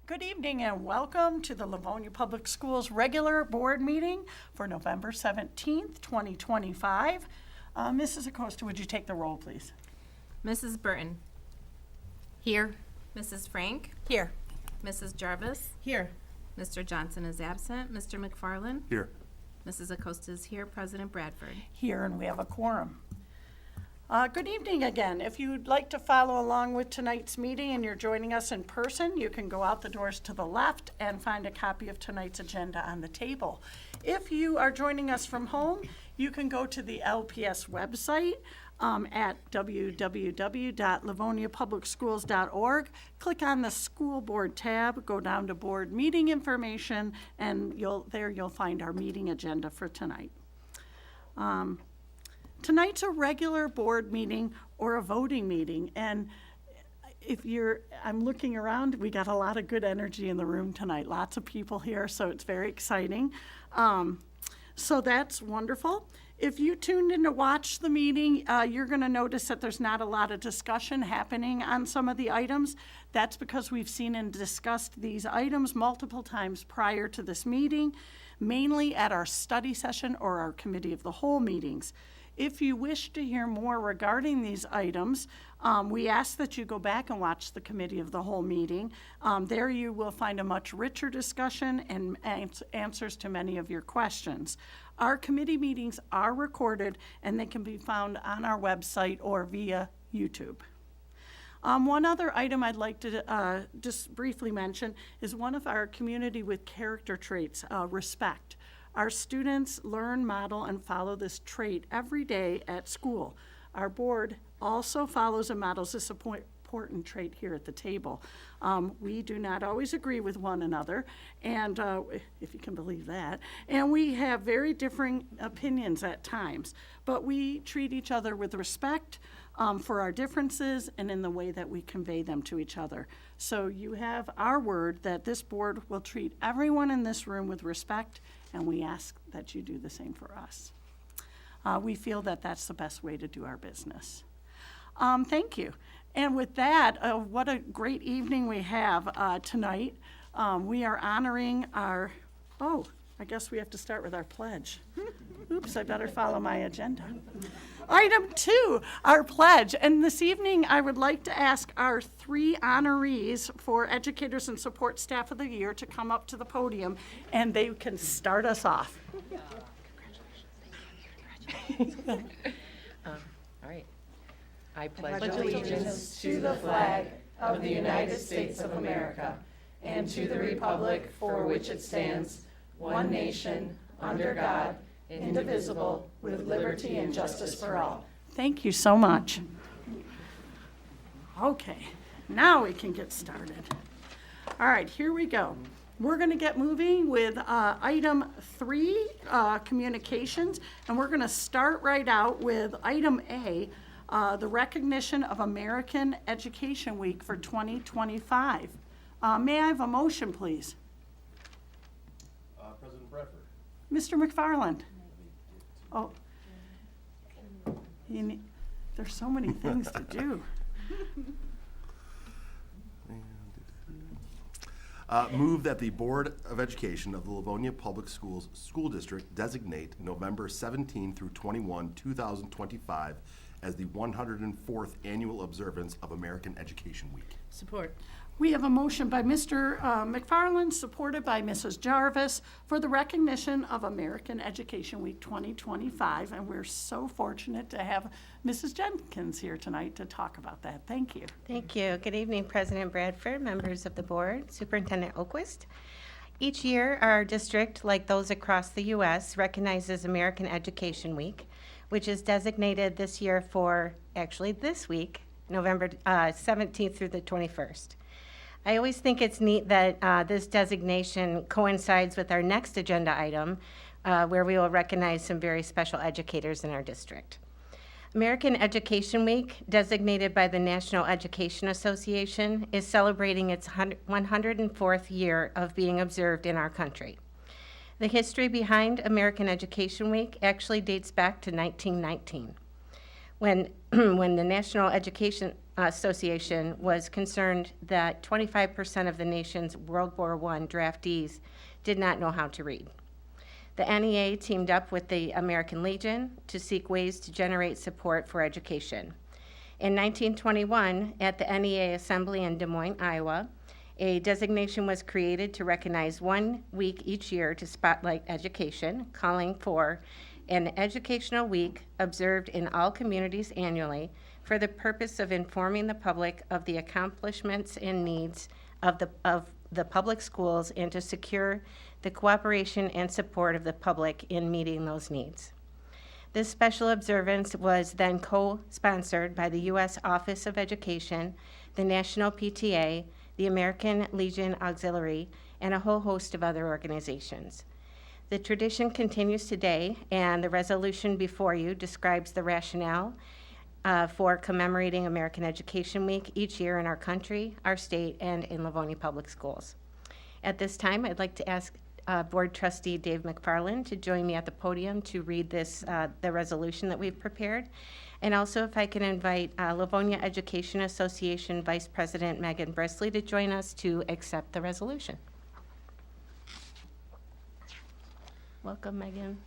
Good evening and welcome to the Livonia Public Schools regular board meeting for November 17th, 2025. Mrs. Acosta, would you take the roll, please? Mrs. Burton. Here. Mrs. Frank. Here. Mrs. Jarvis. Here. Mr. Johnson is absent. Mr. McFarland. Here. Mrs. Acosta is here. President Bradford. Here, and we have a quorum. Good evening again. If you'd like to follow along with tonight's meeting and you're joining us in person, you can go out the doors to the left and find a copy of tonight's agenda on the table. If you are joining us from home, you can go to the LPS website at www.livoniapublicschools.org. Click on the School Board tab, go down to Board Meeting Information, and you'll find our meeting agenda for tonight. Tonight's a regular board meeting or a voting meeting, and I'm looking around, we got a lot of good energy in the room tonight. Lots of people here, so it's very exciting. So that's wonderful. If you tuned in to watch the meeting, you're going to notice that there's not a lot of discussion happening on some of the items. That's because we've seen and discussed these items multiple times prior to this meeting, mainly at our study session or our committee of the whole meetings. If you wish to hear more regarding these items, we ask that you go back and watch the committee of the whole meeting. There you will find a much richer discussion and answers to many of your questions. Our committee meetings are recorded and they can be found on our website or via YouTube. One other item I'd like to just briefly mention is one of our community with character traits, respect. Our students learn, model, and follow this trait every day at school. Our board also follows and models this important trait here at the table. We do not always agree with one another, and if you can believe that, and we have very differing opinions at times, but we treat each other with respect for our differences and in the way that we convey them to each other. So you have our word that this board will treat everyone in this room with respect, and we ask that you do the same for us. We feel that that's the best way to do our business. Thank you. And with that, what a great evening we have tonight. We are honoring I guess we have to start with our pledge. Oops, I better follow my agenda. Item 2, our pledge. And this evening, I would like to ask our 3 honorees for Educators and Support Staff of the Year to come up to the podium, and they can start us off. All right. I pledge allegiance to the flag of the United States of America and to the republic for which it stands, one nation, under God, indivisible, with liberty and justice for all. Thank you so much. Okay, now we can get started. All right, here we go. We're going to get moving with item 3, communications, and we're going to start right out with item A, the recognition of American Education Week for 2025. May I have a motion, please? President Bradford. Mr. McFarland. Oh, there's so many things to do. Move that the Board of Education of the Livonia Public Schools School District designate November 17 through 21, 2025 as the 104th annual observance of American Education Week. Support. We have a motion by Mr. McFarland, supported by Mrs. Jarvis, for the recognition of American Education Week 2025, and we're so fortunate to have Mrs. Jenkins here tonight to talk about that. Thank you. Thank you. Good evening, President Bradford, members of the board, Superintendent Oquist. Each year, our district, like those across the U.S., recognizes American Education Week, which is designated this year for, actually this week, November 17th through the 21st. I always think it's neat that this designation coincides with our next agenda item, where we will recognize some very special educators in our district. American Education Week, designated by the National Education Association, is celebrating its 104th year of being observed in our country. The history behind American Education Week actually dates back to 1919, when the National Education Association was concerned that 25% of the nation's World War I draftees did not know how to read. The NEA teamed up with the American Legion to seek ways to generate support for education. In 1921, at the NEA Assembly in Des Moines, Iowa, a designation was created to recognize 1 week each year to spotlight education, calling for an educational week observed in all communities annually for the purpose of informing the public of the accomplishments and needs of the public schools and to secure the cooperation and support of the public in meeting those needs. This special observance was then co-sponsored by the U.S. Office of Education, the National PTA, the American Legion Auxiliary, and a whole host of other organizations. The tradition continues today, and the resolution before you describes the rationale for commemorating American Education Week each year in our country, our state, and in Livonia Public Schools. At this time, I'd like to ask Board Trustee Dave McFarland to join me at the podium to read the resolution that we've prepared. And also, if I can invite Livonia Education Association Vice President Megan Bresley to join us to accept the resolution. Welcome, Megan.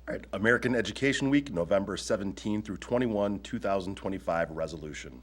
All right, American Education Week, November 17 through 21, 2025 resolution.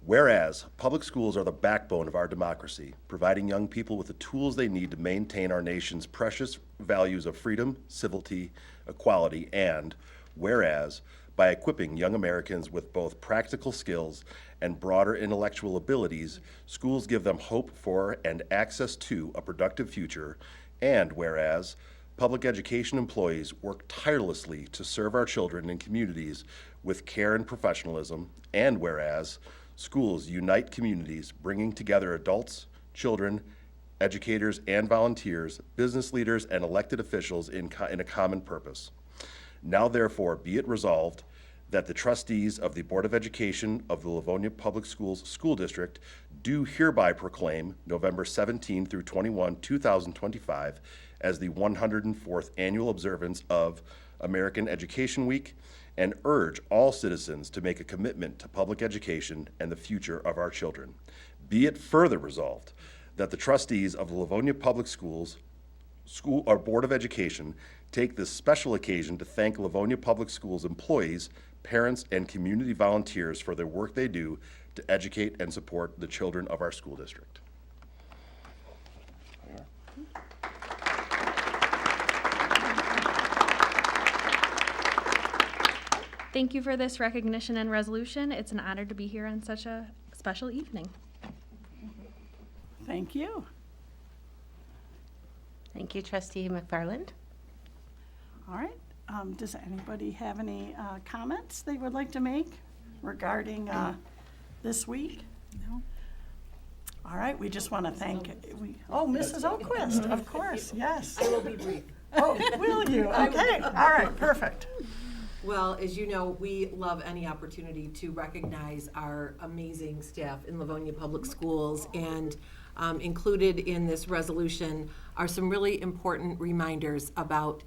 Whereas public schools are the backbone of our democracy, providing young people with the tools they need to maintain our nation's precious values of freedom, civility, equality, and whereas by equipping young Americans with both practical skills and broader intellectual abilities, schools give them hope for and access to a productive future, and whereas public education employees work tirelessly to serve our children and communities with care and professionalism, and whereas schools unite communities, bringing together adults, children, educators, and volunteers, business leaders, and elected officials in a common purpose. Now therefore be it resolved that the trustees of the Board of Education of the Livonia Public Schools School District do hereby proclaim November 17 through 21, 2025 as the 104th annual observance of American Education Week, and urge all citizens to make a commitment to public education and the future of our children. Be it further resolved that the trustees of the Livonia Public Schools Board of Education take this special occasion to thank Livonia Public Schools employees, parents, and community volunteers for their work they do to educate and support the children of our school district. Thank you for this recognition and resolution. It's an honor to be here on such a special evening. Thank you. Thank you, Trustee McFarland. All right. Does anybody have any comments they would like to make regarding this week? No. All right. We just want to thank. Mrs. Oquist, of course. Yes. I will be brief. Oh, will you? Okay. All right. Perfect. Well, as you know, we love any opportunity to recognize our amazing staff in Livonia Public Schools, and included in this resolution are some really important reminders about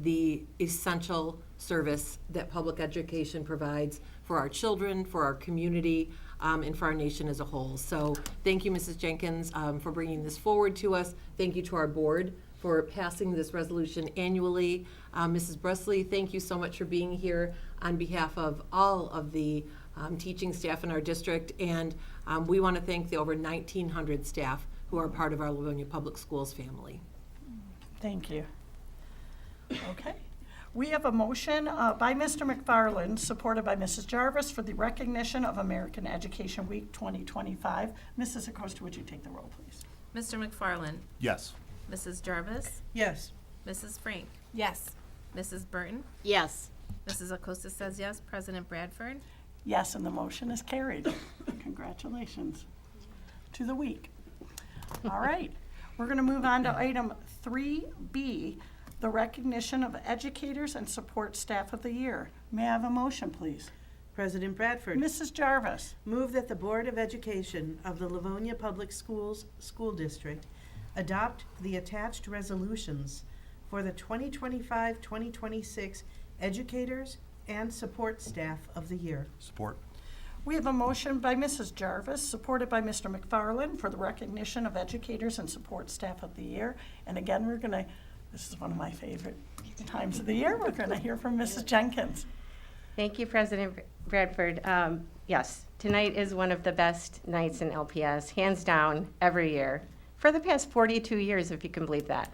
the essential service that public education provides for our children, for our community, and for our nation as a whole. So thank you, Mrs. Jenkins, for bringing this forward to us. Thank you to our board for passing this resolution annually. Mrs. Bresley, thank you so much for being here on behalf of all of the teaching staff in our district, and we want to thank the over 1,900 staff who are part of our Livonia Public Schools family. Thank you. Okay. We have a motion by Mr. McFarland, supported by Mrs. Jarvis, for the recognition of American Education Week 2025. Mrs. Acosta, would you take the roll, please? Mr. McFarland, Yes. Mrs. Jarvis, Yes. Mrs. Frank, Yes. Mrs. Burton, Yes. Mrs. Acosta says yes. President Bradford, Yes, and the motion is carried. Congratulations to the week. All right. We're going to move on to item 3B, the recognition of educators and support staff of the year. May I have a motion, please? President Bradford, Mrs. Jarvis. move that the Board of Education of the Livonia Public Schools School District adopt the attached resolutions for the 2025-2026 Educators and Support Staff of the Year. Support. We have a motion by Mrs. Jarvis, supported by Mr. McFarland, for the recognition of educators and support staff of the year. And again, this is one of my favorite times of the year, we're gonna hear from Mrs. Jenkins. Thank you, President Bradford. Yes, tonight is one of the best nights in LPS, hands down, every year, for the past 42 years, if you can believe that.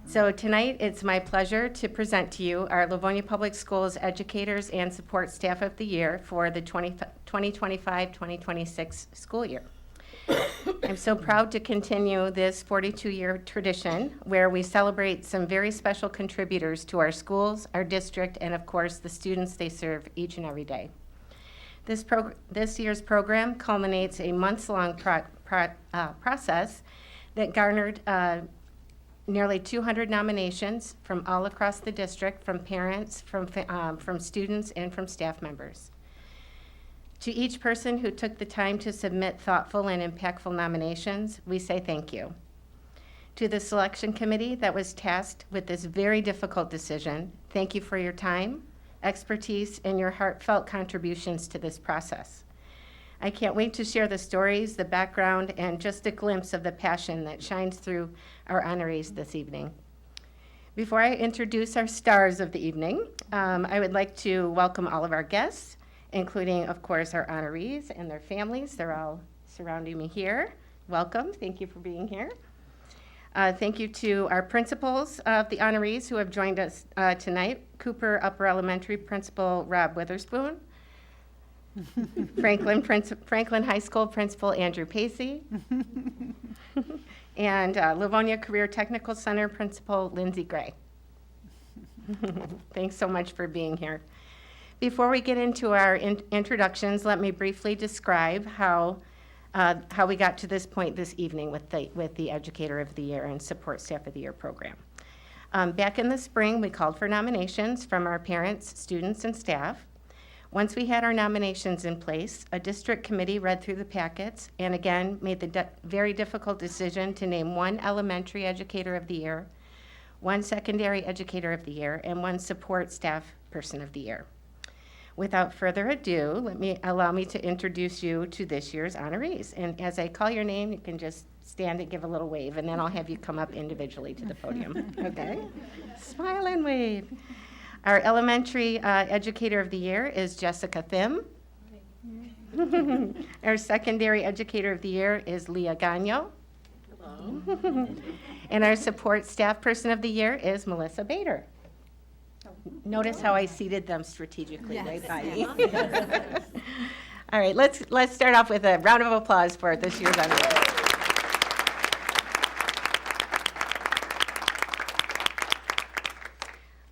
So tonight, it's my pleasure to present to you our Livonia Public Schools Educators and Support Staff of the Year for the 2025-2026 school year. I'm so proud to continue this 42-year tradition where we celebrate some very special contributors to our schools, our district, and of course, the students they serve each and every day. This year's program culminates a months-long process that garnered nearly 200 nominations from all across the district, from parents, from students, and from staff members. To each person who took the time to submit thoughtful and impactful nominations, we say thank you. To the selection committee that was tasked with this very difficult decision, thank you for your time, expertise, and your heartfelt contributions to this process. I can't wait to share the stories, the background, and just a glimpse of the passion that shines through our honorees this evening. Before I introduce our stars of the evening, I would like to welcome all of our guests, including, of course, our honorees and their families. They're all surrounding me here. Welcome. Thank you for being here. Thank you to our principals of the honorees who have joined us tonight. Cooper Upper Elementary Principal Rob Witherspoon. Franklin High School Principal Andrew Pacey. And Livonia Career Technical Center Principal Lindsay Gray. Thanks so much for being here. Before we get into our introductions, let me briefly describe how we got to this point this evening with the Educator of the Year and Support Staff of the Year program. Back in the spring, we called for nominations from our parents, students, and staff. Once we had our nominations in place, a district committee read through the packets and again made the very difficult decision to name one elementary educator of the year, one secondary educator of the year, and one support staff person of the year. Without further ado, allow me to introduce you to this year's honorees. And as I call your name, you can just stand and give a little wave, and then I'll have you come up individually to the podium, okay? Smile and wave. Our elementary educator of the year is Jessica Thim. Our secondary educator of the year is Leah Gagno. Hello. And our support staff person of the year is Melissa Bader. Notice how I seated them strategically right by me. All right, let's start off with a round of applause for this year's honoree.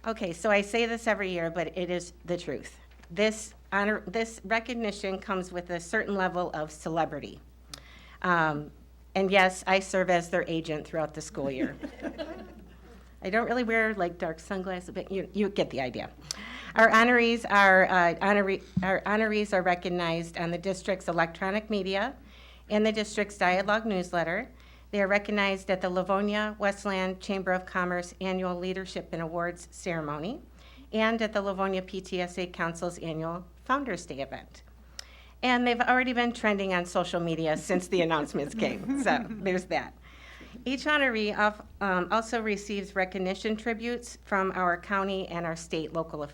Okay, so I say this every year, but it is the truth. This recognition comes with a certain level of celebrity. And yes, I serve as their agent throughout the school year. I don't really wear like dark sunglasses, but you get the idea. Our honorees are recognized on the district's electronic media and the district's dialogue newsletter. They are recognized at the Livonia Westland Chamber of Commerce Annual Leadership and Awards Ceremony and at the Livonia PTSA Council's annual Founders Day event. And they've already been trending on social media since the announcements came, so there's that. Each honoree also receives recognition tributes from our county and our state local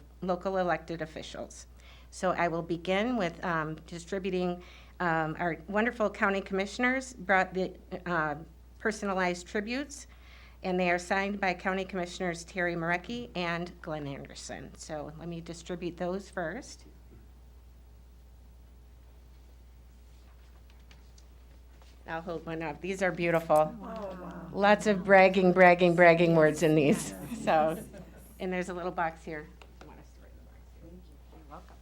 elected officials. So I will begin with distributing our wonderful county commissioners brought the personalized tributes, and they are signed by County Commissioners Terry Marecki and Glenn Anderson. So let me distribute those first. I'll hold one up. These are beautiful. Oh, wow. Lots of bragging words in these. So, and there's a little box here. You're welcome.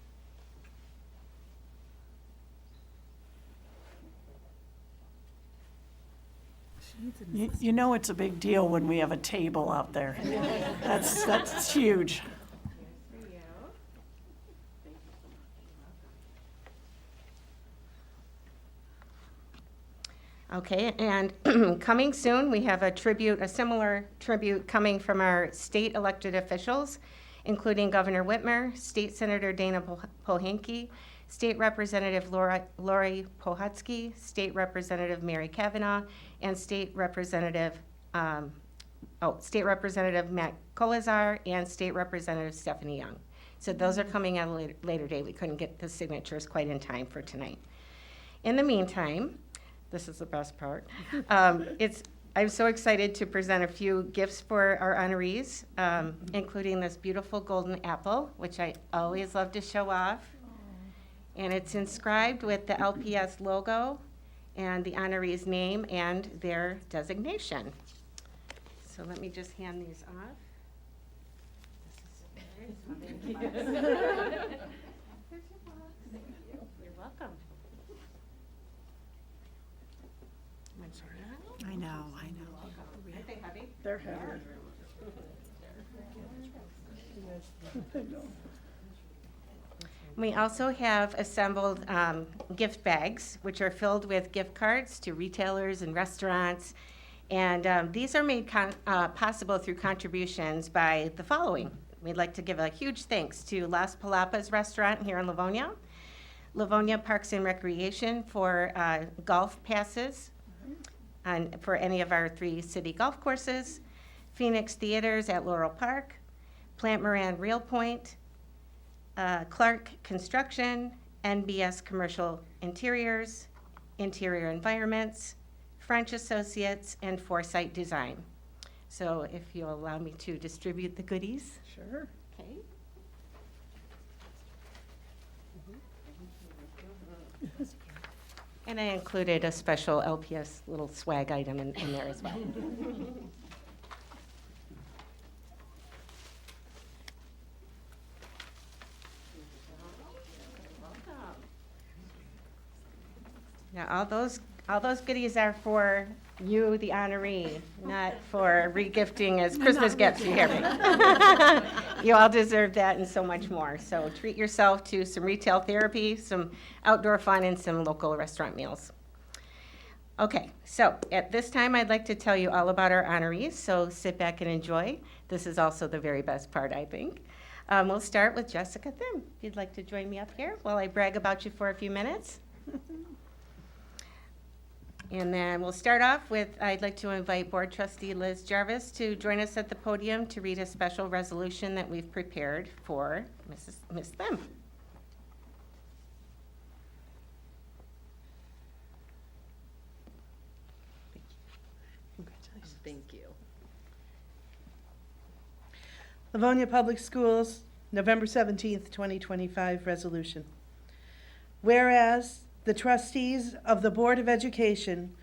You know it's a big deal when we have a table out there. That's huge. Okay, and coming soon, we have a similar tribute coming from our state elected officials, including Governor Whitmer, State Senator Dana Pohanke, State Representative Lori Pohatsky, State Representative Mary Kavanaugh, and State Representative Matt Colazar and State Representative Stephanie Young. So those are coming at a later date. We couldn't get the signatures quite in time for tonight. In the meantime, this is the best part. I'm so excited to present a few gifts for our honorees, including this beautiful golden apple, which I always love to show off. And it's inscribed with the LPS logo and the honoree's name and their designation. So let me just hand these off. Here's your box. You're welcome. I'm sorry. I know. Aren't they heavy? They're heavy. We also have assembled gift bags, which are filled with gift cards to retailers and restaurants. And these are made possible through contributions by the following. We'd like to give a huge thanks to Las Palapas Restaurant here in Livonia, Livonia Parks and Recreation for golf passes and for any of our 3 city golf courses, Phoenix Theaters at Laurel Park, Plant Moran Real Point, Clark Construction, NBS Commercial Interiors, Interior Environments, French Associates, and Foresight Design. So if you'll allow me to distribute the goodies. Sure. Okay. And I included a special LPS little swag item in there as well. Now, all those goodies are for you, the honoree, not for regifting as Christmas gifts, you hear me? You all deserve that and so much more. So treat yourself to some retail therapy, some outdoor fun, and some local restaurant meals. Okay, so at this time, I'd like to tell you all about our honorees, so sit back and enjoy. This is also the very best part, I think. We'll start with Jessica Thim. If you'd like to join me up here while I brag about you for a few minutes. And then we'll start off with, I'd like to invite Board Trustee Liz Jarvis to join us at the podium to read a special resolution that we've prepared for Ms. Thim. Congratulations. Thank you. Livonia Public Schools, November 17th, 2025 resolution. Whereas the trustees of the Board of Education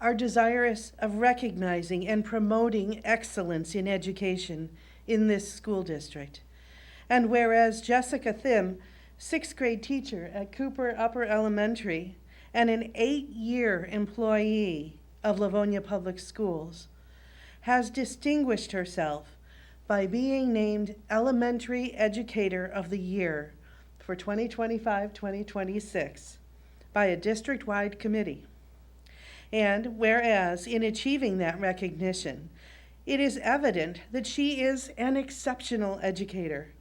are desirous of recognizing and promoting excellence in education in this school district. And whereas Jessica Thim, 6th grade teacher at Cooper Upper Elementary and an 8-year employee of Livonia Public Schools, has distinguished herself by being named Elementary Educator of the Year for 2025-2026 by a district-wide committee. And whereas in achieving that recognition, it is evident that she is an exceptional educator,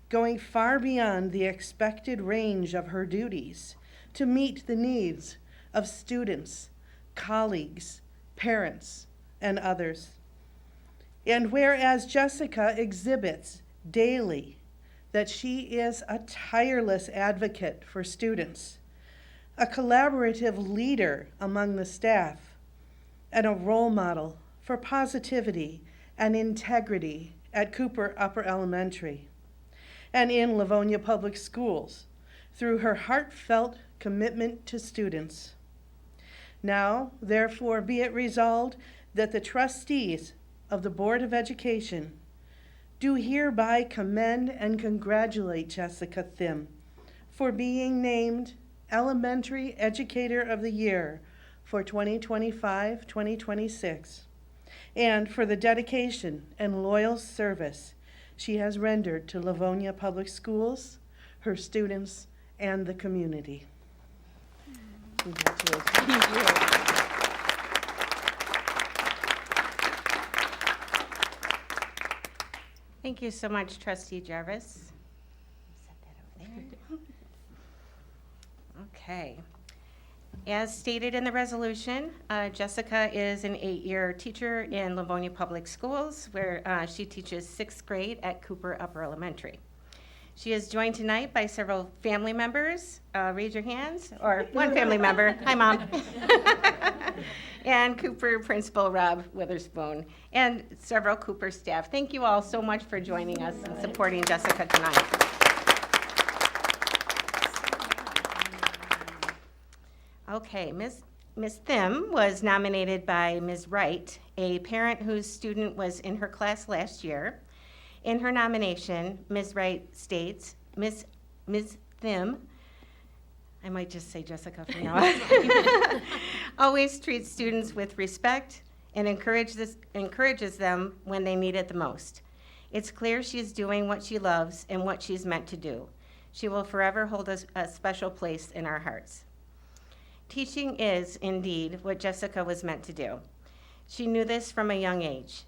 going far beyond the expected range of her duties to meet the needs of students, colleagues, parents, and others. And whereas Jessica exhibits daily that she is a tireless advocate for students, a collaborative leader among the staff, and a role model for positivity and integrity at Cooper Upper Elementary and in Livonia Public Schools through her heartfelt commitment to students. Now, therefore, be it resolved that the trustees of the Board of Education do hereby commend and congratulate Jessica Thim for being named Elementary Educator of the Year for 2025-2026, and for the dedication and loyal service she has rendered to Livonia Public Schools, her students, and the community. Congratulations. Thank you. Thank you so much, Trustee Jarvis. Set that over there. Okay. As stated in the resolution, Jessica is an 8-year teacher in Livonia Public Schools, where she teaches 6th grade at Cooper Upper Elementary. She is joined tonight by several family members. Raise your hands, or one family member. Hi, Mom. And Cooper Principal Rob Witherspoon, and several Cooper staff. Thank you all so much for joining us and supporting Jessica tonight. Okay, Ms. Thim was nominated by Ms. Wright, a parent whose student was in her class last year. In her nomination, Ms. Wright states, Ms. Thim, I might just say Jessica from now on, always treats students with respect and encourages them when they need it the most. It's clear she's doing what she loves and what she's meant to do. She will forever hold a special place in our hearts. Teaching is, indeed, what Jessica was meant to do. She knew this from a young age,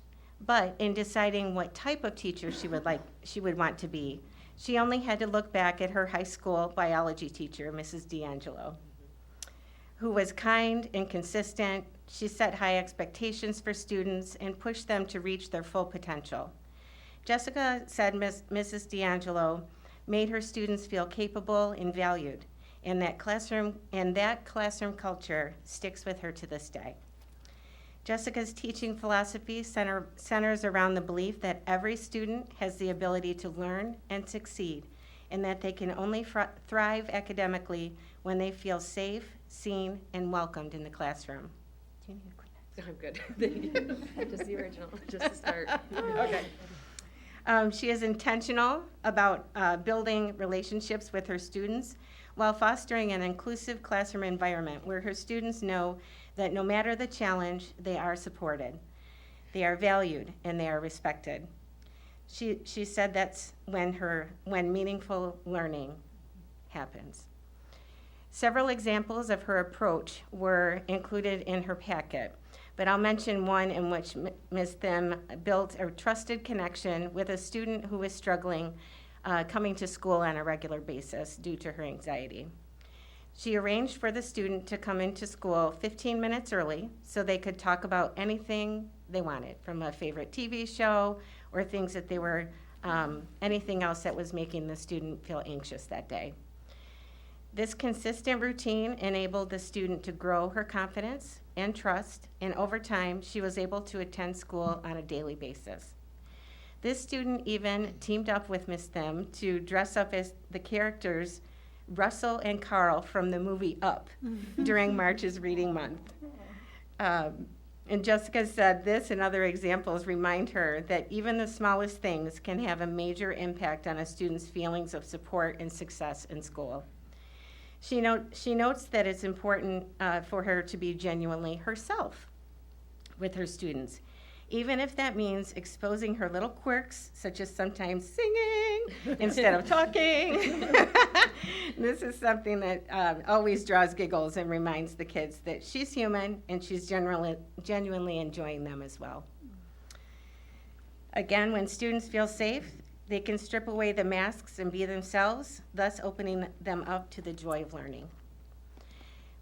but in deciding what type of teacher she would want to be, she only had to look back at her high school biology teacher, Mrs. D'Angelo, who was kind and consistent. She set high expectations for students and pushed them to reach their full potential. Jessica said Mrs. D'Angelo made her students feel capable and valued, and that classroom culture sticks with her to this day. Jessica's teaching philosophy centers around the belief that every student has the ability to learn and succeed, and that they can only thrive academically when they feel safe, seen, and welcomed in the classroom. Do you need a quick? I'm good. Thank you. Just the original, just to start. Okay. She is intentional about building relationships with her students while fostering an inclusive classroom environment where her students know that no matter the challenge, they are supported, they are valued, and they are respected. She said that's when meaningful learning happens. Several examples of her approach were included in her packet, but I'll mention one in which Ms. Thim built a trusted connection with a student who was struggling coming to school on a regular basis due to her anxiety. She arranged for the student to come into school 15 minutes early so they could talk about anything they wanted, from a favorite TV show or things that they were, anything else that was making the student feel anxious that day. This consistent routine enabled the student to grow her confidence and trust, and over time, she was able to attend school on a daily basis. This student even teamed up with Ms. Thim to dress up as the characters Russell and Carl from the movie Up during March's Reading Month. And Jessica said this and other examples remind her that even the smallest things can have a major impact on a student's feelings of support and success in school. She notes that it's important for her to be genuinely herself with her students, even if that means exposing her little quirks, such as sometimes singing instead of talking. This is something that always draws giggles and reminds the kids that she's human and she's genuinely enjoying them as well. Again, when students feel safe, they can strip away the masks and be themselves, thus opening them up to the joy of learning.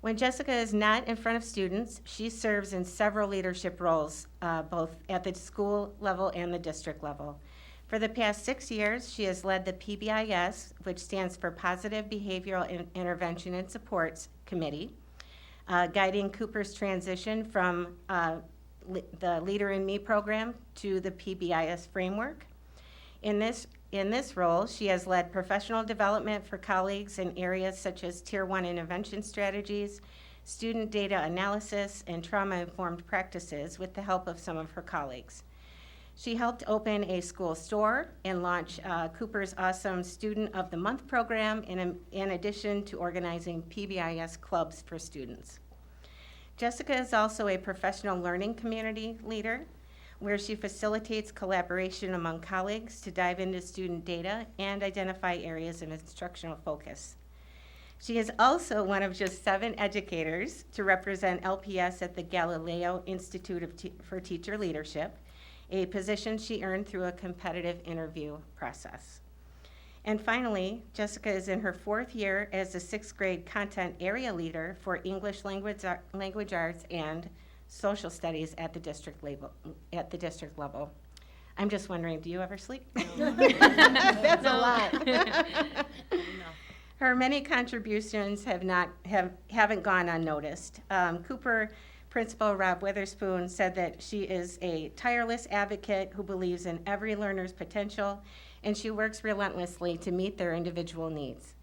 When Jessica is not in front of students, she serves in several leadership roles, both at the school level and the district level. For the past 6 years, she has led the PBIS, which stands for Positive Behavioral Intervention and Supports Committee, guiding Cooper's transition from the Leader in Me program to the PBIS framework. In this role, she has led professional development for colleagues in areas such as Tier 1 intervention strategies, student data analysis, and trauma-informed practices with the help of some of her colleagues. She helped open a school store and launch Cooper's awesome Student of the Month program in addition to organizing PBIS clubs for students. Jessica is also a professional learning community leader, where she facilitates collaboration among colleagues to dive into student data and identify areas of instructional focus. She is also one of just 7 educators to represent LPS at the Galileo Institute for Teacher Leadership, a position she earned through a competitive interview process. And finally, Jessica is in her 4th year as the 6th grade content area leader for English language arts and social studies at the district level. I'm just wondering, do you ever sleep? That's a lot. Her many contributions haven't gone unnoticed. Cooper Principal Rob Witherspoon said that she is a tireless advocate who believes in every learner's potential, and she works relentlessly to meet their individual needs.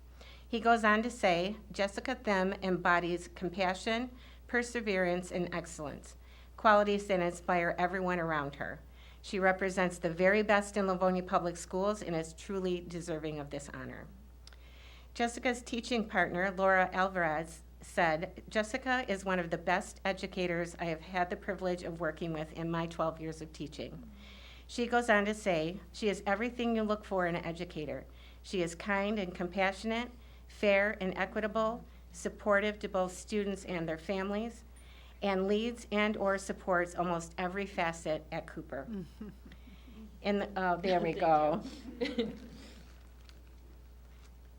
He goes on to say, Jessica Them embodies compassion, perseverance, and excellence, qualities that inspire everyone around her. She represents the very best in Livonia Public Schools and is truly deserving of this honor. Jessica's teaching partner, Laura Alvarez, said, Jessica is one of the best educators I have had the privilege of working with in my 12 years of teaching. She goes on to say, she is everything you look for in an educator. She is kind and compassionate, fair and equitable, supportive to both students and their families, and leads and or supports almost every facet at Cooper. And there we go.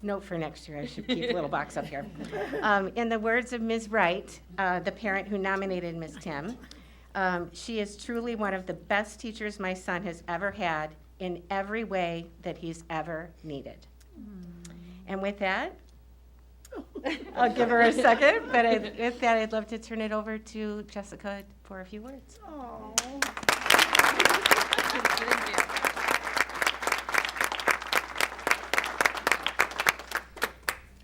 Note for next year, I should keep a little box up here. In the words of Ms. Wright, the parent who nominated Ms. Tim, she is truly one of the best teachers my son has ever had in every way that he's ever needed. And with that, I'll give her a second, but with that, I'd love to turn it over to Jessica for a few words.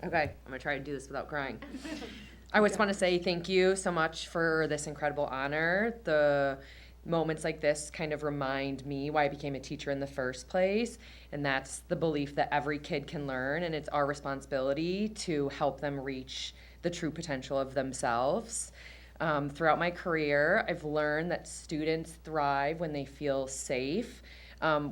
Okay, I'm gonna try to do this without crying. I just want to say thank you so much for this incredible honor. The moments like this kind of remind me why I became a teacher in the first place, and that's the belief that every kid can learn, and it's our responsibility to help them reach the true potential of themselves. Throughout my career, I've learned that students thrive when they feel safe,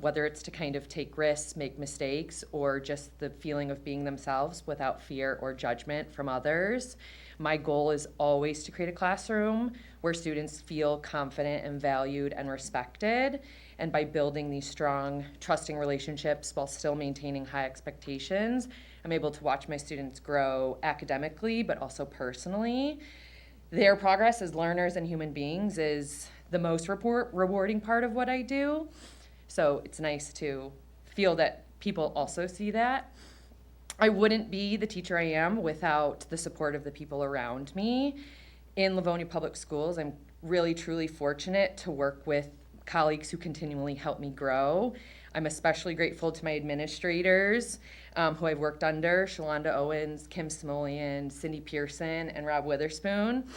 whether it's to kind of take risks, make mistakes, or just the feeling of being themselves without fear or judgment from others. My goal is always to create a classroom where students feel confident and valued and respected. And by building these strong, trusting relationships while still maintaining high expectations, I'm able to watch my students grow academically, but also personally. Their progress as learners and human beings is the most rewarding part of what I do. So it's nice to feel that people also see that. I wouldn't be the teacher I am without the support of the people around me. In Livonia Public Schools, I'm really, truly fortunate to work with colleagues who continually help me grow. I'm especially grateful to my administrators who I've worked under, Shalonda Owens, Kim Simoleon, Cindy Pearson, and Rob Witherspoon,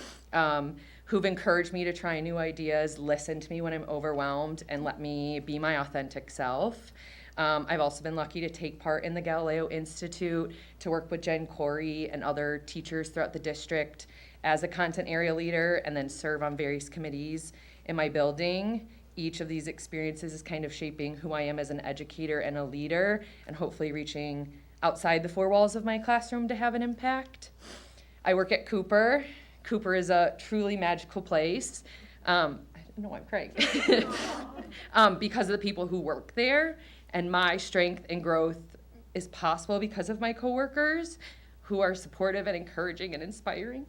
who've encouraged me to try new ideas, listen to me when I'm overwhelmed, and let me be my authentic self. I've also been lucky to take part in the Galileo Institute, to work with Jen Corey and other teachers throughout the district as a content area leader, and then serve on various committees in my building. Each of these experiences is kind of shaping who I am as an educator and a leader, and hopefully reaching outside the four walls of my classroom to have an impact. I work at Cooper. Cooper is a truly magical place. I'm crying. Because of the people who work there, and my strength and growth is possible because of my coworkers who are supportive and encouraging and inspiring.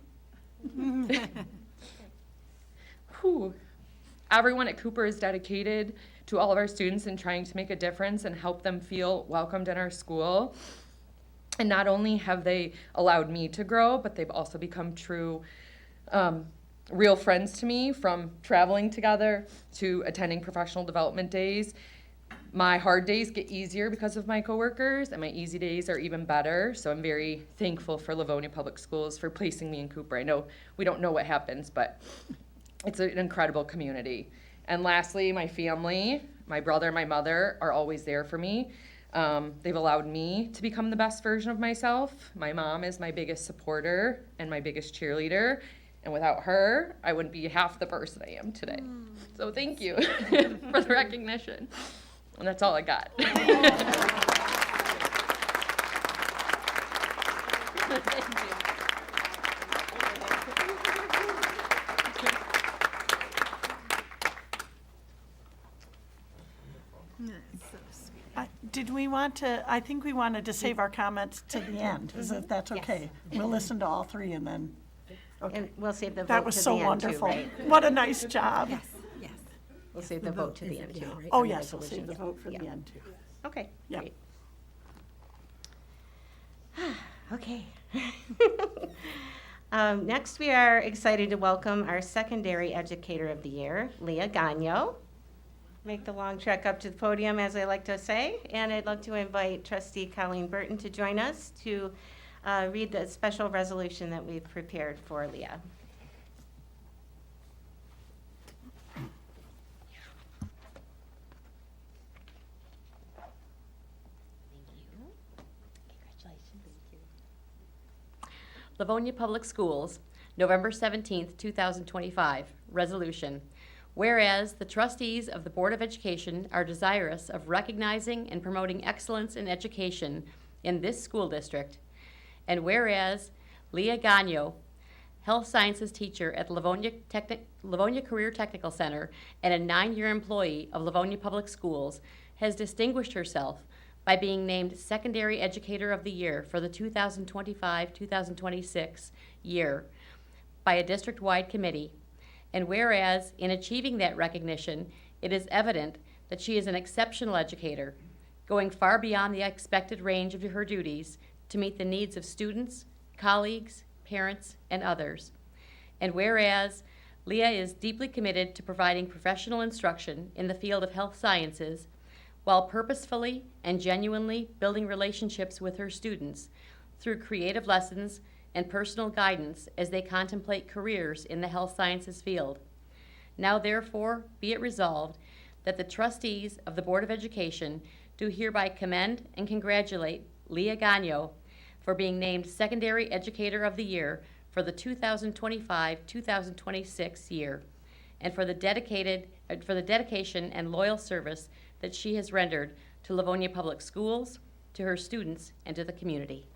Everyone at Cooper is dedicated to all of our students and trying to make a difference and help them feel welcomed in our school. And not only have they allowed me to grow, but they've also become true, real friends to me, from traveling together to attending professional development days. My hard days get easier because of my coworkers, and my easy days are even better. So I'm very thankful for Livonia Public Schools for placing me in Cooper. I know we don't know what happens, but it's an incredible community. And lastly, my family, my brother and my mother are always there for me. They've allowed me to become the best version of myself. My mom is my biggest supporter and my biggest cheerleader. And without her, I wouldn't be half the person I am today. So thank you for the recognition. And that's all I got. did we want to, I think we wanted to save our comments to the end, if that's okay? We'll listen to all three and then, And we'll save the that vote was to the so end too, wonderful. right? What a nice job. Yes. We'll save the vote to the end too. Oh, on the yes, we'll save the resolution. vote for the Yeah. end too. Okay, Yep. great. Okay. Next, we are excited to welcome our Secondary Educator of the Year, Leah Gagno. Make the long trek up to the podium, as I like to say, and I'd like to invite Trustee Colleen Burton to join us to read the special resolution that we've prepared for Leah. Livonia Public Schools, November 17th, 2025. Resolution. Whereas the trustees of the Board of Education are desirous of recognizing and promoting excellence in education in this school district, and whereas Leah Gagno, health sciences teacher at Livonia Career Technical Center and a 9-year employee of Livonia Public Schools, has distinguished herself by being named Secondary Educator of the Year for the 2025-2026 year by a district-wide committee. And whereas, in achieving that recognition, it is evident that she is an exceptional educator, going far beyond the expected range of her duties to meet the needs of students, colleagues, parents, and others. And whereas, Leah is deeply committed to providing professional instruction in the field of health sciences, while purposefully and genuinely building relationships with her students through creative lessons and personal guidance as they contemplate careers in the health sciences field. Now therefore be it resolved that the trustees of the Board of Education do hereby commend and congratulate Leah Gagno for being named Secondary Educator of the Year for the 2025-2026 year, and for the dedication and loyal service that she has rendered to Livonia Public Schools, to her students, and to the community.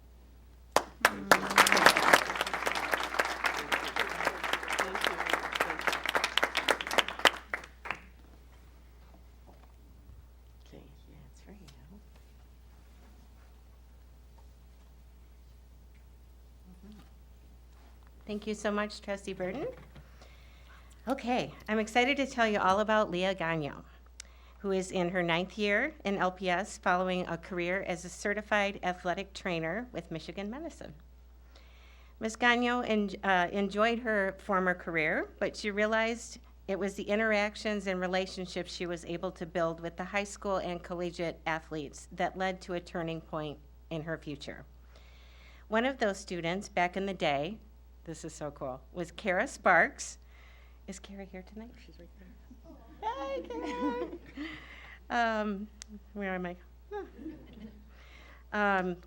Okay, that's for you. Thank you so much, Trustee Burton. Okay, I'm excited to tell you all about Leah Gagno, who is in her 9th year in LPS following a career as a certified athletic trainer with Michigan Medicine. Ms. Gagno enjoyed her former career, but she realized it was the interactions and relationships she was able to build with the high school and collegiate athletes that led to a turning point in her future. One of those students back in the day, this is so cool, was Kara Sparks. Is Kara here tonight? She's right there. Hi, Kara. Where am I?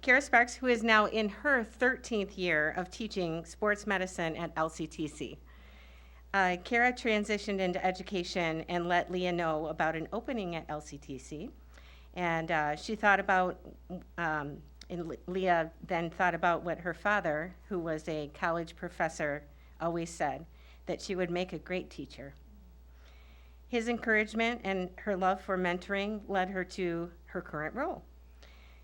Kara Sparks, who is now in her 13th year of teaching sports medicine at LCTC. Kara transitioned into education and let Leah know about an opening at LCTC. And she thought about, and Leah then thought about what her father, who was a college professor, always said, that she would make a great teacher. His encouragement and her love for mentoring led her to her current role.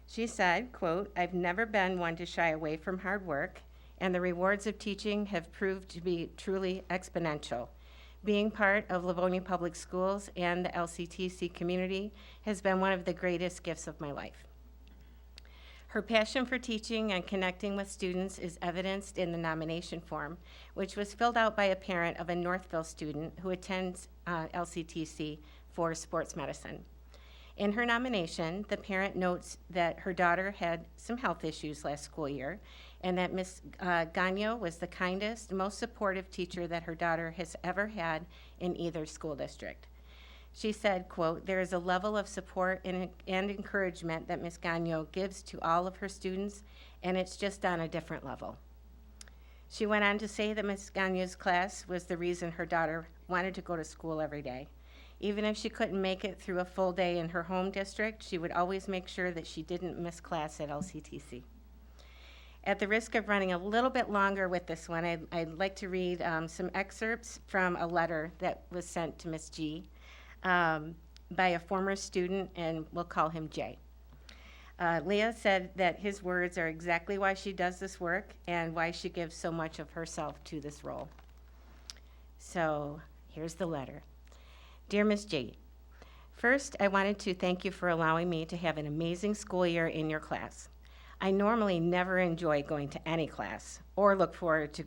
She said, quote, "I've never been one to shy away from hard work, and the rewards of teaching have proved to be truly exponential. Being part of Livonia Public Schools and the LCTC community has been one of the greatest gifts of my life." Her passion for teaching and connecting with students is evidenced in the nomination form, which was filled out by a parent of a Northville student who attends LCTC for sports medicine. In her nomination, the parent notes that her daughter had some health issues last school year, and that Ms. Gagno was the kindest, most supportive teacher that her daughter has ever had in either school district. She said, quote, "There is a level of support and encouragement that Ms. Gagno gives to all of her students, and it's just on a different level." She went on to say that Ms. Gagno's class was the reason her daughter wanted to go to school every day. Even if she couldn't make it through a full day in her home district, she would always make sure that she didn't miss class at LCTC. At the risk of running a little bit longer with this one, I'd like to read some excerpts from a letter that was sent to Ms. G by a former student, and we'll call him Jay. Leah said that his words are exactly why she does this work and why she gives so much of herself to this role. So here's the letter. Dear Miss G, first, I wanted to thank you for allowing me to have an amazing school year in your class. I normally never enjoy going to any class or look forward to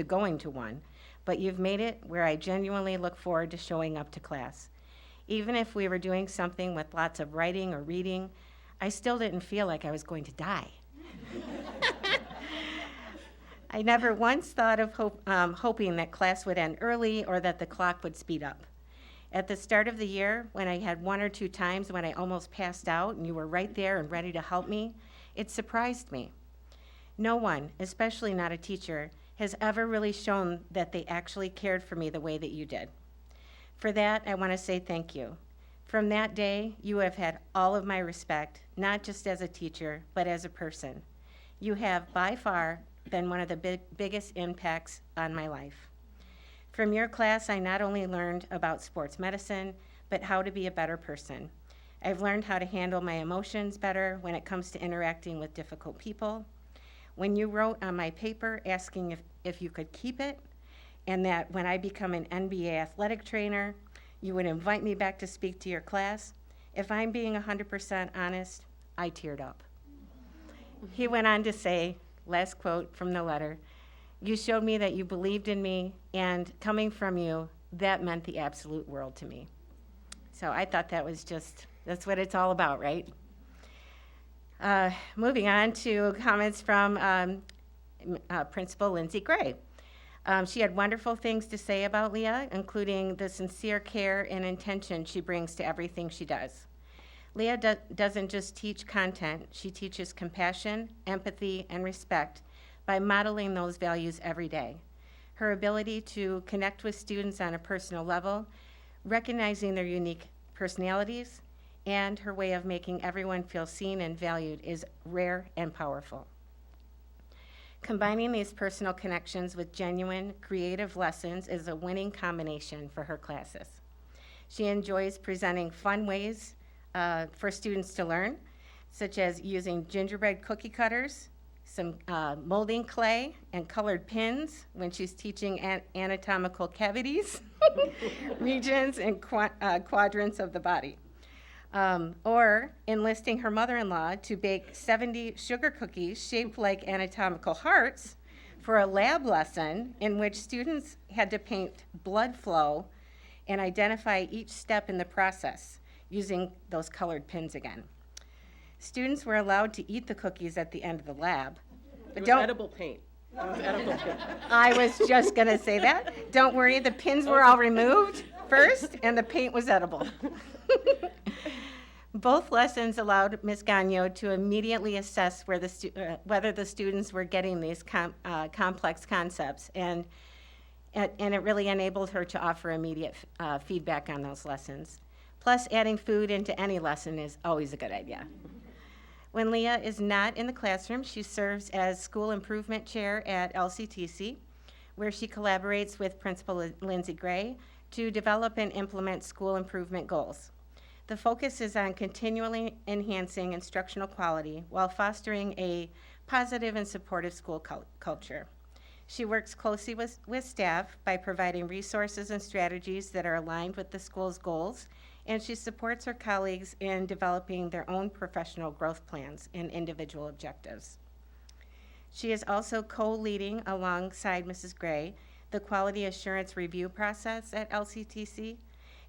going to one, but you've made it where I genuinely look forward to showing up to class. Even if we were doing something with lots of writing or reading, I still didn't feel like I was going to die. I never once thought of hoping that class would end early or that the clock would speed up. At the start of the year, when I had 1 or 2 times when I almost passed out and you were right there and ready to help me, it surprised me. No one, especially not a teacher, has ever really shown that they actually cared for me the way that you did. For that, I want to say thank you. From that day, you have had all of my respect, not just as a teacher, but as a person. You have, by far, been one of the biggest impacts on my life. From your class, I not only learned about sports medicine, but how to be a better person. I've learned how to handle my emotions better when it comes to interacting with difficult people. When you wrote on my paper asking if you could keep it, and that when I become an NBA athletic trainer, you would invite me back to speak to your class, if I'm being 100% honest, I teared up. He went on to say, last quote from the letter, you showed me that you believed in me, and coming from you, that meant the absolute world to me. So I thought that was that's what it's all about, right? Moving on to comments from Principal Lindsay Gray. She had wonderful things to say about Leah, including the sincere care and intention she brings to everything she does. Leah doesn't just teach content, she teaches compassion, empathy, and respect by modeling those values every day. Her ability to connect with students on a personal level, recognizing their unique personalities, and her way of making everyone feel seen and valued is rare and powerful. Combining these personal connections with genuine, creative lessons is a winning combination for her classes. She enjoys presenting fun ways for students to learn, such as using gingerbread cookie cutters, some molding clay, and colored pins when she's teaching anatomical cavities, regions, and quadrants of the body. Or enlisting her mother-in-law to bake 70 sugar cookies shaped like anatomical hearts for a lab lesson in which students had to paint blood flow and identify each step in the process using those colored pins again. Students were allowed to eat the cookies at the end of the lab. But It was edible paint. It was edible paint. I was just going to say that. Don't worry, the pins were all removed first, and the paint was edible. Both lessons allowed Ms. Gagnon to immediately assess whether the students were getting these complex concepts, and it really enabled her to offer immediate feedback on those lessons. Plus, adding food into any lesson is always a good idea. When Leah is not in the classroom, she serves as school improvement chair at LCTC, where she collaborates with Principal Lindsay Gray to develop and implement school improvement goals. The focus is on continually enhancing instructional quality while fostering a positive and supportive school culture. She works closely with staff by providing resources and strategies that are aligned with the school's goals, and she supports her colleagues in developing their own professional growth plans and individual objectives. She is also co-leading alongside Mrs. Gray the quality assurance review process at LCTC,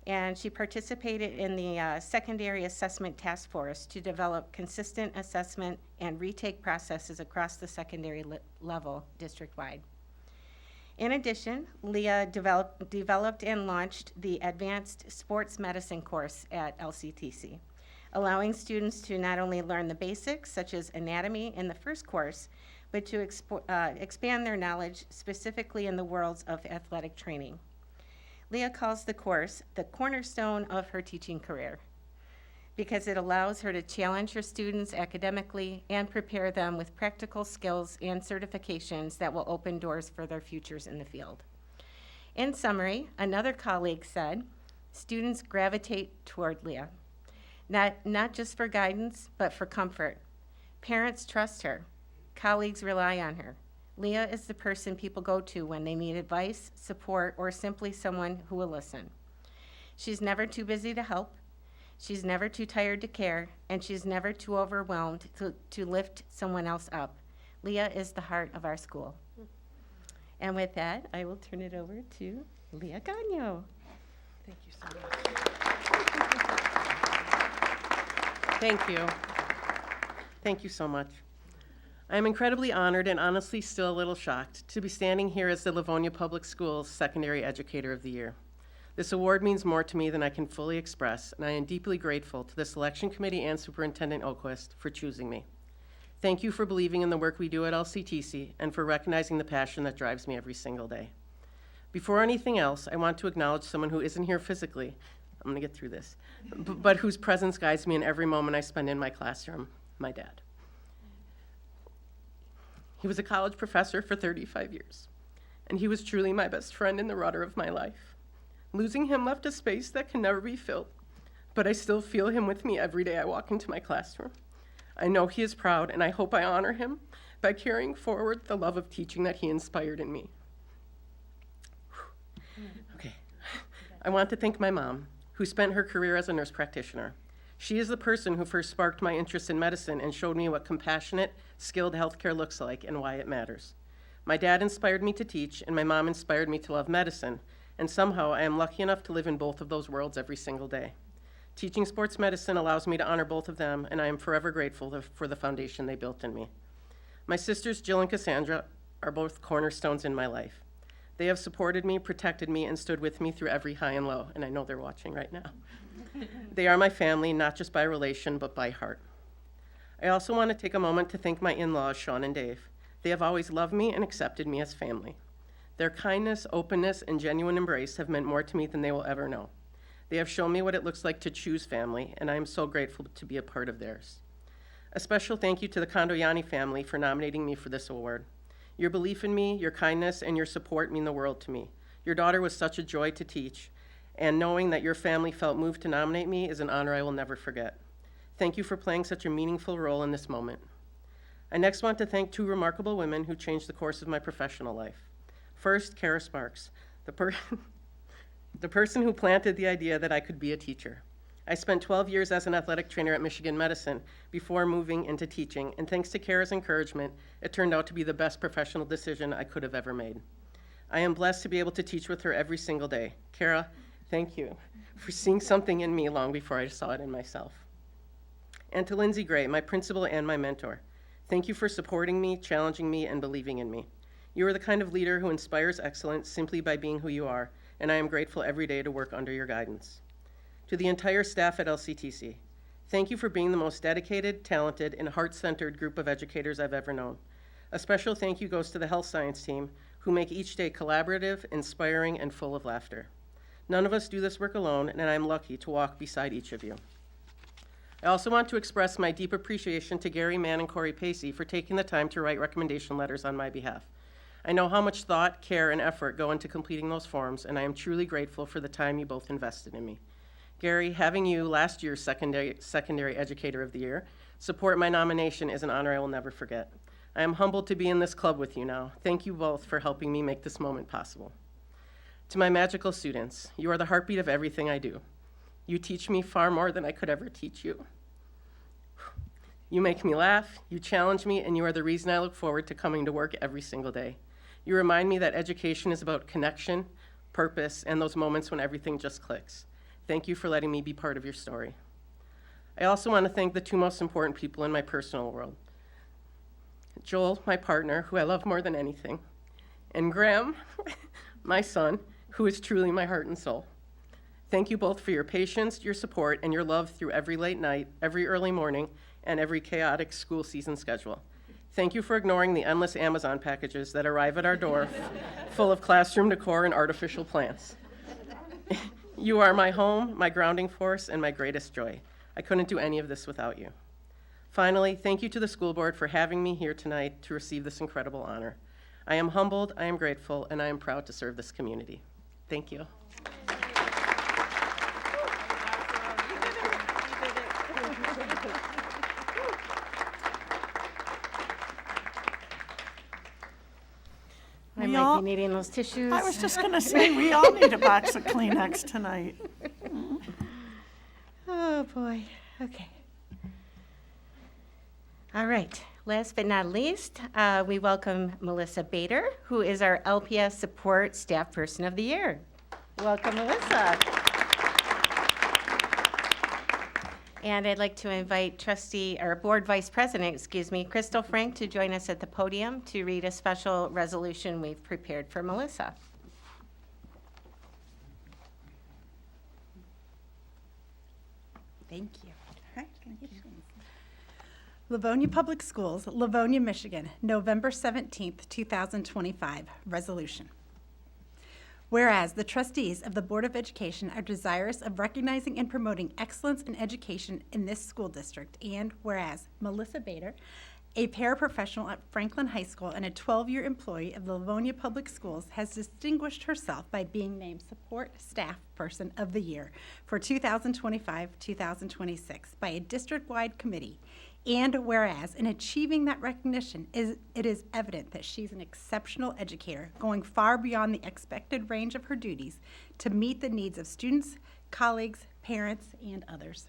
and she participated in the secondary assessment task force to develop consistent assessment and retake processes across the secondary level district-wide. In addition, Leah developed and launched the Advanced Sports Medicine course at LCTC, allowing students to not only learn the basics, such as anatomy in the first course, but to expand their knowledge specifically in the worlds of athletic training. Leah calls the course the cornerstone of her teaching career because it allows her to challenge her students academically and prepare them with practical skills and certifications that will open doors for their futures in the field. In summary, another colleague said, students gravitate toward Leah. not just for guidance, but for comfort. Parents trust her. Colleagues rely on her. Leah is the person people go to when they need advice, support, or simply someone who will listen. She's never too busy to help. She's never too tired to care, and she's never too overwhelmed to lift someone else up. Leah is the heart of our school. And with that, I will turn it over to Leah Gagno. Thank you so much. Thank you. Thank you so much. I am incredibly honored and honestly still a little shocked to be standing here as the Livonia Public Schools Secondary Educator of the Year. This award means more to me than I can fully express, and I am deeply grateful to the selection committee and Superintendent Oquist for choosing me. Thank you for believing in the work we do at LCTC and for recognizing the passion that drives me every single day. Before anything else, I want to acknowledge someone who isn't here physically, I'm gonna get through this, but whose presence guides me in every moment I spend in my classroom, my dad. He was a college professor for 35 years, and he was truly my best friend in the rudder of my life. Losing him left a space that can never be filled, but I still feel him with me every day I walk into my classroom. I know he is proud, and I hope I honor him by carrying forward the love of teaching that he inspired in me. Okay. I want to thank my mom, who spent her career as a nurse practitioner. She is the person who first sparked my interest in medicine and showed me what compassionate, skilled healthcare looks like and why it matters. My dad inspired me to teach, and my mom inspired me to love medicine, and somehow I am lucky enough to live in both of those worlds every single day. Teaching sports medicine allows me to honor both of them, and I am forever grateful for the foundation they built in me. My sisters, Jill and Cassandra, are both cornerstones in my life. They have supported me, protected me, and stood with me through every high and low, and I know they're watching right now. They are my family, not just by relation, but by heart. I also want to take a moment to thank my in-laws, Sean and Dave. They have always loved me and accepted me as family. Their kindness, openness, and genuine embrace have meant more to me than they will ever know. They have shown me what it looks like to choose family, and I am so grateful to be a part of theirs. A special thank you to the Condoyani family for nominating me for this award. Your belief in me, your kindness, and your support mean the world to me. Your daughter was such a joy to teach, and knowing that your family felt moved to nominate me is an honor I will never forget. Thank you for playing such a meaningful role in this moment. I next want to thank two remarkable women who changed the course of my professional life. First, Kara Sparks, the person who planted the idea that I could be a teacher. I spent 12 years as an athletic trainer at Michigan Medicine before moving into teaching, and thanks to Kara's encouragement, it turned out to be the best professional decision I could have ever made. I am blessed to be able to teach with her every single day. Kara, thank you for seeing something in me long before I saw it in myself. And to Lindsay Gray, my principal and my mentor, thank you for supporting me, challenging me, and believing in me. You are the kind of leader who inspires excellence simply by being who you are, and I am grateful every day to work under your guidance. To the entire staff at LCTC, thank you for being the most dedicated, talented, and heart-centered group of educators I've ever known. A special thank you goes to the health science team, who make each day collaborative, inspiring, and full of laughter. None of us do this work alone, and I'm lucky to walk beside each of you. I also want to express my deep appreciation to Gary Mann and Corey Pacey for taking the time to write recommendation letters on my behalf. I know how much thought, care, and effort go into completing those forms, and I am truly grateful for the time you both invested in me. Gary, having you, last year's Secondary Educator of the Year, support my nomination is an honor I will never forget. I am humbled to be in this club with you now. Thank you both for helping me make this moment possible. To my magical students, you are the heartbeat of everything I do. You teach me far more than I could ever teach you. You make me laugh, you challenge me, and you are the reason I look forward to coming to work every single day. You remind me that education is about connection, purpose, and those moments when everything just clicks. Thank you for letting me be part of your story. I also want to thank the two most important people in my personal world. Joel, my partner, who I love more than anything, and Graham, my son, who is truly my heart and soul. Thank you both for your patience, your support, and your love through every late night, every early morning, and every chaotic school season schedule. Thank you for ignoring the endless Amazon packages that arrive at our door full of classroom decor and artificial plants. You are my home, my grounding force, and my greatest joy. I couldn't do any of this without you. Finally, thank you to the school board for having me here tonight to receive this incredible honor. I am humbled, I am grateful, and I am proud to serve this community. Thank you. I We might all- be needing those tissues. I was just going to say, we all need a box of Kleenex tonight. Oh, boy. Okay. All right. Last but not least, we welcome Melissa Bader, who is our LPS Support Staff Person of the Year. Welcome, Melissa. And I'd like to invite Board Vice President, Crystal Frank, to join us at the podium to read a special resolution we've prepared for Melissa. Thank you. Livonia Public Schools, Livonia, Michigan, November 17th, 2025. Resolution. Whereas the trustees of the Board of Education are desirous of recognizing and promoting excellence in education in this school district, and whereas Melissa Bader, a paraprofessional at Franklin High School and a 12-year employee of the Livonia Public Schools, has distinguished herself by being named Support Staff Person of the Year for 2025-2026 by a district-wide committee. And whereas in achieving that recognition, it is evident that she's an exceptional educator, going far beyond the expected range of her duties to meet the needs of students, colleagues, parents, and others.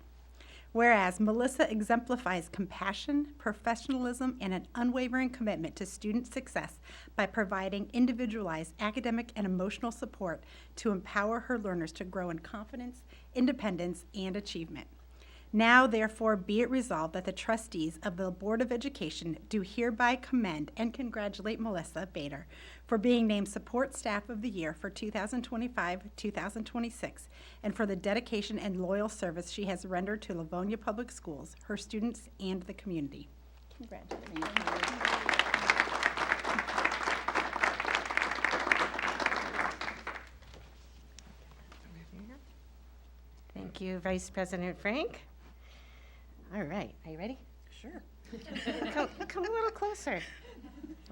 Whereas Melissa exemplifies compassion, professionalism, and an unwavering commitment to student success by providing individualized academic and emotional support to empower her learners to grow in confidence, independence, and achievement. Now, therefore, be it resolved that the trustees of the Board of Education do hereby commend and congratulate Melissa Bader for being named Support Staff of the Year for 2025-2026 and for the dedication and loyal service she has rendered to Livonia Public Schools, her students, and the community. Congratulations. Thank you, Vice President Frank. All right, are you ready? Sure. Come a little closer.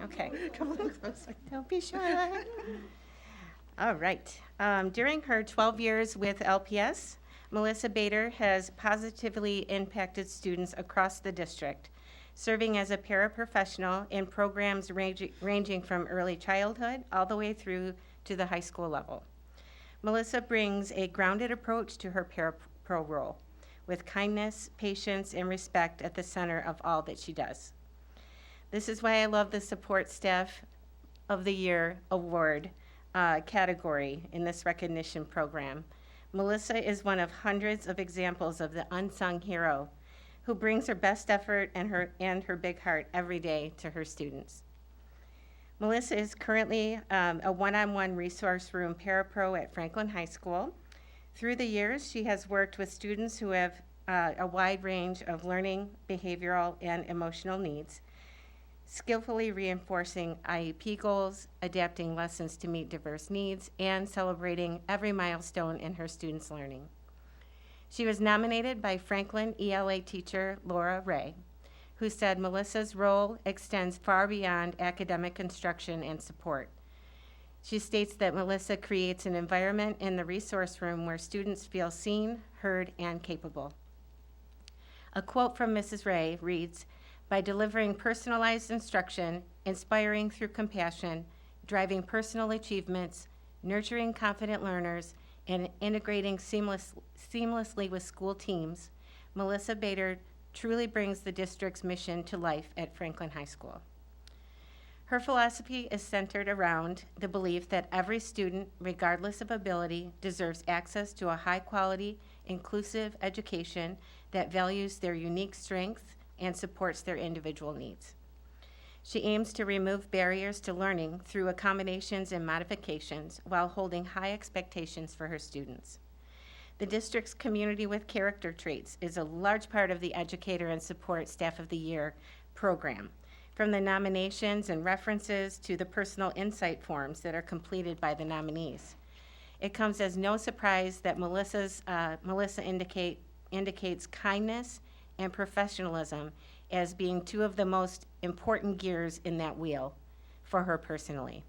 Okay, come a little closer. Don't be shy. All right. During her 12 years with LPS, Melissa Bader has positively impacted students across the district, serving as a paraprofessional in programs ranging from early childhood all the way through to the high school level. Melissa brings a grounded approach to her parapro role, with kindness, patience, and respect at the center of all that she does. This is why I love the Support Staff of the Year award category in this recognition program. Melissa is one of hundreds of examples of the unsung hero who brings her best effort and her big heart every day to her students. Melissa is currently a one-on-one resource room parapro at Franklin High School. Through the years, she has worked with students who have a wide range of learning, behavioral, and emotional needs, skillfully reinforcing IEP goals, adapting lessons to meet diverse needs, and celebrating every milestone in her students' learning. She was nominated by Franklin ELA teacher Laura Ray, who said Melissa's role extends far beyond academic instruction and support. She states that Melissa creates an environment in the resource room where students feel seen, heard, and capable. A quote from Mrs. Ray reads, "By delivering personalized instruction, inspiring through compassion, driving personal achievements, nurturing confident learners, and integrating seamlessly with school teams, Melissa Bader truly brings the district's mission to life at Franklin High School." Her philosophy is centered around the belief that every student, regardless of ability, deserves access to a high-quality, inclusive education that values their unique strengths and supports their individual needs. She aims to remove barriers to learning through accommodations and modifications while holding high expectations for her students. The district's Community with Character Traits is a large part of the Educator and Support Staff of the Year program, from the nominations and references to the personal insight forms that are completed by the nominees. It comes as no surprise that Melissa indicates kindness and professionalism as being two of the most important gears in that wheel for her personally.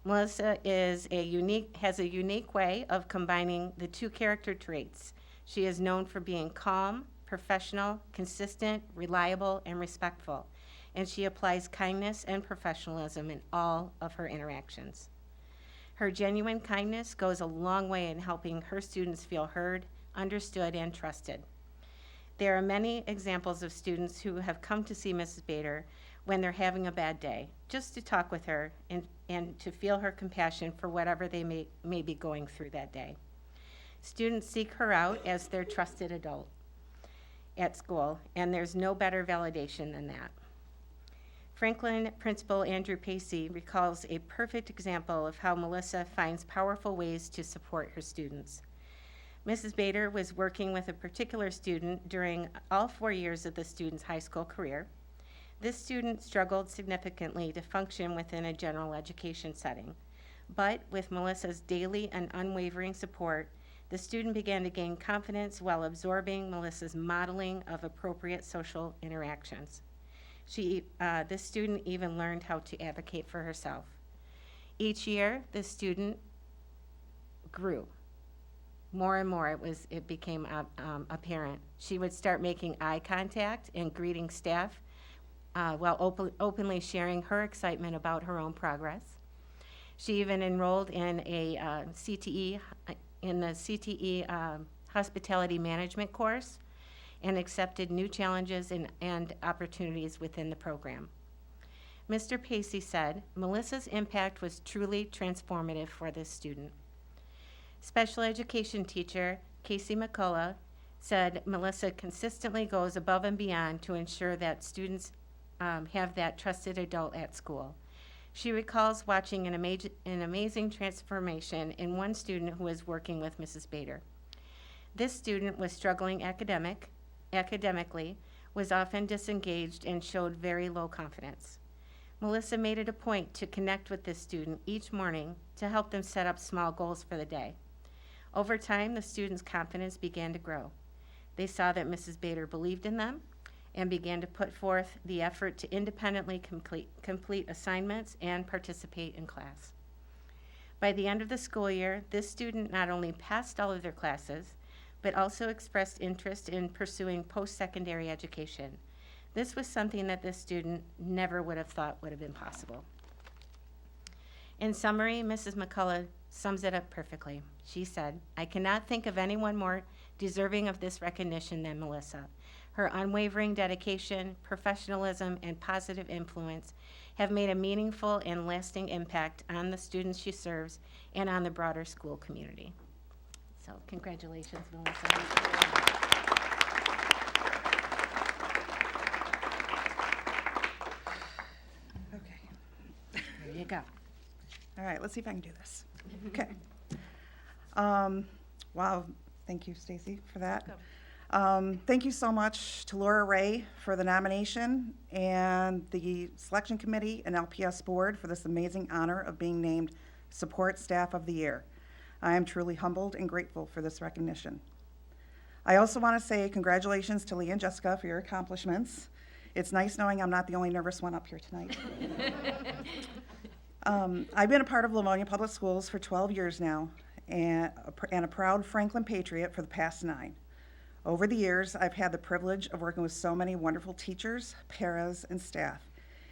Melissa has a unique way of combining the two character traits. She is known for being calm, professional, consistent, reliable, and respectful, and she applies kindness and professionalism in all of her interactions. Her genuine kindness goes a long way in helping her students feel heard, understood, and trusted. There are many examples of students who have come to see Mrs. Bader when they're having a bad day, just to talk with her and to feel her compassion for whatever they may be going through that day. Students seek her out as their trusted adult at school, and there's no better validation than that. Franklin Principal Andrew Pacey recalls a perfect example of how Melissa finds powerful ways to support her students. Mrs. Bader was working with a particular student during all 4 years of the student's high school career. This student struggled significantly to function within a general education setting, but with Melissa's daily and unwavering support, the student began to gain confidence while absorbing Melissa's modeling of appropriate social interactions. This student even learned how to advocate for herself. Each year, the student grew. More and more, it became apparent. She would start making eye contact and greeting staff while openly sharing her excitement about her own progress. She even enrolled in a CTE, hospitality management course, and accepted new challenges and opportunities within the program. Mr. Pacey said, Melissa's impact was truly transformative for this student. Special education teacher Casey McCullough said Melissa consistently goes above and beyond to ensure that students have that trusted adult at school. She recalls watching an amazing transformation in one student who was working with Mrs. Bader. This student was struggling academically, was often disengaged, and showed very low confidence. Melissa made it a point to connect with this student each morning to help them set up small goals for the day. Over time, the students' confidence began to grow. They saw that Mrs. Bader believed in them and began to put forth the effort to independently complete assignments and participate in class. By the end of the school year, this student not only passed all of their classes, but also expressed interest in pursuing post-secondary education. This was something that this student never would have thought would have been possible. In summary, Mrs. McCullough sums it up perfectly. She said, I cannot think of anyone more deserving of this recognition than Melissa. Her unwavering dedication, professionalism, and positive influence have made a meaningful and lasting impact on the students she serves and on the broader school community. So congratulations, Melissa. Okay. There you go. All right, let's see if I can do this. Okay. Wow, thank you, Stacy, for that. Thank you so much to Laura Ray for the nomination and the selection committee and LPS board for this amazing honor of being named Support Staff of the Year. I am truly humbled and grateful for this recognition. I also want to say congratulations to Lee and Jessica for your accomplishments. It's nice knowing I'm not the only nervous one up here tonight. I've been a part of Livonia Public Schools for 12 years now and a proud Franklin Patriot for the past 9. Over the years, I've had the privilege of working with so many wonderful teachers, paras, and staff,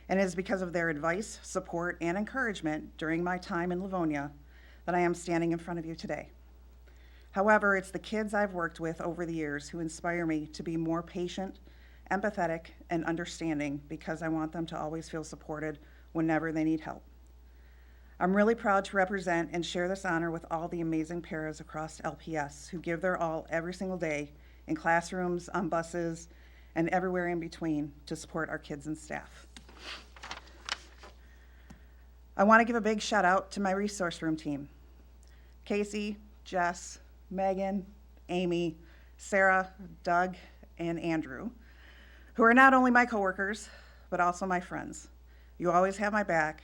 and it is because of their advice, support, and encouragement during my time in Livonia that I am standing in front of you today. However, it's the kids I've worked with over the years who inspire me to be more patient, empathetic, and understanding because I want them to always feel supported whenever they need help. I'm really proud to represent and share this honor with all the amazing paras across LPS who give their all every single day in classrooms, on buses, and everywhere in between to support our kids and staff. I want to give a big shout out to my resource room team. Casey, Jess, Megan, Amy, Sarah, Doug, and Andrew, who are not only my coworkers, but also my friends. You always have my back.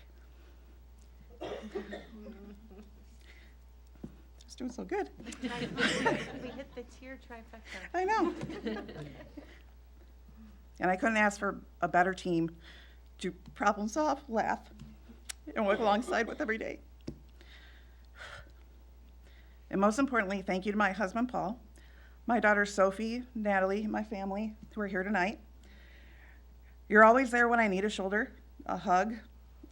It's doing so good. We hit the tier trifecta. I know. And I couldn't ask for a better team to problem solve, laugh, and work alongside with every day. And most importantly, thank you to my husband, Paul, my daughters Sophie, Natalie, my family who are here tonight. You're always there when I need a shoulder, a hug,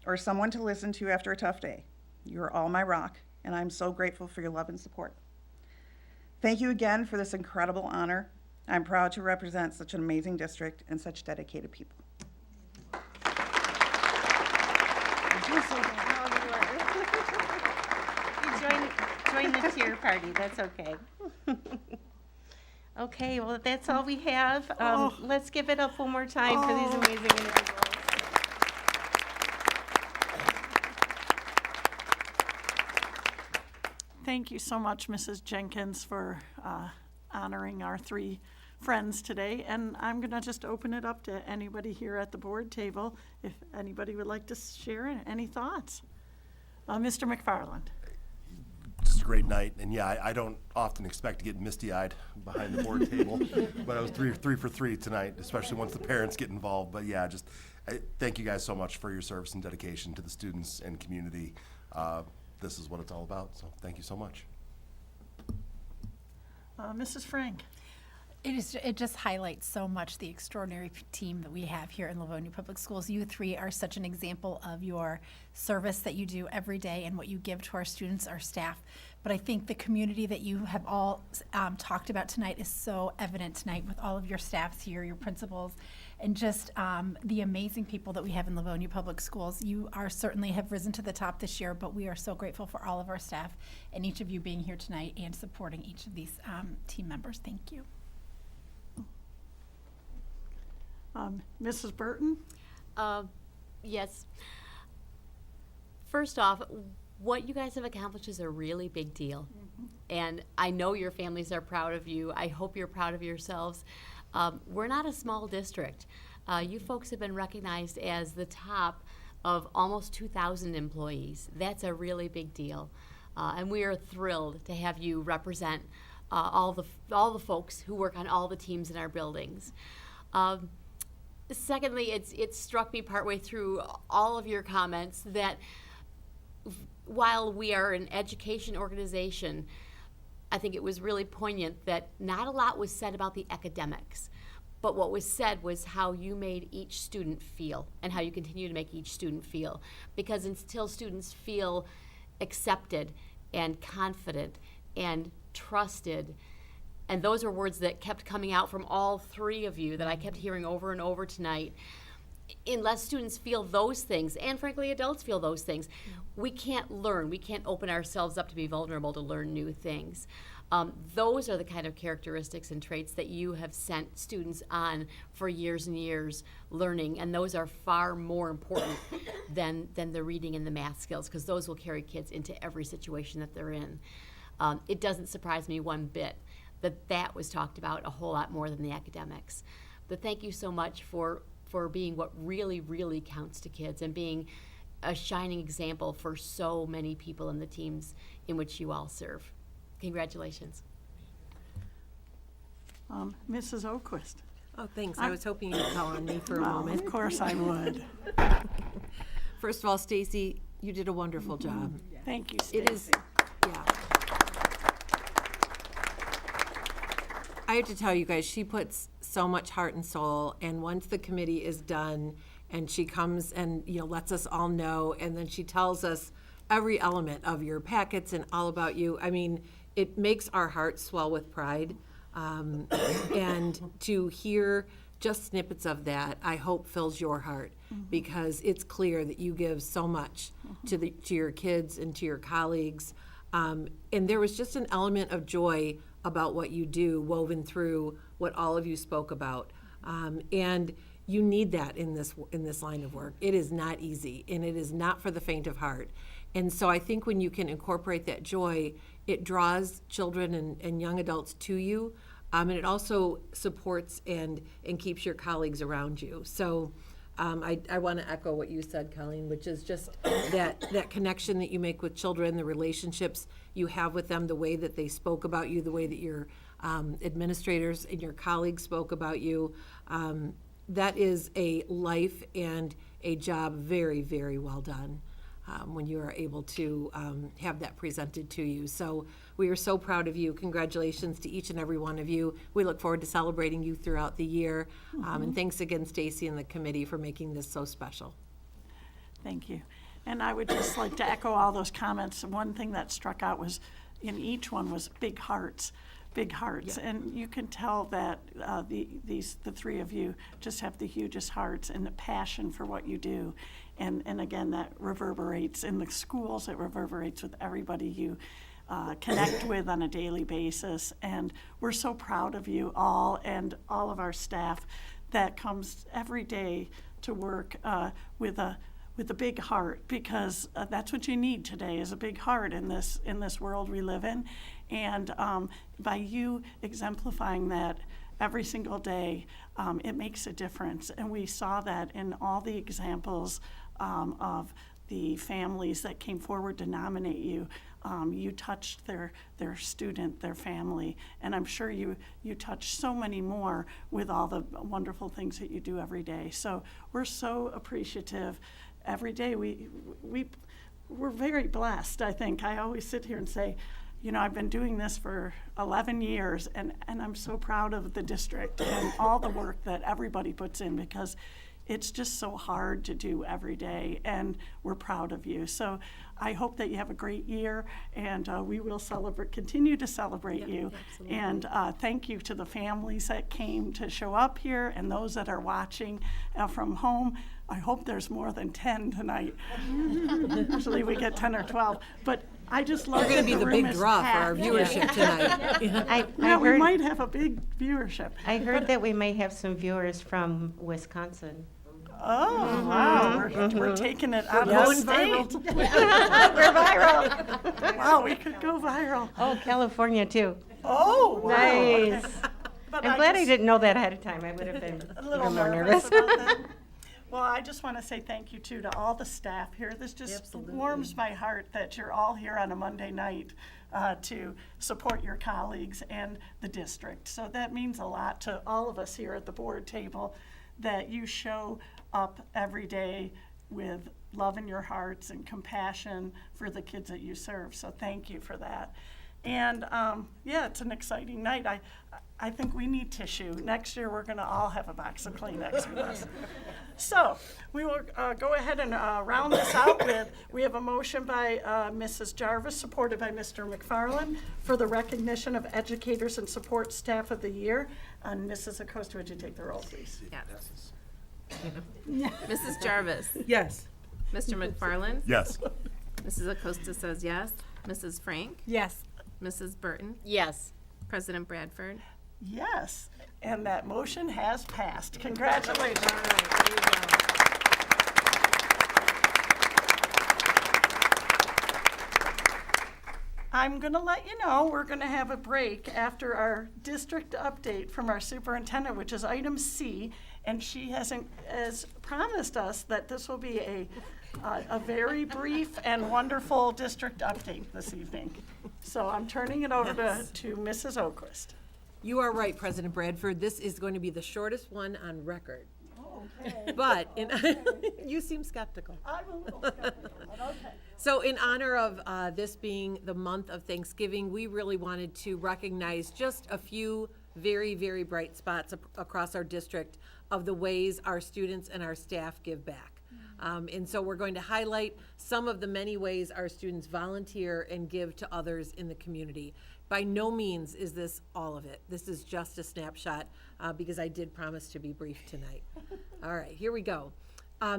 or someone to listen to after a tough day. You're all my rock, and I'm so grateful for your love and support. Thank you again for this incredible honor. I'm proud to represent such an amazing district and such dedicated people. Join the cheer party, that's okay. Okay, well, that's all we have. Let's give it up one more time for these amazing individuals. Thank you so much, Mrs. Jenkins, for honoring our three friends today. And I'm going to just open it up to anybody here at the board table, if anybody would like to share any thoughts. Mr. McFarland. Just a great night, and yeah, I don't often expect to get misty-eyed behind the board table, but I was three for three tonight, especially once the parents get involved. But yeah, thank you guys so much for your service and dedication to the students and community. This is what it's all about, so thank you so much. Mrs. Frank. It just highlights so much the extraordinary team that we have here in Livonia Public Schools. You three are such an example of your service that you do every day and what you give to our students, our staff. But I think the community that you have all talked about tonight is so evident tonight with all of your staffs here, your principals, and just the amazing people that we have in Livonia Public Schools. You are certainly have risen to the top this year, but we are so grateful for all of our staff and each of you being here tonight and supporting each of these team members. Thank you. Mrs. Burton? Yes. First off, what you guys have accomplished is a really big deal. And I know your families are proud of you. I hope you're proud of yourselves. We're not a small district. You folks have been recognized as the top of almost 2,000 employees. That's a really big deal. And we are thrilled to have you represent all the folks who work on all the teams in our buildings. Secondly, it struck me partway through all of your comments that while we are an education organization, I think it was really poignant that not a lot was said about the academics, but what was said was how you made each student feel and how you continue to make each student feel. Because until students feel accepted and confident and trusted, and those are words that kept coming out from all three of you that I kept hearing over and over tonight. Unless students feel those things, and frankly adults feel those things, we can't learn. We can't open ourselves up to be vulnerable to learn new things. Those are the kind of characteristics and traits that you have sent students on for years and years learning, and those are far more important than the reading and the math skills, because those will carry kids into every situation that they're in. It doesn't surprise me one bit that was talked about a whole lot more than the academics. But thank you so much for being what really, really counts to kids and being a shining example for so many people in the teams in which you all serve. Congratulations. Mrs. Oquist. Oh, thanks. I was hoping you'd call on me for a moment. Of course I would. First of all, Stacy, you did a wonderful job. Thank you, Stacy. It is, yeah. I have to tell you guys, she puts so much heart and soul, and once the committee is done and she comes and lets us all know, and then she tells us every element of your packets and all about you, I mean, it makes our hearts swell with pride. And to hear just snippets of that, I hope fills your heart, because it's clear that you give so much to your kids and to your colleagues. And there was just an element of joy about what you do woven through what all of you spoke about. And you need that in this line of work. It is not easy, and it is not for the faint of heart. And so I think when you can incorporate that joy, it draws children and young adults to you, and it also supports and keeps your colleagues around you. So I want to echo what you said, Colleen, which is just that connection that you make with children, the relationships you have with them, the way that they spoke about you, the way that your administrators and your colleagues spoke about you. That is a life and a job very, very well done. when you are able to have that presented to you. So we are so proud of you. Congratulations to each and every one of you. We look forward to celebrating you throughout the year. And thanks again, Stacy and the committee, for making this so special. Thank you. And I would just like to echo all those comments. One thing that struck out was, in each one was big hearts. Big hearts, and you can tell that the three of you just have the hugest hearts and the passion for what you do, and again, that reverberates in the schools. It reverberates with everybody you connect with on a daily basis, and we're so proud of you all and all of our staff that comes every day to work with a big heart, because that's what you need today, is a big heart in this world we live in. And by you exemplifying that every single day, it makes a difference. And we saw that in all the examples of the families that came forward to nominate you. You touched their student, their family, and I'm sure you touch so many more with all the wonderful things that you do every day. So we're so appreciative. Every day we're very blessed, I think. I always sit here and say, you know, I've been doing this for 11 years, and I'm so proud of the district and all the work that everybody puts in, because it's just so hard to do every day, and we're proud of you. So I hope that you have a great year, and we will continue to celebrate you. Absolutely. And thank you to the families that came to show up here, and those that are watching from home. I hope there's more than 10 tonight. Usually we get 10 or 12, but I just love You're going to be the room big is draw for our packed. viewership tonight. Yeah, we heard, might have a big viewership. I heard that we may have some viewers from Wisconsin. Oh, wow, we're taking it out Going of the state. viral. We're viral. Wow, we could go viral. Oh, California too. Oh, wow. Nice. Okay. But I'm glad I just- didn't know that ahead of time. I would have been a little even more nervous nervous. about that. Well, I just want to say thank you, too, to all the staff here. This just warms my heart that you're all here on a Monday night to support your colleagues and the district. So that means a lot to all of us here at the board table, that you show up every day with love in your hearts and compassion for the kids that you serve. So thank you for that. And yeah, it's an exciting night. I think we need tissue. Next year, we're going to all have a box of Kleenex with us. So we will go ahead and round this out with, we have a motion by Mrs. Jarvis, supported by Mr. McFarland, for the recognition of Educators and Support Staff of the Year. And Mrs. Acosta, would you take the roll, please? Yes. Mrs. Jarvis. Yes. Mr. McFarland. Yes. Mrs. Acosta says yes. Mrs. Frank. Yes. Mrs. Burton. Yes. President Bradford. Yes, and that motion has passed. Congratulations. I'm going to let you know we're going to have a break after our district update from our superintendent, which is item C, and she has promised us that this will be a very brief and wonderful district update this evening. So I'm turning it over to Mrs. Oquist. You are right, President Bradford. This is going to be the shortest one on record. Okay. But you seem skeptical. I'm a little skeptical, but okay. So in honor of this being the month of Thanksgiving, we really wanted to recognize just a few very, very bright spots across our district of the ways our students and our staff give back. And so we're going to highlight some of the many ways our students volunteer and give to others in the community. By no means is this all of it. This is just a snapshot because I did promise to be brief tonight. All right, here we go.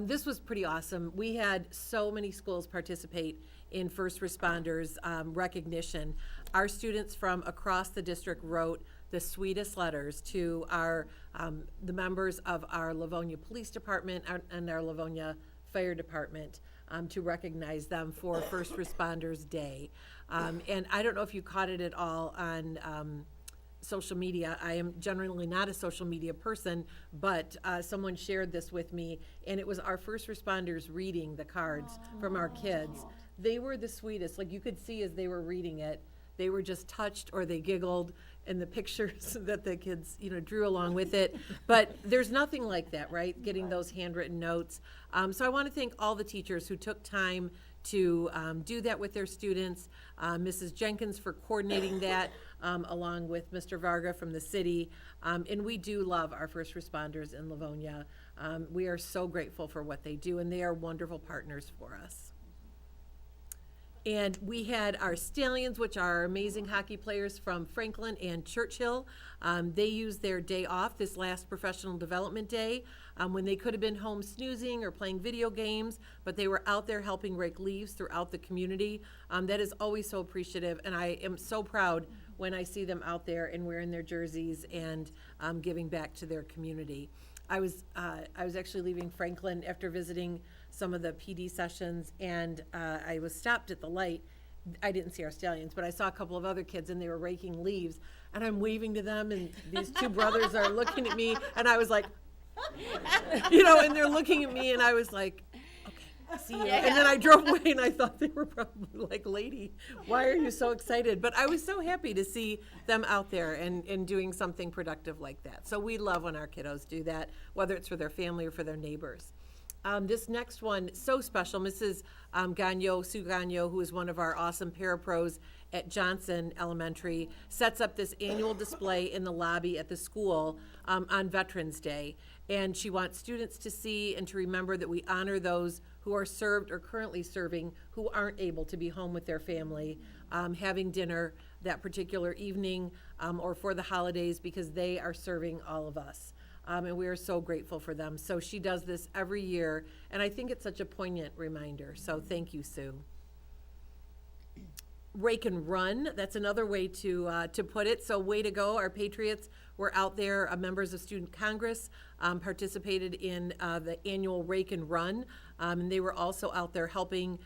This was pretty awesome. We had so many schools participate in first responders recognition. Our students from across the district wrote the sweetest letters to the members of our Livonia Police Department and our Livonia Fire Department to recognize them for First Responders Day. And I don't know if you caught it at all on social media. I am generally not a social media person, but someone shared this with me, and it was our first responders reading the cards from our kids. They were the sweetest. Like, you could see as they were reading it, they were just touched, or they giggled, and the pictures that the kids, drew along with it. But there's nothing like that, right? Getting those handwritten notes. So I want to thank all the teachers who took time to do that with their students, Mrs. Jenkins for coordinating that, along with Mr. Varga from the city. And we do love our first responders in Livonia. We are so grateful for what they do, and they are wonderful partners for us. And we had our Stallions, which are our amazing hockey players from Franklin and Churchill. They used their day off this last professional development day when they could have been home snoozing or playing video games, but they were out there helping rake leaves throughout the community. That is always so appreciative, and I am so proud when I see them out there and wearing their jerseys and giving back to their community. I was actually leaving Franklin after visiting some of the PD sessions, and I was stopped at the light. I didn't see our Stallions, but I saw a couple of other kids, and they were raking leaves, and I'm waving to them, and these two brothers are looking at me, and I was like, and they're looking at me, and I was like, okay, see you. And then I drove away, and I thought they were probably like, lady, why are you so excited? But I was so happy to see them out there and doing something productive like that. So we love when our kiddos do that, whether it's for their family or for their neighbors. This next one, so special. Mrs. Sue Gagnon, who is one of our awesome parapros at Johnson Elementary, sets up this annual display in the lobby at the school on Veterans Day. And she wants students to see and to remember that we honor those who are served or currently serving who aren't able to be home with their family, having dinner that particular evening or for the holidays, because they are serving all of us. And we are so grateful for them. So she does this every year, and I think it's such a poignant reminder. So thank you, Sue. Rake and run, that's another way to put it. So way to go, our Patriots were out there, members of Student Congress participated in the annual Rake and Run, and they were also out there helping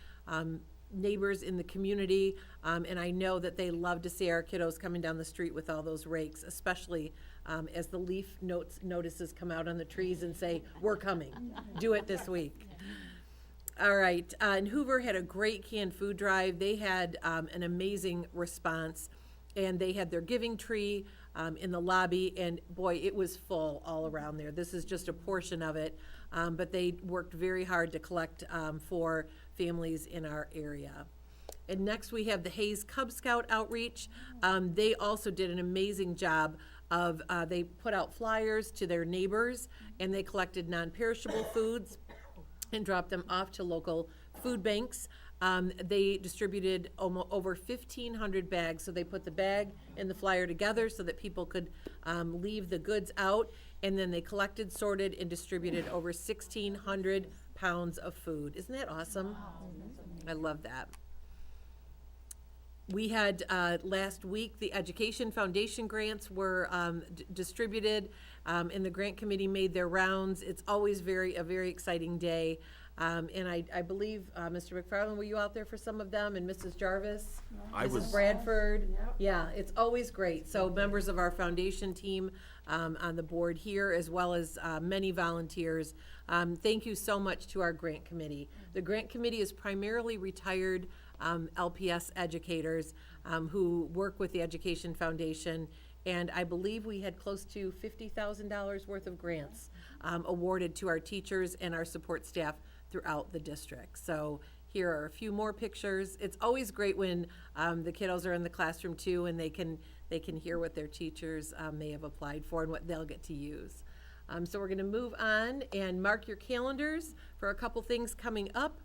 neighbors in the community, and I know that they love to see our kiddos coming down the street with all those rakes, especially as the leaf notices come out on the trees and say, we're coming, do it this week. All right, and Hoover had a great canned food drive. They had an amazing response, and they had their giving tree in the lobby, and boy, it was full all around there. This is just a portion of it, but they worked very hard to collect for families in our area. And next we have the Hayes Cub Scout outreach. They also did an amazing job of, they put out flyers to their neighbors, and they collected non-perishable foods and dropped them off to local food banks. They distributed over 1,500 bags, so they put the bag and the flyer together so that people could leave the goods out, and then they collected, sorted, and distributed over 1,600 pounds of food. Isn't that awesome? I love that. We had last week, the Education Foundation grants were distributed, and the grant committee made their rounds. It's always a very exciting day. And I believe, Mr. McFarland, were you out there for some of them? And Mrs. Jarvis? I was. Mrs. Bradford? Yeah, it's always great. So members of our foundation team on the board here, as well as many volunteers, thank you so much to our grant committee. The grant committee is primarily retired LPS educators who work with the Education Foundation, and I believe we had close to $50,000 worth of grants awarded to our teachers and our support staff throughout the district. So here are a few more pictures. It's always great when the kiddos are in the classroom too, and they can hear what their teachers may have applied for and what they'll get to use. So we're going to move on and mark your calendars for a couple things coming up.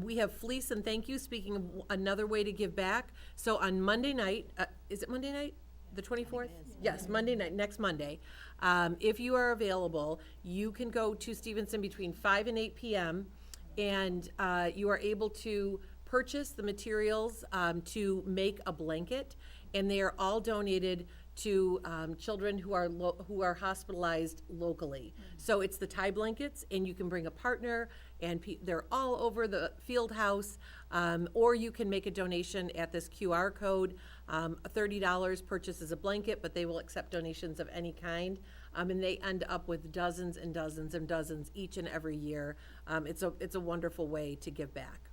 We have Fleece and Thank You, speaking of another way to give back. So on Monday night, is it Monday night? The 24th? Yes, Monday night, next Monday. If you are available, you can go to Stevenson between 5 and 8 p.m. and you are able to purchase the materials to make a blanket, and they are all donated to children who are hospitalized locally. So it's the tie blankets, and you can bring a partner, and they're all over the field house, or you can make a donation at this QR code. $30 purchases a blanket, but they will accept donations of any kind, and they end up with dozens and dozens and dozens each and every year. It's a wonderful way to give back.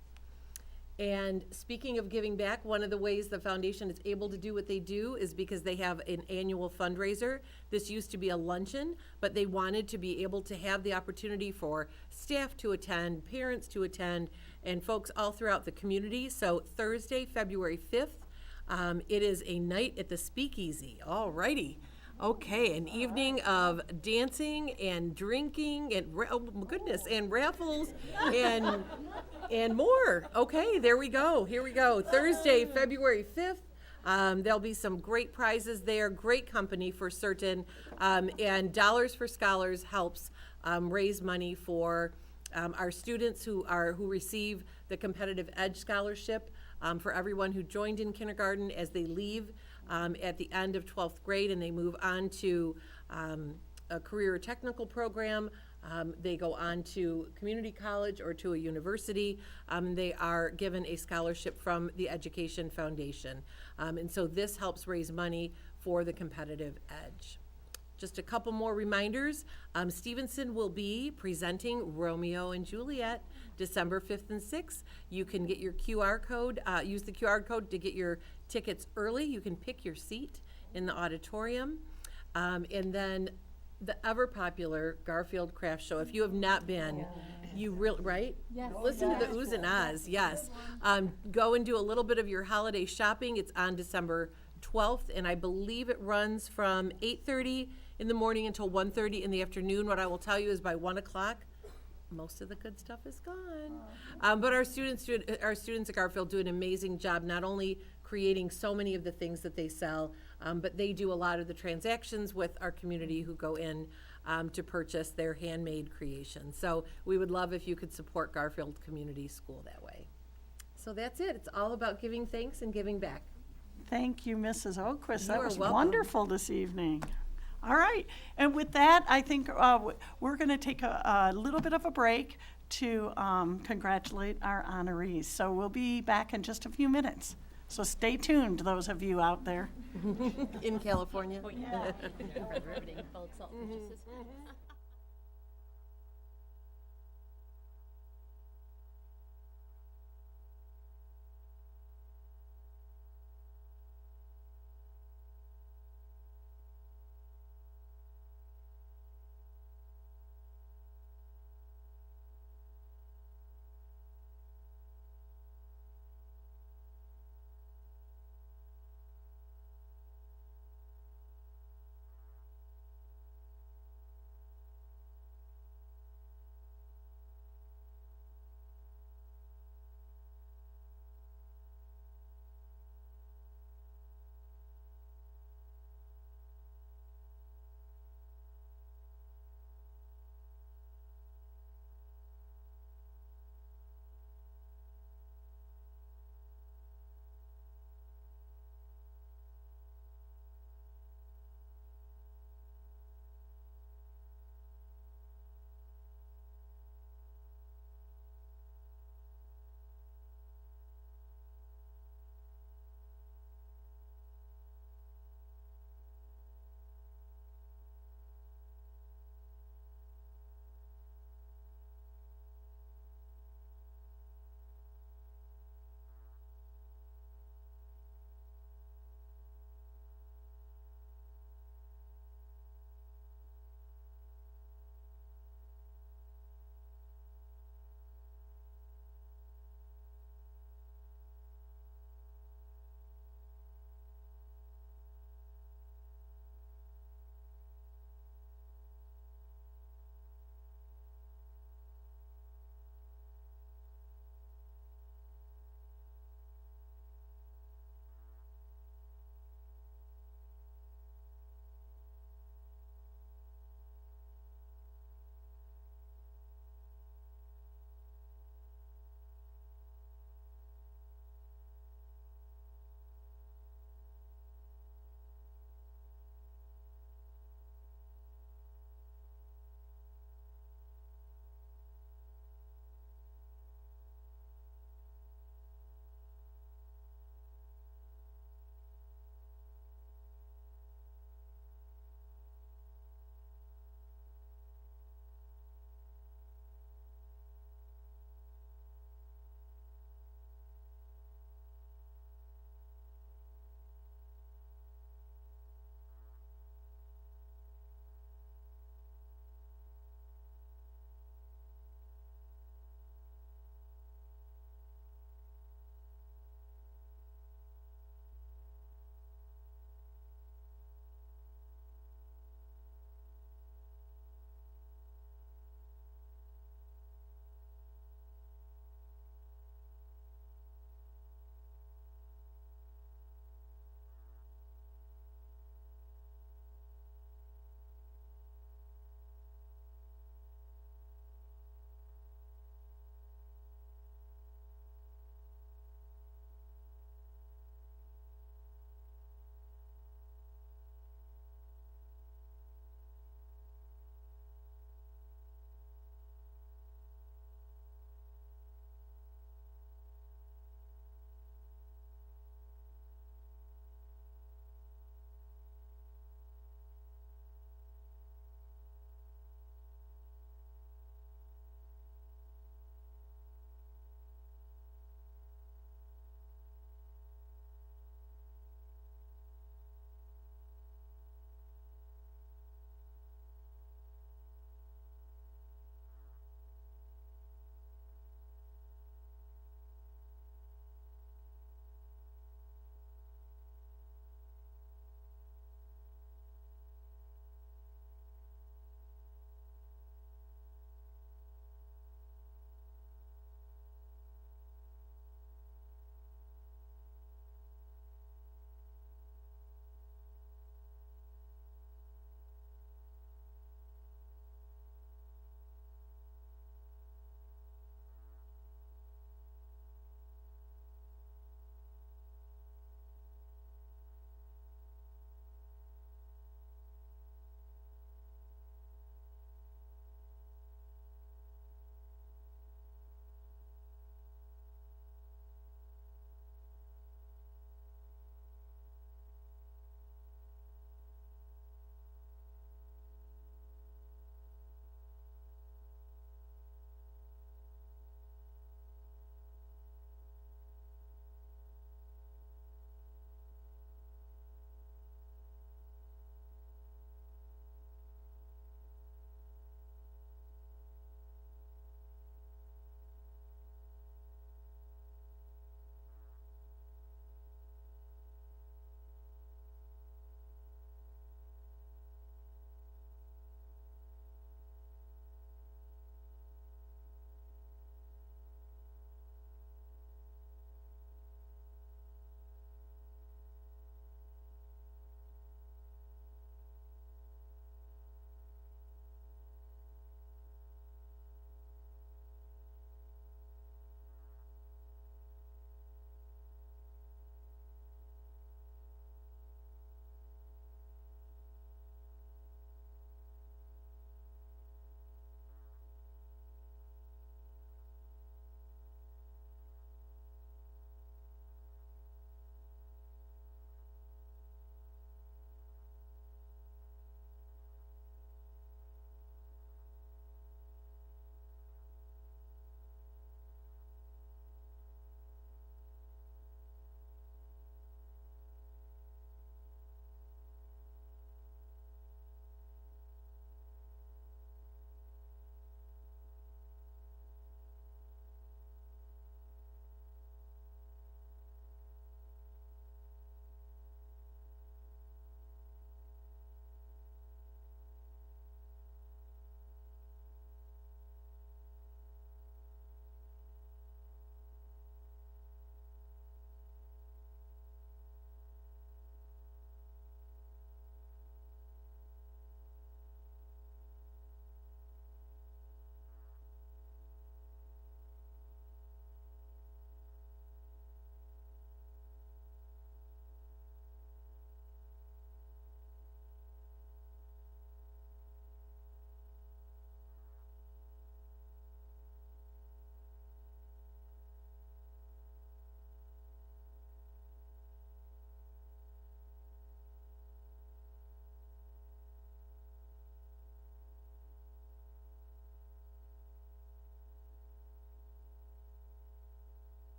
And speaking of giving back, one of the ways the foundation is able to do what they do is because they have an annual fundraiser. This used to be a luncheon, but they wanted to be able to have the opportunity for staff to attend, parents to attend, and folks all throughout the community. So Thursday, February 5th, it is a night at the Speakeasy. All righty. Okay, an evening of dancing and drinking and, oh my goodness, and raffles and more. Okay, there we go. Here we go. Thursday, February 5th. There'll be some great prizes there, great company for certain, and Dollars for Scholars helps raise money for our students who receive the Competitive Edge Scholarship, for everyone who joined in kindergarten as they leave at the end of 12th grade and they move on to a career or technical program. They go on to community college or to a university. They are given a scholarship from the Education Foundation. And so this helps raise money for the Competitive Edge. Just a couple more reminders. Stevenson will be presenting Romeo and Juliet December 5th and 6th. You can get your QR code, use the QR code to get your tickets early. You can pick your seat in the auditorium. And then the ever popular Garfield Craft Show. If you have not been, you really, right? Yes. Listen to the oohs and ahs, yes. Go and do a little bit of your holiday shopping. It's on December 12th, and I believe it runs from 8:30 in the morning until 1:30 in the afternoon. What I will tell you is by 1 o'clock, most of the good stuff is gone. But our students at Garfield do an amazing job, not only creating so many of the things that they sell, but they do a lot of the transactions with our community who go in to purchase their handmade creations. So we would love if you could support Garfield Community School that way. So that's it. It's all about giving thanks and giving back. Thank you, Mrs. Oquist. You That are was welcome. wonderful this evening. All right, and with that, I think we're going to take a little bit of a break to congratulate our honorees. So we'll be back in just a few minutes. So stay tuned, those of you out there. In California. Oh, yeah. Riveting, folks, all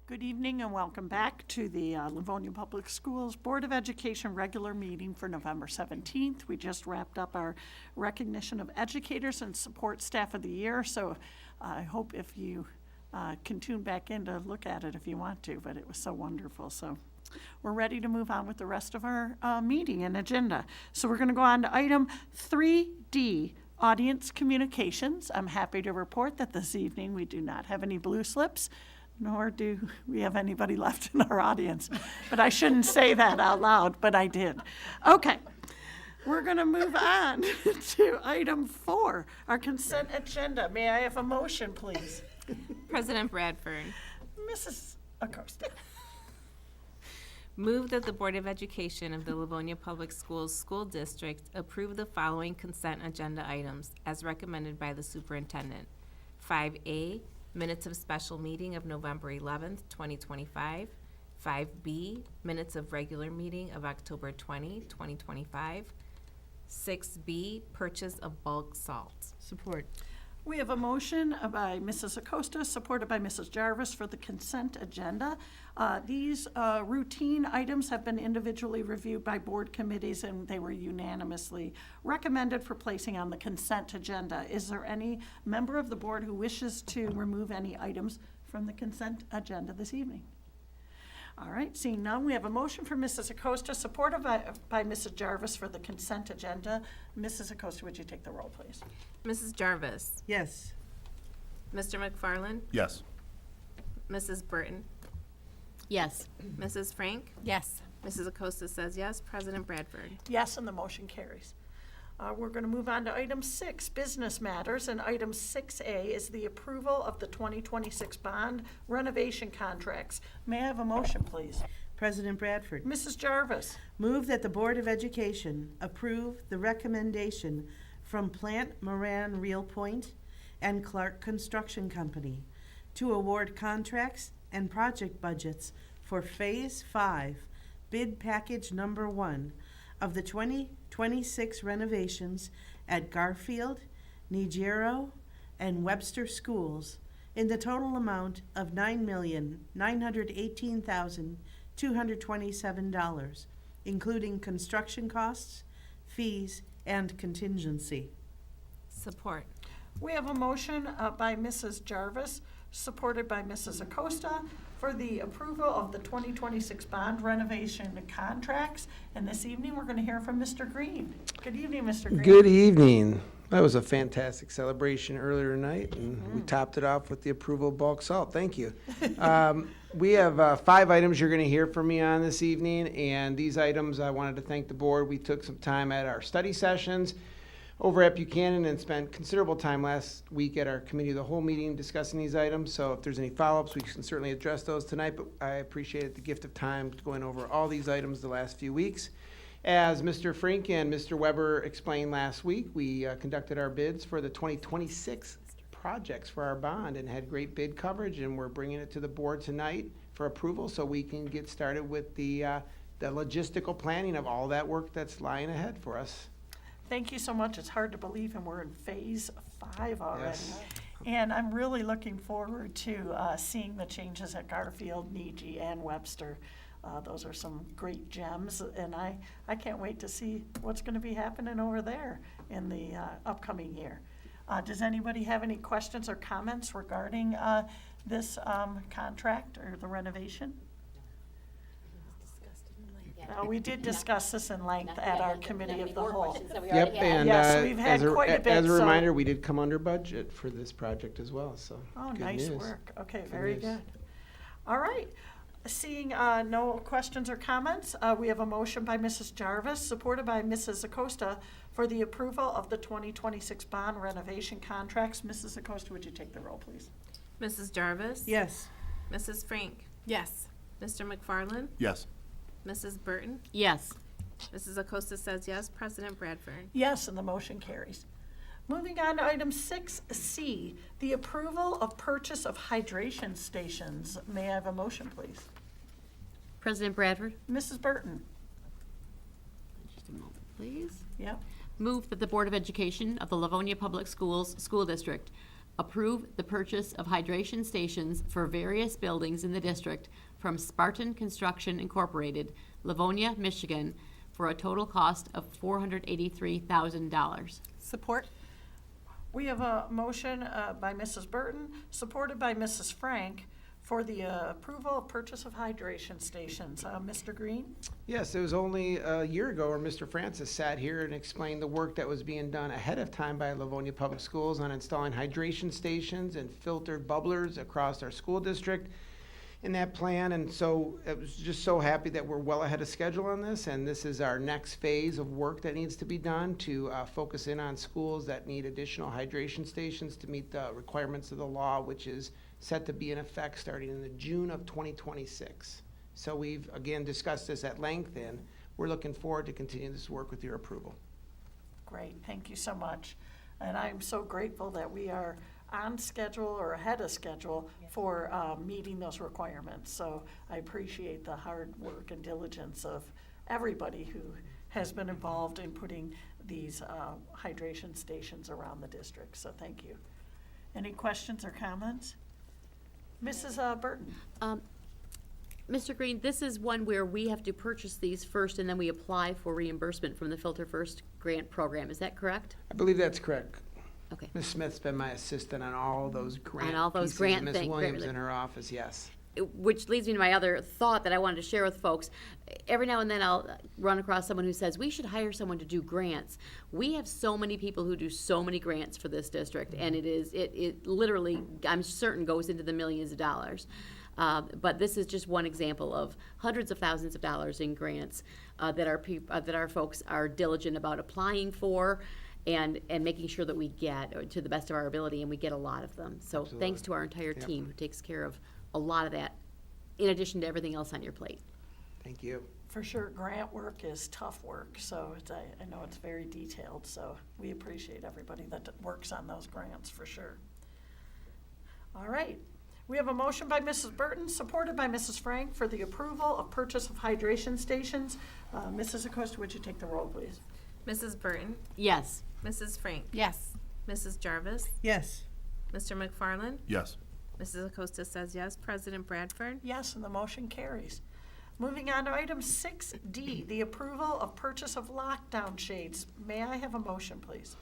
Good evening and welcome back to the Livonia Public Schools Board of Education regular meeting for November 17th. We just wrapped up our recognition of educators and support staff of the year, so I hope if you can tune back in to look at it if you want to, but it was so wonderful. So we're ready to move on with the rest of our meeting and agenda. So we're going to go on to item 3D, audience communications. I'm happy to report that this evening we do not have any blue slips, nor do we have anybody left in our audience. But I shouldn't say that out loud, but I did. Okay, we're going to move on to item 4, our consent agenda. May I have a motion, please? President Bradford, Mrs. Acosta. move that the Board of Education of the Livonia Public Schools School District approve the following consent agenda items as recommended by the superintendent. 5A, minutes of special meeting of November 11th, 2025. 5B, minutes of regular meeting of October 20, 2025. 6B, purchase of bulk salt. Support. We have a motion by Mrs. Acosta, supported by Mrs. Jarvis for the consent agenda. These routine items have been individually reviewed by board committees and they were unanimously recommended for placing on the consent agenda. Is there any member of the board who wishes to remove any items from the consent agenda this evening? All right, seeing none, we have a motion for Mrs. Acosta, supported by Mrs. Jarvis for the consent agenda. Mrs. Acosta, would you take the roll, please? Mrs. Jarvis, Yes. Mr. McFarland, Yes. Mrs. Burton, Yes. Mrs. Frank, Yes. Mrs. Acosta says yes. President Bradford. Yes, and the motion carries. We're going to move on to item 6, business matters, and item 6A is the approval of the 2026 bond renovation contracts. May I have a motion, please? President Bradford. Mrs. Jarvis. Move that the Board of Education approve the recommendation from Plant Moran Real Point and Clark Construction Company to award contracts and project budgets for Phase 5, bid package number 1 of the 2026 renovations at Garfield, Nigero, and Webster schools in the total amount of $9,918,227, including construction costs, fees, and contingency. Support. We have a motion by Mrs. Jarvis, supported by Mrs. Acosta, for the approval of the 2026 bond renovation contracts. And this evening, we're going to hear from Mr. Green. Good evening, Mr. Green. Good evening. That was a fantastic celebration earlier tonight, and we topped it off with the approval of bulk salt. Thank you. We have 5 items you're going to hear from me on this evening, and these items, I wanted to thank the board. We took some time at our study sessions over at Buchanan and spent considerable time last week at our committee of the whole meeting discussing these items. So if there's any follow-ups, we can certainly address those tonight, but I appreciated the gift of time going over all these items the last few weeks. As Mr. Frink and Mr. Weber explained last week, we conducted our bids for the 2026 projects for our bond and had great bid coverage, and we're bringing it to the board tonight for approval so we can get started with the logistical planning of all that work that's lying ahead for us. Thank you so much. It's hard to believe, and we're in phase 5 already. Yes. And I'm really looking forward to seeing the changes at Garfield, Niji, and Webster. Those are some great gems, and I can't wait to see what's going to be happening over there in the upcoming year. Does anybody have any questions or comments regarding this contract or the renovation? We did discuss this in length at our committee of the whole. Yep, and Yes, we've had quite a bit, as a so- reminder, we did come under budget for this project as well, so Oh, good nice news. work. Okay, Good very news. good. All right. Seeing no questions or comments, we have a motion by Mrs. Jarvis, supported by Mrs. Acosta, for the approval of the 2026 bond renovation contracts. Mrs. Acosta, would you take the roll, please? Mrs. Jarvis. Yes. Mrs. Frank, Yes. Mr. McFarland, Yes. Mrs. Burton, Yes. Mrs. Acosta says yes. President Bradford. Yes, and the motion carries. Moving on to item 6C, the approval of purchase of hydration stations. May I have a motion, please? President Bradford, Mrs. Burton? just a moment, please. Yep. Move that the Board of Education of the Livonia Public Schools School District approve the purchase of hydration stations for various buildings in the district from Spartan Construction Incorporated, Livonia, Michigan, for a total cost of $483,000. Support. We have a motion by Mrs. Burton, supported by Mrs. Frank, for the approval of purchase of hydration stations. Mr. Green? Yes, it was only a year ago where Mr. Francis sat here and explained the work that was being done ahead of time by Livonia Public Schools on installing hydration stations and filtered bubblers across our school district in that plan. And so it was just so happy that we're well ahead of schedule on this. And this is our next phase of work that needs to be done to focus in on schools that need additional hydration stations to meet the requirements of the law, which is set to be in effect starting in the June of 2026. So we've, again, discussed this at length, and we're looking forward to continuing this work with your approval. Great, thank you so much. And I'm so grateful that we are on schedule or ahead of schedule for meeting those requirements. So I appreciate the hard work and diligence of everybody who has been involved in putting these hydration stations around the district. So thank you. Any questions or comments? Mrs. Burton? Mr. Green, this is one where we have to purchase these first and then we apply for reimbursement from the Filter First grant program. Is that correct? I believe that's correct. Okay. Ms. Smith's been my assistant on all those grant On all those pieces, grant and Ms. thing- Williams grant- in her office, yes. Which leads me to my other thought that I wanted to share with folks. Every now and then I'll run across someone who says, we should hire someone to do grants. We have so many people who do so many grants for this district, and it literally, I'm certain, goes into the millions of dollars. But this is just one example of hundreds of thousands of dollars in grants that our folks are diligent about applying for and making sure that we get to the best of our ability, and we get a lot of them. So Absolutely. thanks to our entire team who takes care of a lot of that, in addition to everything else on your plate. Thank you. For sure, grant work is tough work, so I know it's very detailed, so we appreciate everybody that works on those grants, for sure. All right, we have a motion by Mrs. Burton, supported by Mrs. Frank, for the approval of purchase of hydration stations. Mrs. Acosta, would you take the roll, please? Mrs. Burton? Yes. Mrs. Frank? Yes. Mrs. Jarvis? Yes. Mr. McFarland? Yes. Mrs. Acosta says yes. President Bradford? Yes, and the motion carries. Moving on to item 6D, the approval of purchase of lockdown shades. May I have a motion, please?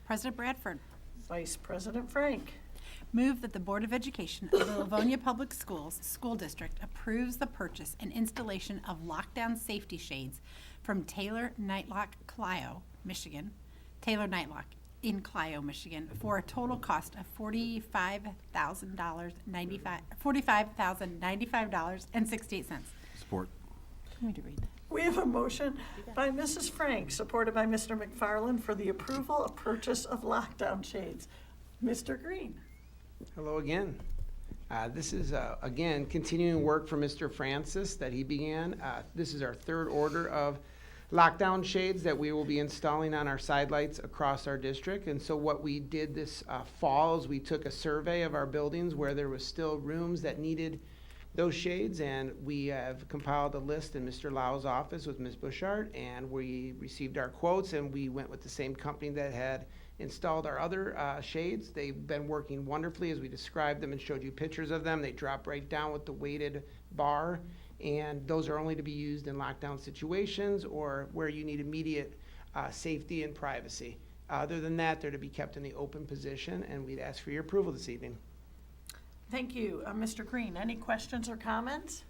President Bradford, Vice President Frank. move that the Board of Education of the Livonia Public Schools School District approves the purchase and installation of lockdown safety shades from Taylor Nightlock, Clio, Michigan, Taylor Nightlock in Clio, Michigan, for a total cost of $45,095.68. Support. Can we read that? We have a motion by Mrs. Frank, supported by Mr. McFarland, for the approval of purchase of lockdown shades. Mr. Green. Hello again. This is, again, continuing work for Mr. Francis that he began. This is our third order of lockdown shades that we will be installing on our sidelights across our district. And so what we did this fall is we took a survey of our buildings where there was still rooms that needed those shades, and we have compiled a list in Mr. Lau's office with Ms. Bushart, and we received our quotes, and we went with the same company that had installed our other shades. They've been working wonderfully as we described them and showed you pictures of them. They drop right down with the weighted bar, and those are only to be used in lockdown situations or where you need immediate safety and privacy. Other than that, they're to be kept in the open position, and we'd ask for your approval this evening. Thank you. Mr. Green, any questions or comments?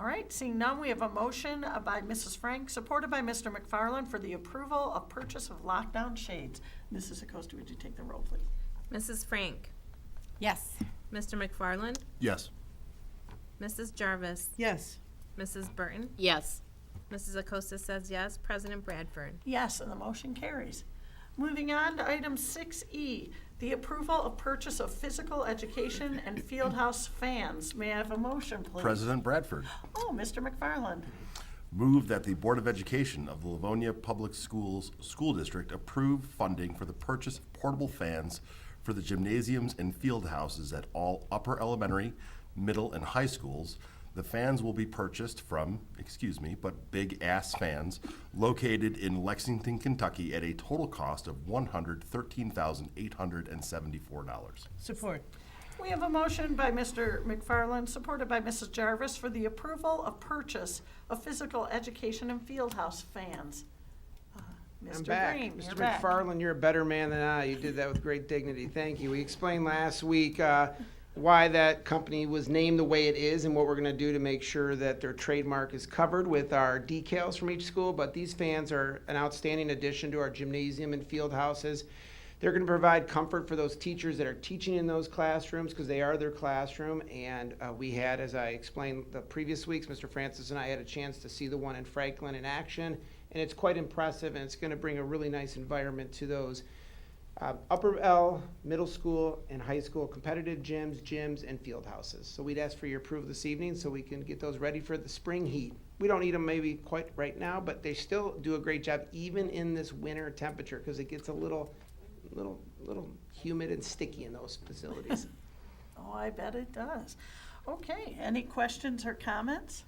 All right, seeing none, we have a motion by Mrs. Frank, supported by Mr. McFarland, for the approval of purchase of lockdown shades. Mrs. Acosta, would you take the roll, please? Mrs. Frank? Yes. Mr. McFarland? Yes. Mrs. Jarvis? Yes. Mrs. Burton? Yes. Mrs. Acosta says yes. President Bradford? Yes, and the motion carries. Moving on to item 6E, the approval of purchase of physical education and fieldhouse fans. May I have a motion, please? President Bradford. Oh, Mr. McFarland. Move that the Board of Education of the Livonia Public Schools School District approve funding for the purchase of portable fans for the gymnasiums and field houses at all upper elementary, middle, and high schools, The fans will be purchased from, Big Ass Fans, located in Lexington, Kentucky, at a total cost of $113,874. Support. We have a motion by Mr. McFarland, supported by Mrs. Jarvis, for the approval of purchase of physical education and fieldhouse fans. I'm Mr. back. Green, Mr. you're back. McFarland, you're a better man than I. You did that with great dignity. Thank you. We explained last week why that company was named the way it is and what we're going to do to make sure that their trademark is covered with our decals from each school. But these fans are an outstanding addition to our gymnasium and field houses. They're going to provide comfort for those teachers that are teaching in those classrooms because they are their classroom. And we had, as I explained the previous weeks, Mr. Francis and I had a chance to see the one in Franklin in action. And it's quite impressive, and it's going to bring a really nice environment to those upper L, middle school, and high school competitive gyms, and field houses. So we'd ask for your approval this evening so we can get those ready for the spring heat. We don't need them maybe quite right now, but they still do a great job even in this winter temperature because it gets a little humid and sticky in those facilities. Oh, I bet it does. Okay, any questions or comments?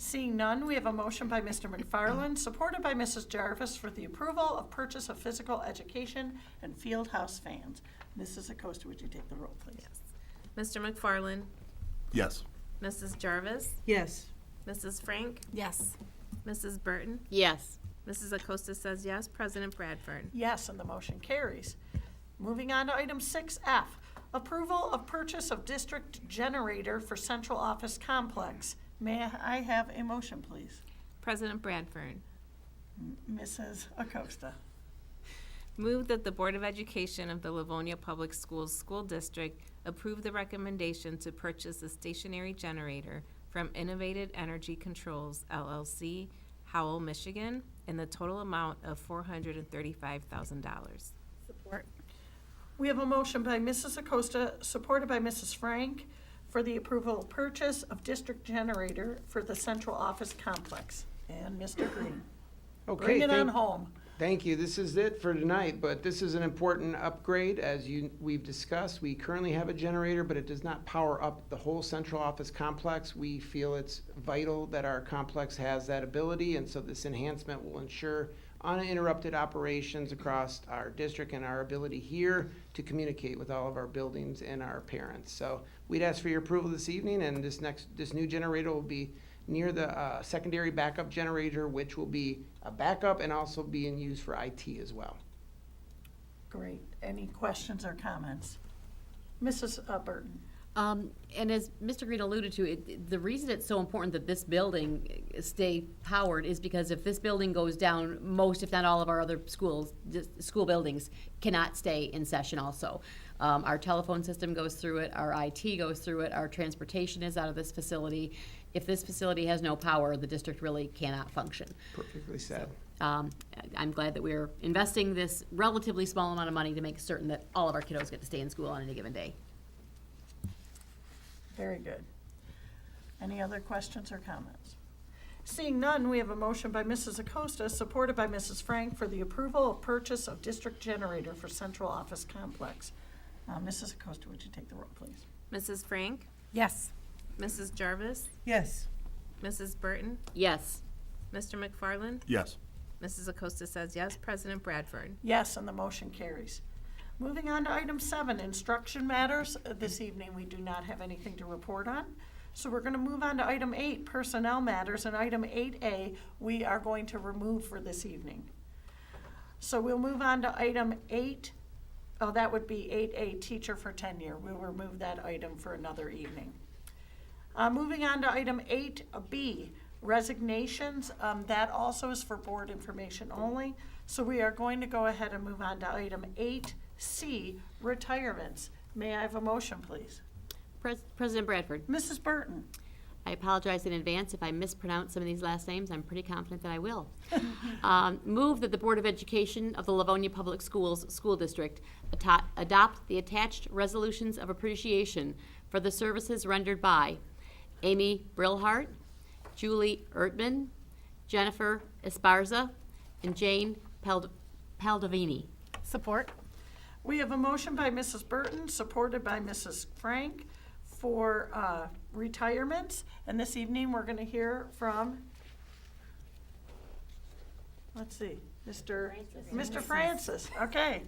Seeing none, we have a motion by Mr. McFarland, supported by Mrs. Jarvis, for the approval of purchase of physical education and field house fans. Mrs. Acosta, would you take the roll, please? Mr. McFarland, Yes. Mrs. Jarvis, Yes. Mrs. Frank, Yes. Mrs. Burton, Yes. Mrs. Acosta says yes. President Bradford. Yes, and the motion carries. Moving on to item 6F, approval of purchase of district generator for central office complex. May I have a motion, please? President Bradford. Mrs. Acosta. Move that the Board of Education of the Livonia Public Schools School District approve the recommendation to purchase a stationary generator from Innovative Energy Controls, LLC, Howell, Michigan, in the total amount of $435,000. Support. We have a motion by Mrs. Acosta, supported by Mrs. Frank, for the approval of purchase of district generator for the central office complex. And Mr. Green. Okay, Bring it on home. Thank you. This is it for tonight, but this is an important upgrade. As we've discussed, we currently have a generator, but it does not power up the whole central office complex. We feel it's vital that our complex has that ability, and so this enhancement will ensure uninterrupted operations across our district and our ability here to communicate with all of our buildings and our parents. So we'd ask for your approval this evening, and this new generator will be near the secondary backup generator, which will be a backup and also being used for IT as well. Great. Any questions or comments? Mrs. Burton. And as Mr. Green alluded to, the reason it's so important that this building stay powered is because if this building goes down, most, if not all of our other school buildings cannot stay in session also. Our telephone system goes through it, our IT goes through it, our transportation is out of this facility. If this facility has no power, the district really cannot function. Perfectly said. I'm glad that we're investing this relatively small amount of money to make certain that all of our kiddos get to stay in school on any given day. Very good. Any other questions or comments? Seeing none, we have a motion by Mrs. Acosta, supported by Mrs. Frank, for the approval of purchase of district generator for central office complex. Mrs. Acosta, would you take the roll, please? Mrs. Frank, Yes. Mrs. Jarvis, Yes. Mrs. Burton, Yes. Mr. McFarland, Yes. Mrs. Acosta says yes. President Bradford. Yes, and the motion carries. Moving on to item 7, instruction matters. This evening, we do not have anything to report on. So we're going to move on to item 8, personnel matters, and item 8A, we are going to remove for this evening. So we'll move on to item 8. Oh, that would be 8A, teacher for tenure. We'll remove that item for another evening. Moving on to item 8B, resignations. That also is for board information only. So we are going to go ahead and move on to item 8C, retirements. May I have a motion, please? President Bradford, Mrs. Burton. I apologize in advance if I mispronounce some of these last names. I'm pretty confident that I will. Move that the Board of Education of the Livonia Public Schools School District adopt the attached resolutions of appreciation for the services rendered by Amy Brillhart, Julie Ertman, Jennifer Esparza, and Jane Paldovini. Support. We have a motion by Mrs. Burton, supported by Mrs. Frank, for retirements. And this evening, we're going to hear from, let's see, Mr. Francis. Okay.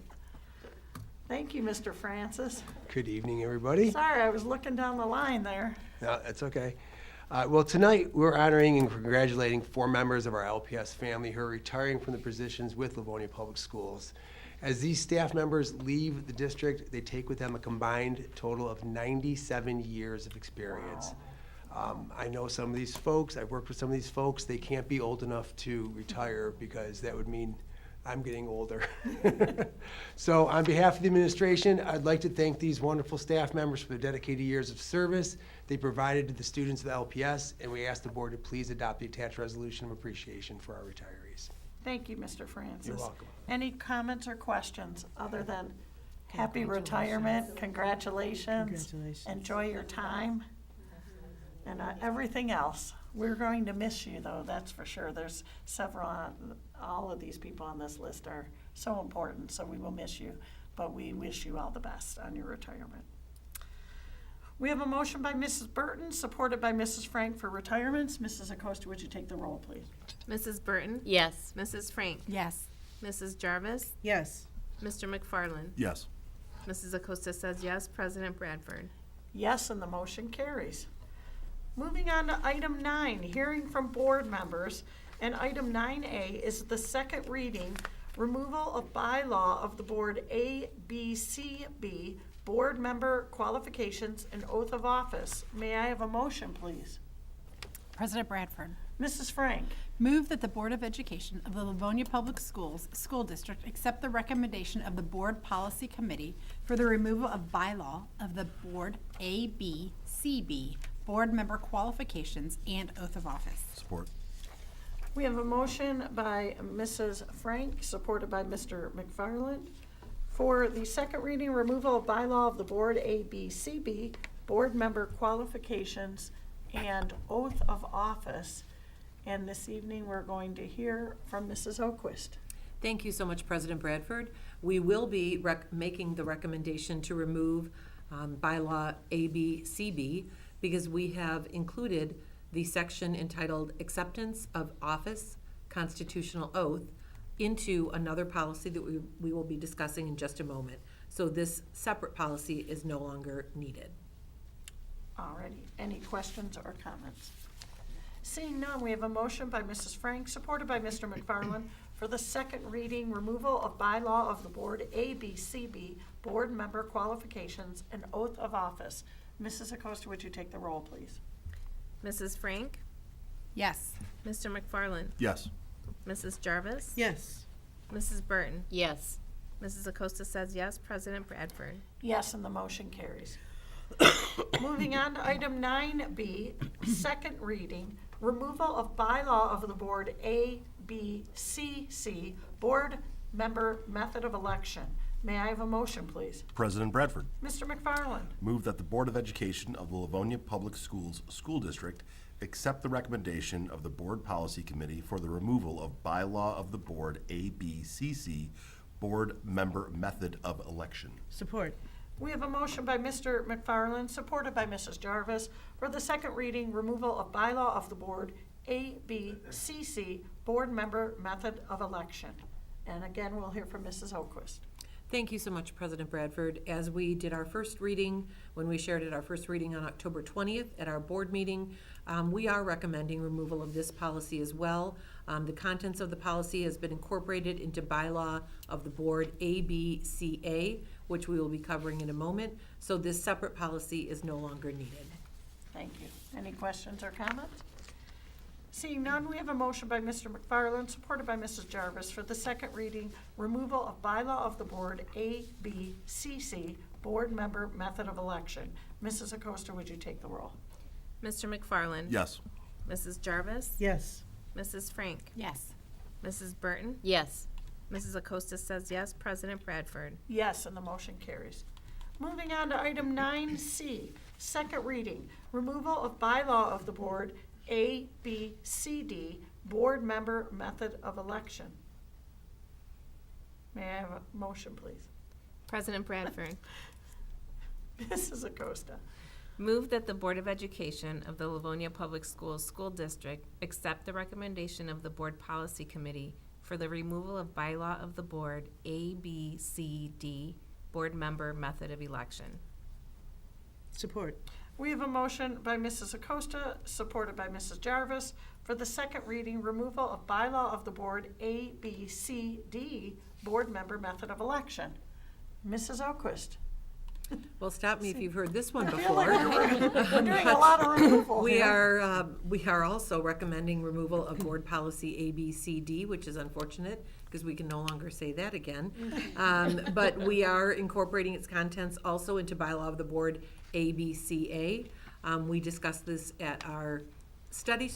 Thank you, Mr. Francis. Good evening, everybody. Sorry, I was looking down the line there. No, that's okay. Well, tonight we're honoring and congratulating 4 members of our LPS family who are retiring from the positions with Livonia Public Schools. As these staff members leave the district, they take with them a combined total of 97 years of experience. I know some of these folks, I've worked with some of these folks, they can't be old enough to retire because that would mean I'm getting older. So on behalf of the administration, I'd like to thank these wonderful staff members for their dedicated years of service they provided to the students of the LPS, and we ask the board to please adopt the attached resolution of appreciation for our retirees. Thank you, Mr. Francis. You're welcome. Any comments or questions other than happy retirement, congratulations, enjoy your time, and everything else. We're going to miss you, though, that's for sure. There's several, all of these people on this list are so important, so we will miss you, but we wish you all the best on your retirement. We have a motion by Mrs. Burton, supported by Mrs. Frank for retirements. Mrs. Acosta, would you take the roll, please? Mrs. Burton? Yes. Mrs. Frank? Yes. Mrs. Jarvis? Yes. Mr. McFarland? Yes. Mrs. Acosta says yes. President Bradford? Yes, and the motion carries. Moving on to item 9, hearing from board members. And item 9A is the second reading, removal of bylaw of the board ABCB, board member qualifications and oath of office. May I have a motion, please? President Bradford. Mrs. Frank. Move that the Board of Education of the Livonia Public Schools School District accept the recommendation of the Board Policy Committee for the removal of bylaw of the board ABCB, board member qualifications and oath of office. Support. We have a motion by Mrs. Frank, supported by Mr. McFarland, for the second reading, removal of bylaw of the board ABCB, board member qualifications and oath of office. And this evening, we're going to hear from Mrs. Oquist. Thank you so much, President Bradford. We will be making the recommendation to remove bylaw ABCB because we have included the section entitled Acceptance of Office, Constitutional Oath into another policy that we will be discussing in just a moment. So this separate policy is no longer needed. Alrighty, any questions or comments? Seeing none, we have a motion by Mrs. Frank, supported by Mr. McFarland, for the second reading, removal of bylaw of the board ABCB, board member qualifications and oath of office. Mrs. Acosta, would you take the roll, please? Mrs. Frank? Yes. Mr. McFarland? Yes. Mrs. Jarvis? Yes. Mrs. Burton? Yes. Mrs. Acosta says yes. President Bradford? Yes, and the motion carries. Moving on to item 9B, second reading, removal of bylaw of the board ABCC, board member method of election. May I have a motion, please? President Bradford. Mr. McFarland. Move that the Board of Education of the Livonia Public Schools School District accept the recommendation of the Board Policy Committee for the removal of bylaw of the board ABCC, board member method of election. Support. We have a motion by Mr. McFarland, supported by Mrs. Jarvis, for the second reading, removal of bylaw of the board ABCC, board member method of election. And again, we'll hear from Mrs. Oquist. Thank you so much, President Bradford. As we did our first reading, when we shared it, our first reading on October 20th at our board meeting, we are recommending removal of this policy as well. The contents of the policy has been incorporated into bylaw of the board ABCA, which we will be covering in a moment. So this separate policy is no longer needed. Thank you. Any questions or comments? Seeing none, we have a motion by Mr. McFarland, supported by Mrs. Jarvis, for the second reading, removal of bylaw of the board ABCC, board member method of election. Mrs. Acosta, would you take the roll? Mr. McFarland? Yes. Mrs. Jarvis? Yes. Mrs. Frank? Yes. Mrs. Burton? Yes. Mrs. Acosta says yes. President Bradford? Yes, and the motion carries. Moving on to item 9C, second reading, removal of bylaw of the board ABCD, board member method of election. May I have a motion, please? President Bradford? Mrs. Acosta. Move that the Board of Education of the Livonia Public Schools School District accept the recommendation of the Board Policy Committee for the removal of bylaw of the board A, B, C, D, board member method of election. Support. We have a motion by Mrs. Acosta, supported by Mrs. Jarvis, for the second reading, removal of bylaw of the board A, B, C, D, board member method of election. Mrs. O'Quist. Well, stop me if you've heard this one I feel like before. we're doing a lot of removal We here. we are also recommending removal of board policy ABCD, which is unfortunate because we can no longer say that again. But we are incorporating its contents also into bylaw of the board ABCA. We discussed this at our study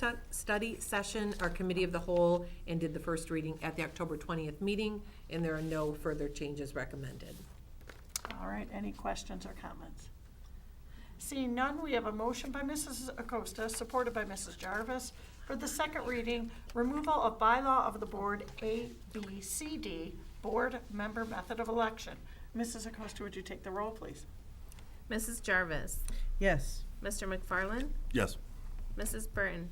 session, our committee of the whole, and did the first reading at the October 20th meeting, and there are no further changes recommended. All right, any questions or comments? Seeing none, we have a motion by Mrs. Acosta, supported by Mrs. Jarvis, for the second reading, removal of bylaw of the board A, B, C, D, board member method of election. Mrs. Acosta, would you take the roll, please? Mrs. Jarvis, Yes. Mr. McFarland, Yes. Mrs. Burton,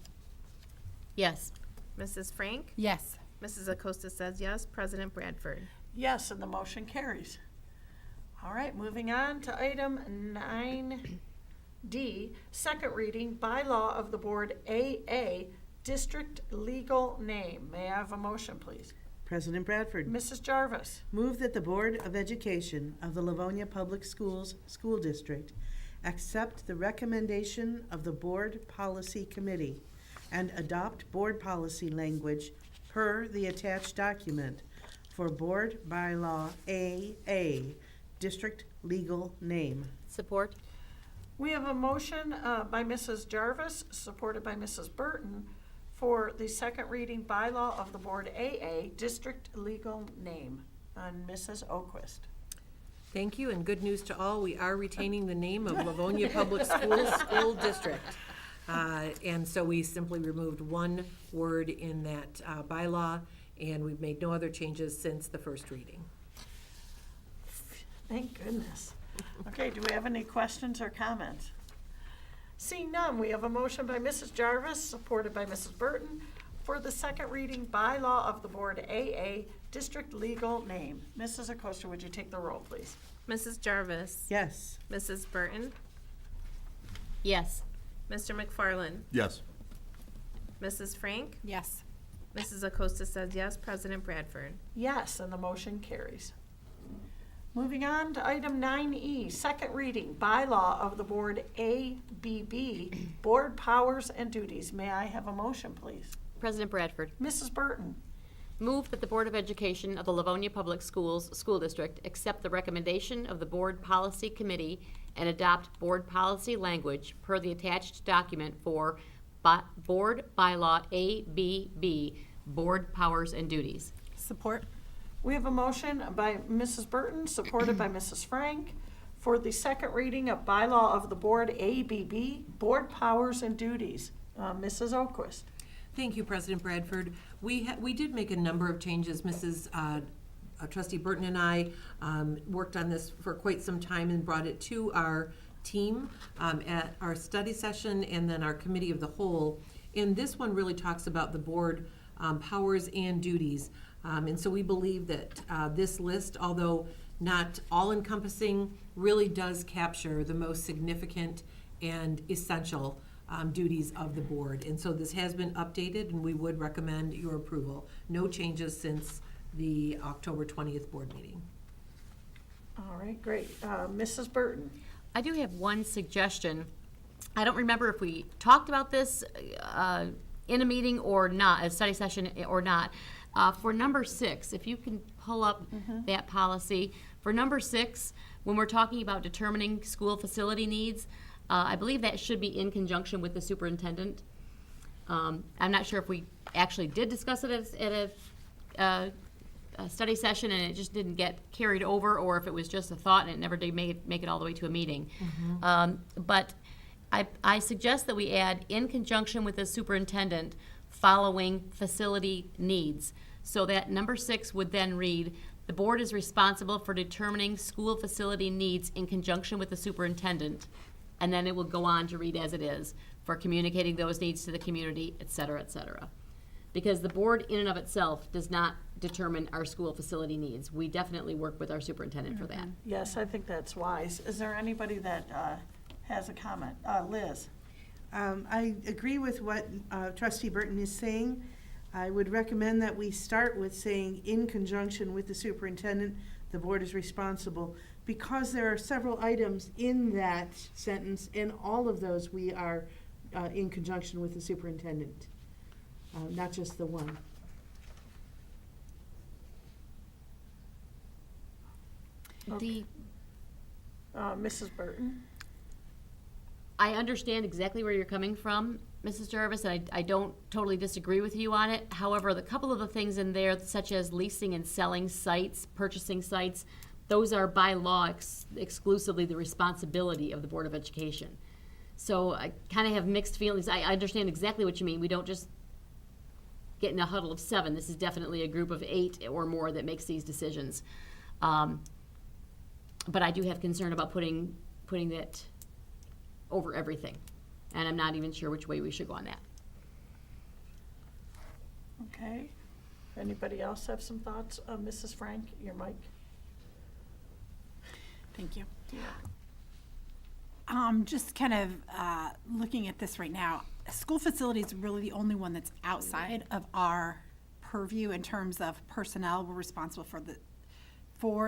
Yes. Mrs. Frank, Yes. Mrs. Acosta says yes. President Bradford. Yes, and the motion carries. All right, moving on to item 9D, second reading, bylaw of the board AA, district legal name. May I have a motion, please? President Bradford. Mrs. Jarvis. Move that the Board of Education of the Livonia Public Schools School District accept the recommendation of the Board Policy Committee and adopt board policy language per the attached document for Board Bylaw AA, district legal name. Support? We have a motion by Mrs. Jarvis, supported by Mrs. Burton, for the second reading bylaw of the board AA, district legal name. And Mrs. O'Quist. Thank you, and good news to all, we are retaining the name of Livonia Public Schools School District. And so we simply removed one word in that bylaw, and we've made no other changes since the first reading. Thank goodness. Okay, do we have any questions or comments? Seeing none, we have a motion by Mrs. Jarvis, supported by Mrs. Burton, for the second reading bylaw of the board AA, district legal name. Mrs. Acosta, would you take the roll, please? Mrs. Jarvis, Yes. Mrs. Burton, Yes. Mr. McFarland, Yes. Mrs. Frank, Yes. Mrs. Acosta says yes. President Bradford. Yes, and the motion carries. Moving on to item 9E, second reading, bylaw of the board ABB, board powers and duties. May I have a motion, please? President Bradford. Mrs. Burton. Move that the Board of Education of the Livonia Public Schools School District accept the recommendation of the Board Policy Committee and adopt board policy language per the attached document for Board Bylaw ABB, Board Powers and Duties. Support? We have a motion by Mrs. Burton, supported by Mrs. Frank, for the second reading of bylaw of the board ABB, board powers and duties. Mrs. O'Quist. Thank you, President Bradford. We did make a number of changes. Mrs. Trustee Burton and I worked on this for quite some time and brought it to our team at our study session and then our committee of the whole. And this one really talks about the board powers and duties. And so we believe that this list, although not all-encompassing, really does capture the most significant and essential duties of the board. And so this has been updated, and we would recommend your approval. No changes since the October 20th board meeting. All right, great. Mrs. Burton. I do have one suggestion. I don't remember if we talked about this in a meeting or not, a study session or not. For number 6, if you can pull up that policy. For number 6, when we're talking about determining school facility needs, I believe that should be in conjunction with the superintendent. I'm not sure if we actually did discuss it at a study session and it just didn't get carried over, or if it was just a thought and it never did make it all the way to a meeting. But I suggest that we add in conjunction with the superintendent following facility needs. So that number 6 would then read, the board is responsible for determining school facility needs in conjunction with the superintendent. and then it will go on to read as it is, for communicating those needs to the community, et cetera, et cetera. Because the board in and of itself does not determine our school facility needs. We definitely work with our superintendent for that. Yes, I think that's wise. Is there anybody that has a comment? Liz? I agree with what Trustee Burton is saying. I would recommend that we start with saying, in conjunction with the superintendent, the board is responsible, because there are several items in that sentence, and all of those we are in conjunction with the superintendent, not just the one. Mrs. Burton? I understand exactly where you're coming from, Mrs. Jarvis, and I don't totally disagree with you on it. However, the couple of the things in there, such as leasing and selling sites, purchasing sites, those are by law exclusively the responsibility of the Board of Education. So I kind of have mixed feelings. I understand exactly what you mean. We don't just get in a huddle of 7. This is definitely a group of 8 or more that makes these decisions. But I do have concern about putting that over everything. And I'm not even sure which way we should go on that. Okay. Anybody else have some thoughts? Mrs. Frank, your mic. Thank you. Just kind of looking at this right now, school facility is really the only one that's outside of our purview in terms of personnel. We're responsible for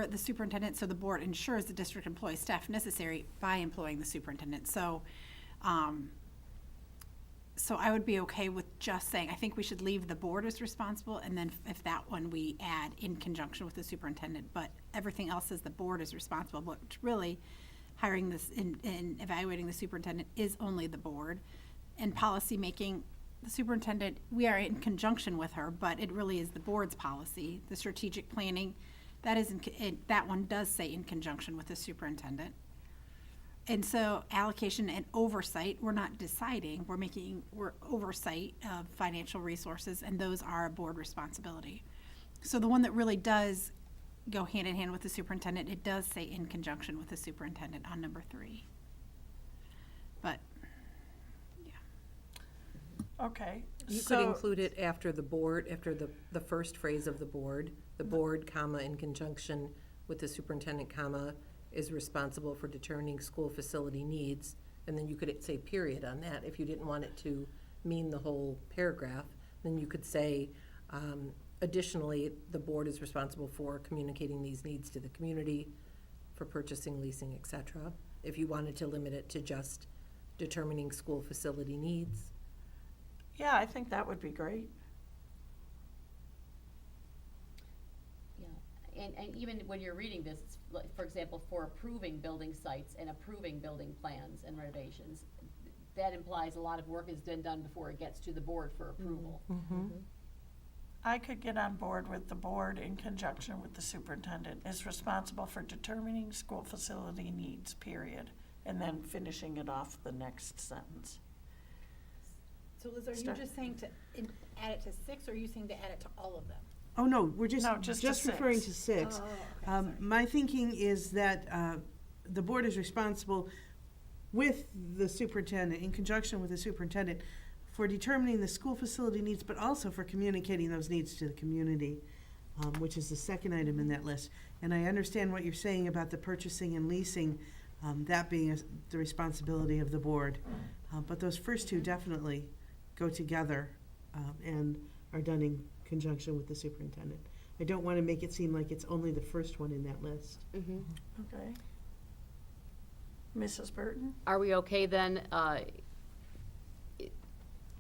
the superintendent, so the board ensures the district employs staff necessary by employing the superintendent. So I would be okay with just saying, I think we should leave the board as responsible, and then if that one we add in conjunction with the superintendent, but everything else says the board is responsible, but really hiring this and evaluating the superintendent is only the board. And policy making, the superintendent, we are in conjunction with her, but it really is the board's policy. The strategic planning, that one does say in conjunction with the superintendent. And so allocation and oversight, we're not deciding, we're oversight of financial resources, and those are a board responsibility. So the one that really does go hand in hand with the superintendent, it does say in conjunction with the superintendent on number 3. But, yeah. Okay. You could include it after the board, after the first phrase of the board, comma, in conjunction with the superintendent, comma, is responsible for determining school facility needs, and then you could say period on that. If you didn't want it to mean the whole paragraph, then you could say, additionally, the board is responsible for communicating these needs to the community, for purchasing, leasing, et cetera. If you wanted to limit it to just determining school facility needs. Yeah, I think that would be great. And even when you're reading this, it's like, for example, for approving building sites and approving building plans and renovations, that implies a lot of work has been done before it gets to the board for approval. I could get on board with the board in conjunction with the superintendent is responsible for determining school facility needs, period, and then finishing it off the next sentence. So Liz, are you just saying to add it to 6, or are you saying to add it to all of them? Oh, no, we're just to referring 6. to 6. Oh, okay, My thinking is that the board is responsible with the superintendent, in conjunction with the superintendent, for determining the school facility needs, but also for communicating those needs to the community, which is the second item in that list. And I understand what you're saying about the purchasing and leasing, that being the responsibility of the board. But those first 2 definitely go together and are done in conjunction with the superintendent. I don't want to make it seem like it's only the first one in that list. Okay. Mrs. Burton? Are we okay then,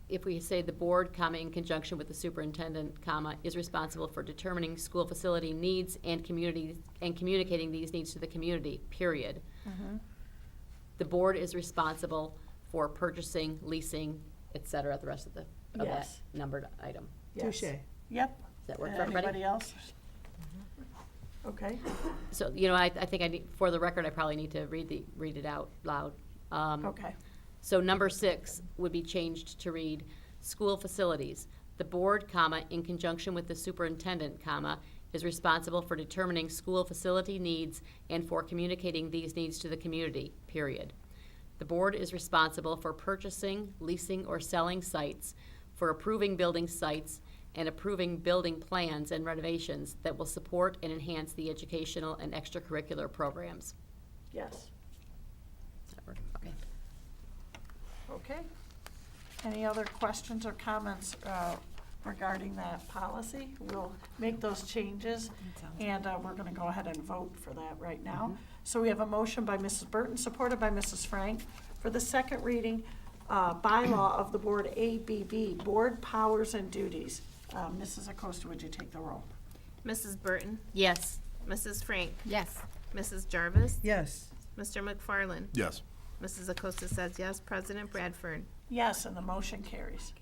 if we say the board, comma, in conjunction with the superintendent, comma, is responsible for determining school facility needs and communicating these needs to the community, period. The board is responsible for purchasing, leasing, et cetera, the rest of that numbered item. Yes. Touche. Yep. Does that work for everybody? Anybody else? Okay. So, I think for the record, I probably need to read it out loud. Okay. So number 6 would be changed to read, school facilities. The board, comma, in conjunction with the superintendent, comma, is responsible for determining school facility needs and for communicating these needs to the community, period. The board is responsible for purchasing, leasing, or selling sites, for approving building sites, and approving building plans and renovations that will support and enhance the educational and extracurricular programs. Yes. Okay. Okay. Any other questions or comments regarding that policy? We'll make those changes, and we're going to go ahead and vote for that right now. So we have a motion by Mrs. Burton, supported by Mrs. Frank, for the second reading bylaw of the board ABB, Board Powers and Duties. Mrs. Acosta, would you take the roll? Mrs. Burton, Yes. Mrs. Frank, Yes. Mrs. Jarvis, Yes. Mr. McFarland. Yes. Mrs. Acosta says yes. President Bradford. Yes, and the motion carries.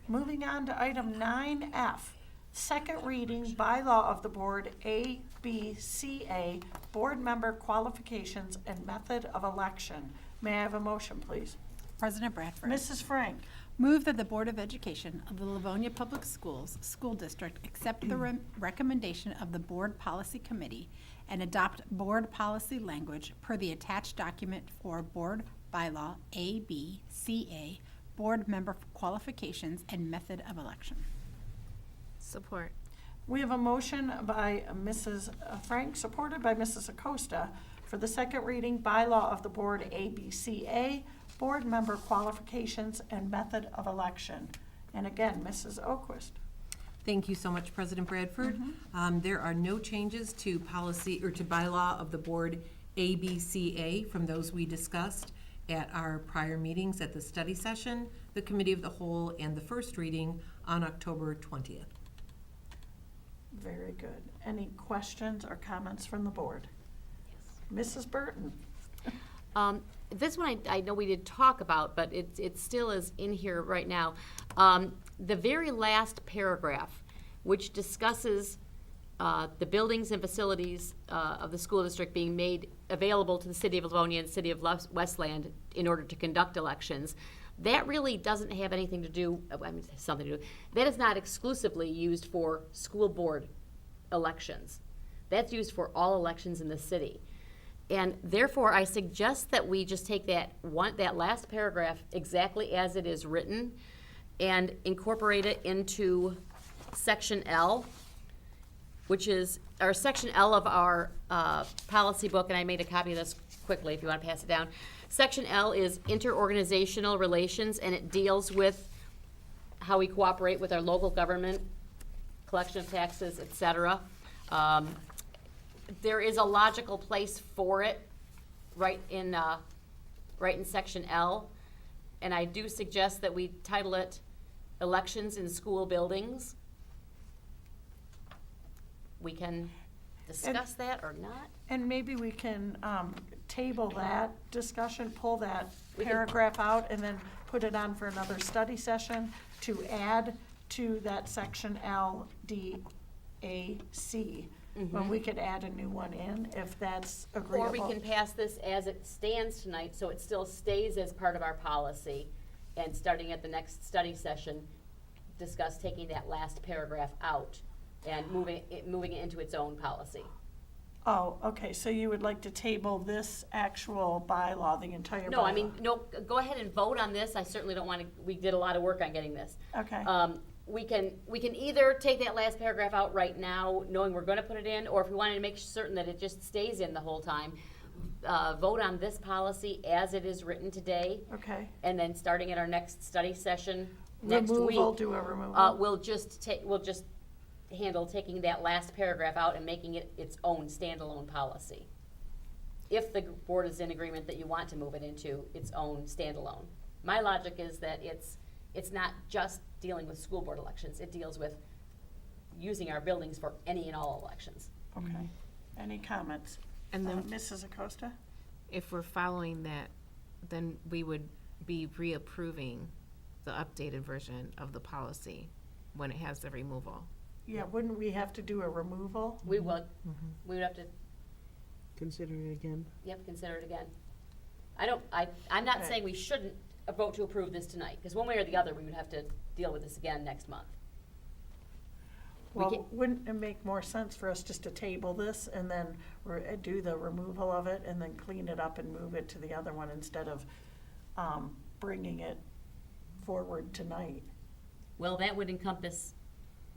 Moving on to item 9F, second reading bylaw of the board ABCA, board member qualifications and method of election. May I have a motion, please? President Bradford. Mrs. Frank. Move that the Board of Education of the Livonia Public Schools School District accept the recommendation of the Board Policy Committee and adopt board policy language per the attached document for Board Bylaw ABCA, Board Member Qualifications and Method of Election. Support. We have a motion by Mrs. Frank, supported by Mrs. Acosta, for the second reading bylaw of the board ABCA, board member qualifications and method of election. And again, Mrs. Oquist. Thank you so much, President Bradford. There are no changes to policy or to bylaw of the board ABCA from those we discussed at our prior meetings at the study session, the committee of the whole, and the first reading on October 20th. Very good. Any questions or comments from the board? Mrs. Burton. This one I know we did talk about, but it still is in here right now. The very last paragraph, which discusses the buildings and facilities of the school district being made available to the city of Livonia and city of Westland in order to conduct elections, that really doesn't have anything to do, I mean, something to do, that is not exclusively used for school board elections. That's used for all elections in the city. And therefore, I suggest that we just take that last paragraph exactly as it is written and incorporate it into section L, which is, or section L of our policy book, and I made a copy of this quickly if you want to pass it down. Section L is interorganizational relations, and it deals with how we cooperate with our local government, collection of taxes, et cetera. There is a logical place for it right in section L, and I do suggest that we title it Elections in School Buildings. We can discuss that or not. And maybe we can table that discussion, pull that paragraph out, and then put it on for another study session to add to that section L, D, A, C. When we could add a new one in, if that's agreeable. Or we can pass this as it stands tonight, so it still stays as part of our policy, and starting at the next study session, discuss taking that last paragraph out and moving it into its own policy. Oh, okay, so you would like to table this actual bylaw, the entire bylaw? No, I mean, no, go ahead and vote on this. I certainly don't want to, we did a lot of work on getting this. Okay. We can either take that last paragraph out right now, knowing we're going to put it in, or if we wanted to make certain that it just stays in the whole time, vote on this policy as it is written today. Okay. And then starting at our next study session next week. Removal, do a removal? We'll just handle taking that last paragraph out and making it its own standalone policy. If the board is in agreement that you want to move it into its own standalone. My logic is that it's not just dealing with school board elections. It deals with using our buildings for any and all elections. Okay. Any comments? And then Mrs. Acosta? if we're following that, then we would be reapproving the updated version of the policy when it has the removal. Yeah, wouldn't we have to do a removal? We would. We would have to, Consider it again. yep, consider it again. I'm not Okay. saying we shouldn't vote to approve this tonight, because one way or the other, we would have to deal with this again next month. Well, wouldn't it make more sense for us just to table this and then do the removal of it and then clean it up and move it to the other one instead of bringing it forward tonight? Well, that would encompass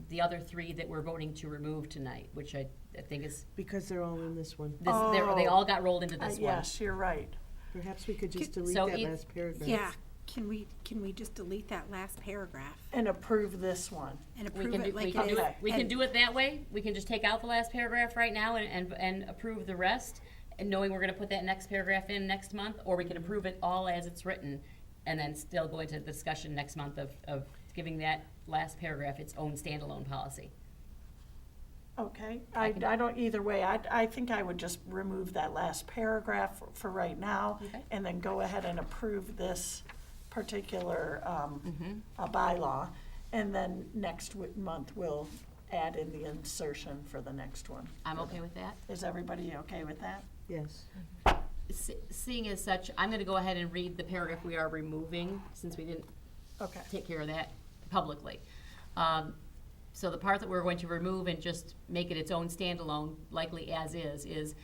the other three that we're voting to remove tonight, which I think is, Because they're all in this one. they all got rolled into this one. Yes, you're right. Perhaps we could just delete So that each- last paragraph. Yeah, can we just delete that last paragraph And approve this one. and We approve can do, it like we it can do is? it, we can And- do it that way. We can just take out the last paragraph right now and approve the rest, and knowing we're gonna put that next paragraph in next month, or we can approve it all as it's written, and then still go into the discussion next month of giving that last paragraph its own standalone policy. Okay, I don't, either way, I think I would just remove that last paragraph for right now Okay. and then go ahead and approve this particular bylaw. And then next month, we'll add in the insertion for the next one. I'm okay with that. Is everybody okay with that? Yes. Seeing as such, I'm gonna go ahead and read the paragraph we are removing, since we didn't Okay. take care of that publicly. So the part that we're going to remove and just make it its own standalone, likely as is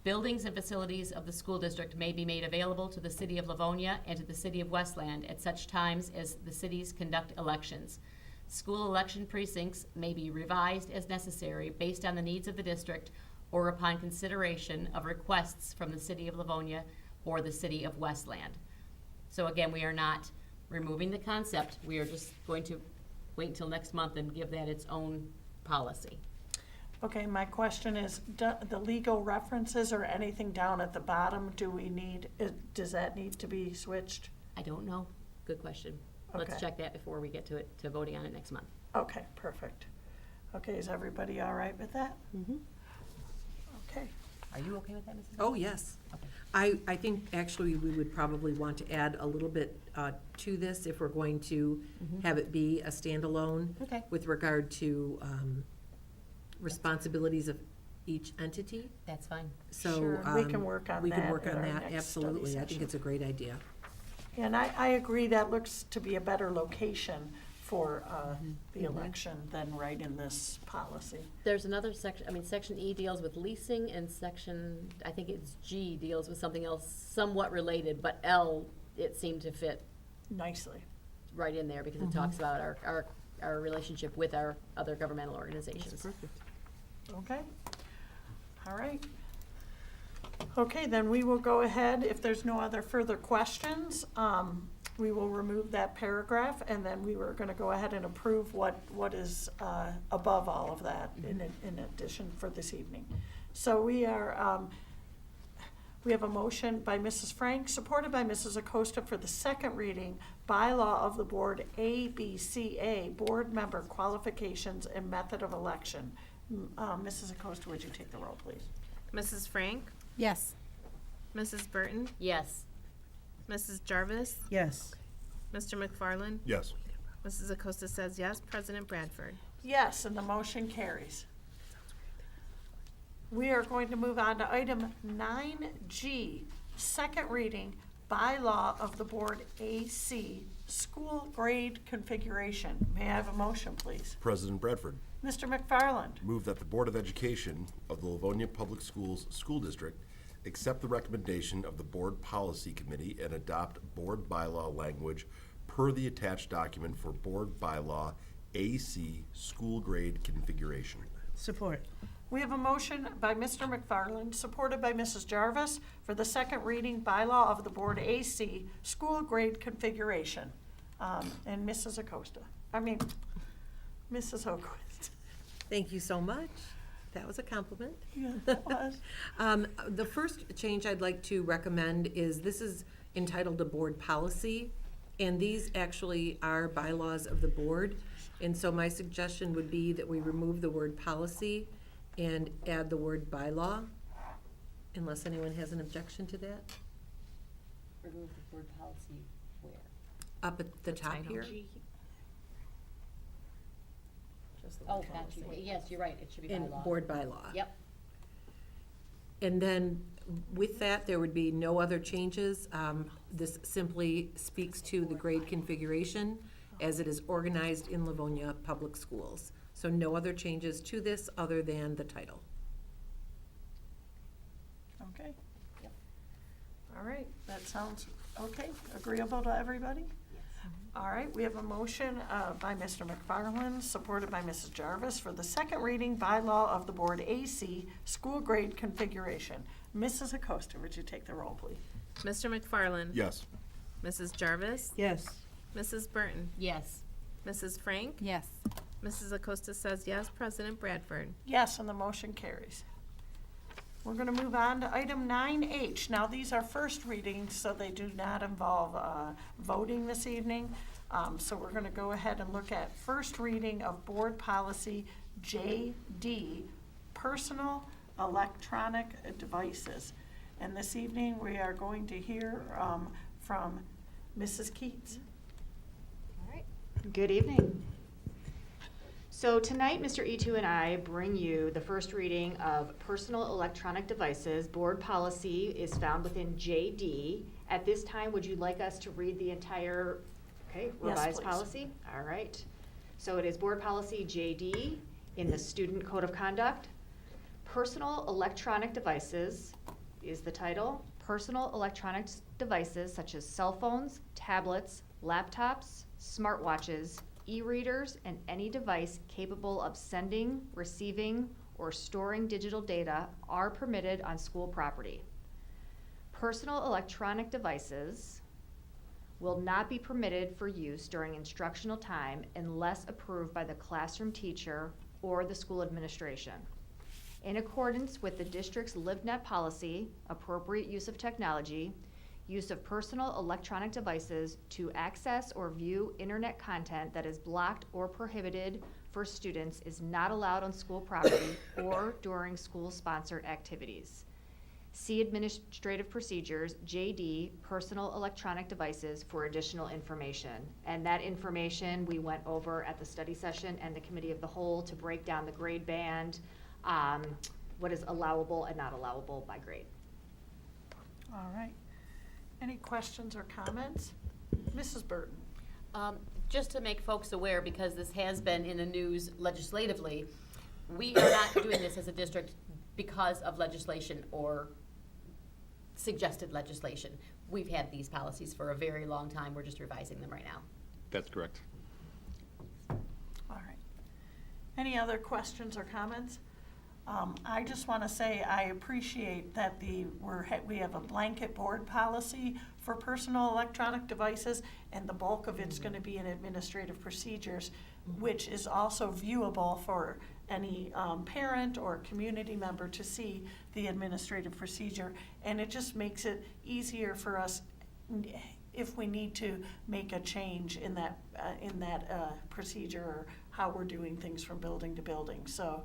buildings and facilities of the school district may be made available to the city of Livonia and to the city of Westland at such times as the cities conduct elections. School election precincts may be revised as necessary based on the needs of the district or upon consideration of requests from the city of Livonia or the city of Westland. So again, we are not removing the concept, we are just going to wait until next month and give that its own policy. Okay, my question is, the legal references or anything down at the bottom, does that need to be switched? I don't know, good question. Let's Okay. check that before we get to voting on it next month. Okay, perfect. Okay, is everybody all right with that? Mm-hmm. Okay. Are you okay with that, Mrs.? Oh, yes. I think actually we would probably want to add a little bit to this if we're going to have it be a standalone Okay. with regard to responsibilities of each entity. That's fine. So. Sure, we can work on We can that work at on our that, next study absolutely. I think session. it's a great idea. And I agree, that looks to be a better location for the election than right in this policy. There's another section, section E deals with leasing, and section, I think it's G, deals with something else somewhat related, but L, it seemed to fit Nicely. right in there because it talks about our relationship with our other governmental organizations. Perfect. Okay. All right. Okay, then we will go ahead, if there's no other further questions, we will remove that paragraph, and then we were gonna go ahead and approve what is above all of that in addition for this evening. So we have a motion by Mrs. Frank, supported by Mrs. Acosta for the second reading, bylaw of the board ABCA, board member qualifications and method of election. Mrs. Acosta, would you take the roll, please? Mrs. Frank, Yes. Mrs. Burton, Yes. Mrs. Jarvis, Yes. Mr. McFarland, Yes. Mrs. Acosta says yes. President Bradford. Yes, and the motion carries. We are going to move on to item 9G, second reading, bylaw of the board AC, school grade configuration. May I have a motion, please? President Bradford, Mr. McFarland, move that the Board of Education of the Livonia Public Schools School District accept the recommendation of the Board Policy Committee and adopt board bylaw language per the attached document for board bylaw AC school grade configuration. Support. we have a motion by Mr. McFarland, supported by Mrs. Jarvis, for the second reading bylaw of the board AC, school grade configuration. And Mrs. O'Quist. Thank you so much. That was a compliment. Yeah, that was. The first change I'd like to recommend is, this is entitled a board policy, and these actually are bylaws of the board. And so my suggestion would be that we remove the word policy and add the word bylaw, unless anyone has an objection to that. Remove the word policy where? Up at the top title. here. Oh, got you. Yes, you're right. It should be In bylaw. board bylaw. Yep. And then with that, there would be no other changes. This simply speaks to the grade configuration as it is organized in Livonia Public Schools. So no other changes to this other than the title. Okay. All right, that sounds okay, agreeable to everybody? All right, we have a motion by Mr. McFarland, supported by Mrs. Jarvis, for the second reading bylaw of the board AC, school grade configuration. Mrs. Acosta, would you take the roll, please? Mr. McFarland? Yes. Mrs. Jarvis? Yes. Mrs. Burton? Yes. Mrs. Frank? Yes. Mrs. Acosta says yes. President Bradford? Yes, and the motion carries. We're going to move on to item 9H. Now, these are first readings, so they do not involve voting this evening. So we're going to go ahead and look at first reading of Board Policy JD, Personal Electronic Devices. And this evening, we are going to hear from Mrs. Keats. All right. Good evening. So tonight, Mr. Etu and I bring you the first reading of Personal Electronic Devices. Board policy is found within JD. At this time, would you like us to read the entire, revised please. policy? All right. So it is Board Policy JD in the Student Code of Conduct. Personal electronic devices is the title. Personal electronic devices such as cell phones, tablets, laptops, smartwatches, e-readers, and any device capable of sending, receiving, or storing digital data are permitted on school property. Personal electronic devices will not be permitted for use during instructional time unless approved by the classroom teacher or the school administration. In accordance with the district's LibNet policy, appropriate use of technology, use of personal electronic devices to access or view internet content that is blocked or prohibited for students is not allowed on school property or during school-sponsored activities. See Administrative Procedures, JD, Personal Electronic Devices for additional information. And that information we went over at the study session and the Committee of the Whole to break down the grade band, what is allowable and not allowable by grade. All right. Any questions or comments? Mrs. Burton? Just to make folks aware, because this has been in the news legislatively, we are not doing this as a district because of legislation or suggested legislation. We've had these policies for a very long time. We're just revising them right now. That's correct. All right. Any other questions or comments? I just want to say I appreciate that we have a blanket board policy for personal electronic devices, and the bulk of it's going to be in administrative procedures, which is also viewable for any parent or community member to see the administrative procedure. And it just makes it easier for us if we need to make a change in that procedure or how we're doing things from building to building. So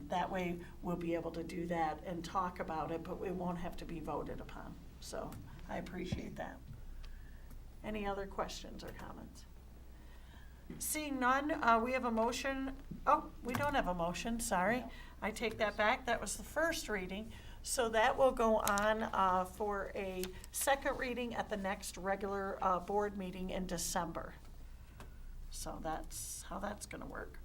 that way we'll be able to do that and talk about it, but it won't have to be voted upon. So I appreciate that. Any other questions or comments? Seeing none, we have a motion. Oh, we don't have a motion, sorry. I take that back. That was the first reading. So that will go on for a second reading at the next regular board meeting in December. So that's how that's going to work.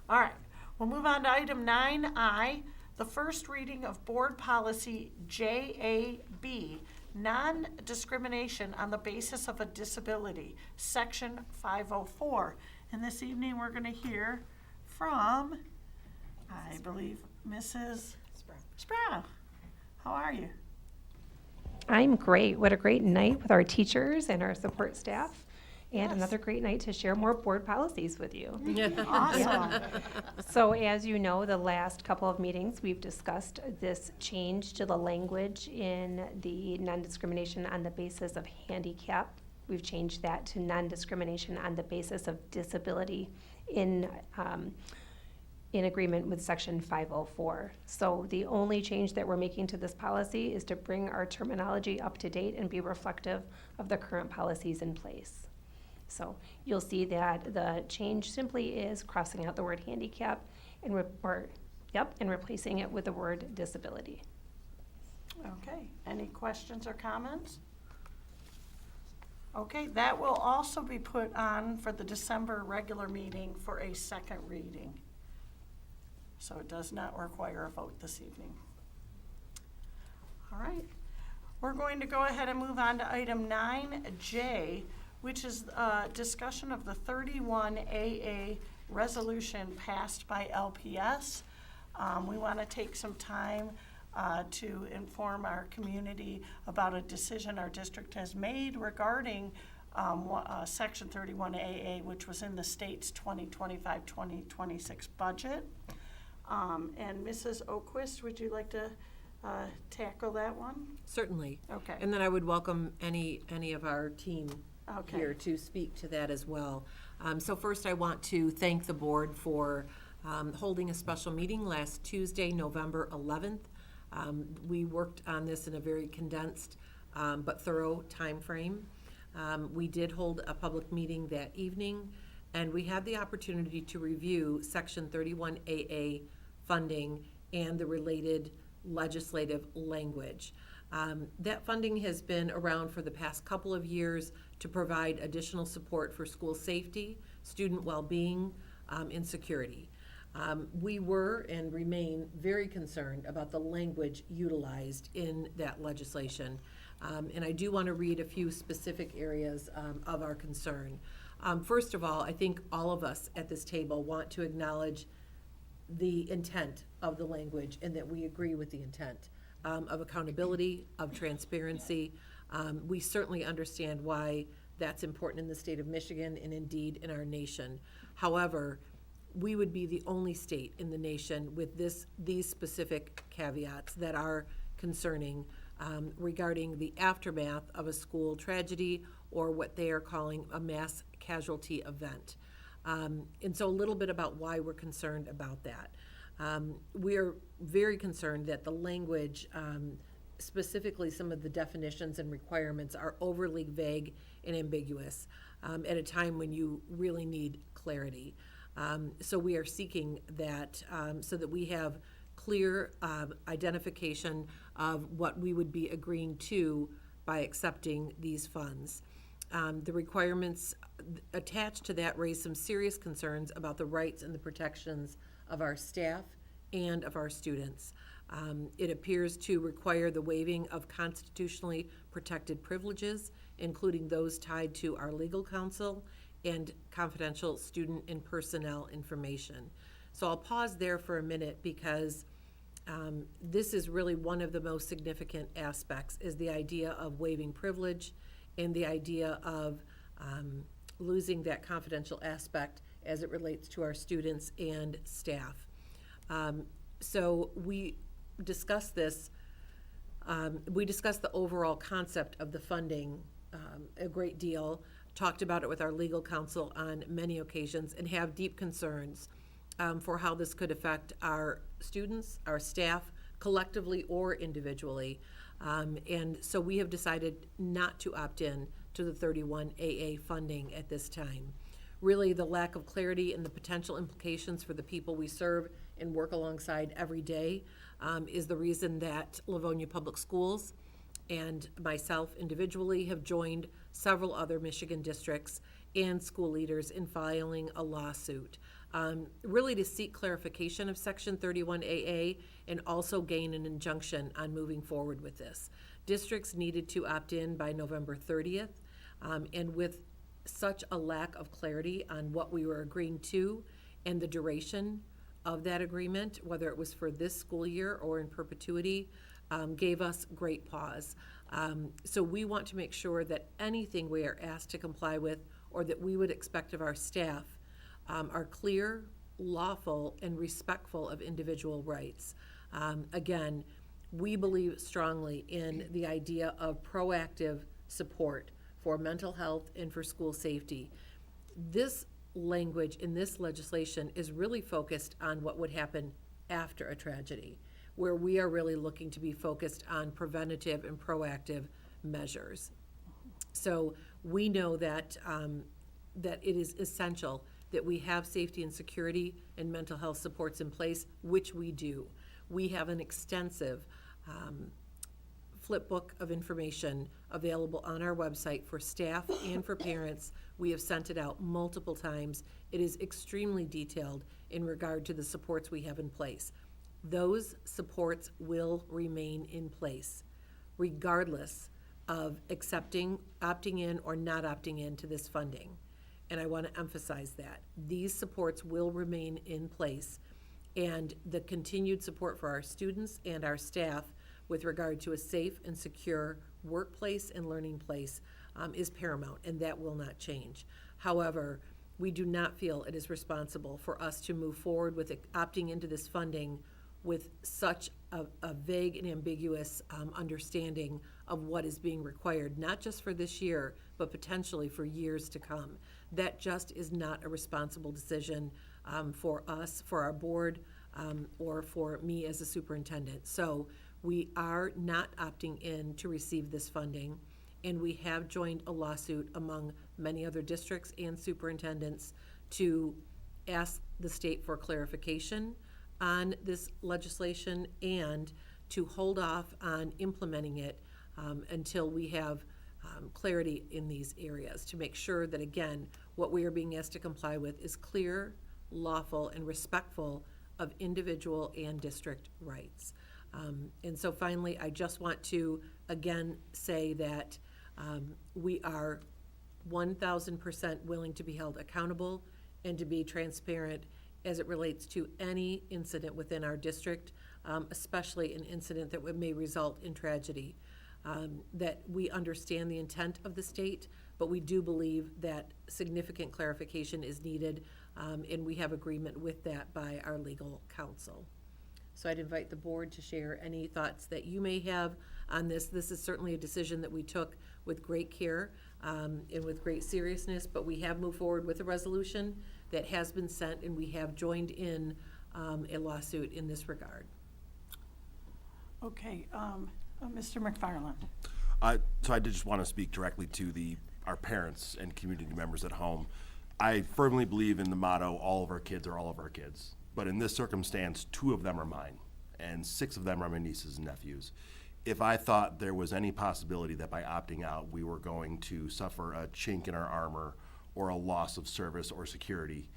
All right. We'll move on to item 9I, the first reading of Board Policy JAB, Non-Discrimination on the Basis of a Disability, Section 504. And this evening, we're going to hear from, I believe, Mrs. Sproul. How are you? I'm great. What a great night with our teachers and our support staff. And another great night to share more board policies with you. Awesome. Yeah. So as you know, the last couple of meetings, we've discussed this change to the language in the non-discrimination on the basis of handicap. We've changed that to non-discrimination on the basis of disability in agreement with Section 504. So the only change that we're making to this policy is to bring our terminology up to date and be reflective of the current policies in place. So you'll see that the change simply is crossing out the word handicap and replacing it with the word disability. Okay, any questions or comments? Okay, that will also be put on for the December regular meeting for a second reading. So it does not require a vote this evening. All right. We're going to go ahead and move on to item 9J, which is discussion of the 31AA resolution passed by LPS. We want to take some time to inform our community about a decision our district has made regarding Section 31AA, which was in the state's 2025-2026 budget. And Mrs. Oquist, would you like to tackle that one? Certainly. Okay. And then I would welcome any of our team Okay. here to speak to that as well. So first, I want to thank the board for holding a special meeting last Tuesday, November 11th. We worked on this in a very condensed but thorough timeframe. We did hold a public meeting that evening, and we had the opportunity to review Section 31AA funding and the related legislative language. That funding has been around for the past couple of years to provide additional support for school safety, student well-being, and security. We were and remain very concerned about the language utilized in that legislation. And I do want to read a few specific areas of our concern. First of all, I think all of us at this table want to acknowledge the intent of the language and that we agree with the intent of accountability, of transparency. We certainly understand why that's important in the state of Michigan and indeed in our nation. However, we would be the only state in the nation with these specific caveats that are concerning regarding the aftermath of a school tragedy or what they are calling a mass casualty event. And so a little bit about why we're concerned about that. We are very concerned that the language, specifically some of the definitions and requirements, are overly vague and ambiguous at a time when you really need clarity. So we are seeking that so that we have clear identification of what we would be agreeing to by accepting these funds. The requirements attached to that raise some serious concerns about the rights and the protections of our staff and of our students. It appears to require the waiving of constitutionally protected privileges, including those tied to our legal counsel and confidential student and personnel information. So I'll pause there for a minute because this is really one of the most significant aspects, is the idea of waiving privilege and the idea of losing that confidential aspect as it relates to our students and staff. So we discussed this. We discussed the overall concept of the funding a great deal, talked about it with our legal counsel on many occasions, and have deep concerns for how this could affect our students, our staff, collectively or individually. And so we have decided not to opt in to the 31AA funding at this time. Really, the lack of clarity and the potential implications for the people we serve and work alongside every day is the reason that Livonia Public Schools and myself individually have joined several other Michigan districts and school leaders in filing a lawsuit, really to seek clarification of Section 31AA and also gain an injunction on moving forward with this. Districts needed to opt in by November 30th, and with such a lack of clarity on what we were agreeing to and the duration of that agreement, whether it was for this school year or in perpetuity, gave us great pause. So we want to make sure that anything we are asked to comply with or that we would expect of our staff are clear, lawful, and respectful of individual rights. Again, we believe strongly in the idea of proactive support for mental health and for school safety. This language in this legislation is really focused on what would happen after a tragedy, where we are really looking to be focused on preventative and proactive measures. So we know that that it is essential that we have safety and security and mental health supports in place, which we do. We have an extensive flip book of information available on our website for staff and for parents. We have sent it out multiple times. It is extremely detailed in regard to the supports we have in place. Those supports will remain in place regardless of opting in or not opting in to this funding. And I want to emphasize that. These supports will remain in place, and the continued support for our students and our staff with regard to a safe and secure workplace and learning place is paramount, and that will not change. However, we do not feel it is responsible for us to move forward with opting into this funding with such a vague and ambiguous understanding of what is being required, not just for this year, but potentially for years to come. That just is not a responsible decision for us, for our board, or for me as a superintendent. So we are not opting in to receive this funding, and we have joined a lawsuit among many other districts and superintendents to ask the state for clarification on this legislation and to hold off on implementing it until we have clarity in these areas, to make sure that, again, what we are being asked to comply with is clear, lawful, and respectful of individual and district rights. And so finally, I just want to, again, say that we are 1,000% willing to be held accountable and to be transparent as it relates to any incident within our district, especially an incident that may result in tragedy. That we understand the intent of the state, but we do believe that significant clarification is needed, and we have agreement with that by our legal counsel. So I'd invite the board to share any thoughts that you may have on this. This is certainly a decision that we took with great care and with great seriousness, but we have moved forward with a resolution that has been sent, and we have joined in a lawsuit in this regard. Okay, Mr. McFarland. So I did just want to speak directly to our parents and community members at home. I firmly believe in the motto, all of our kids are all of our kids. But in this circumstance, 2 of them are mine, and 6 of them are my nieces and nephews. If I thought there was any possibility that by opting out we were going to suffer a chink in our armor or a loss of service or security,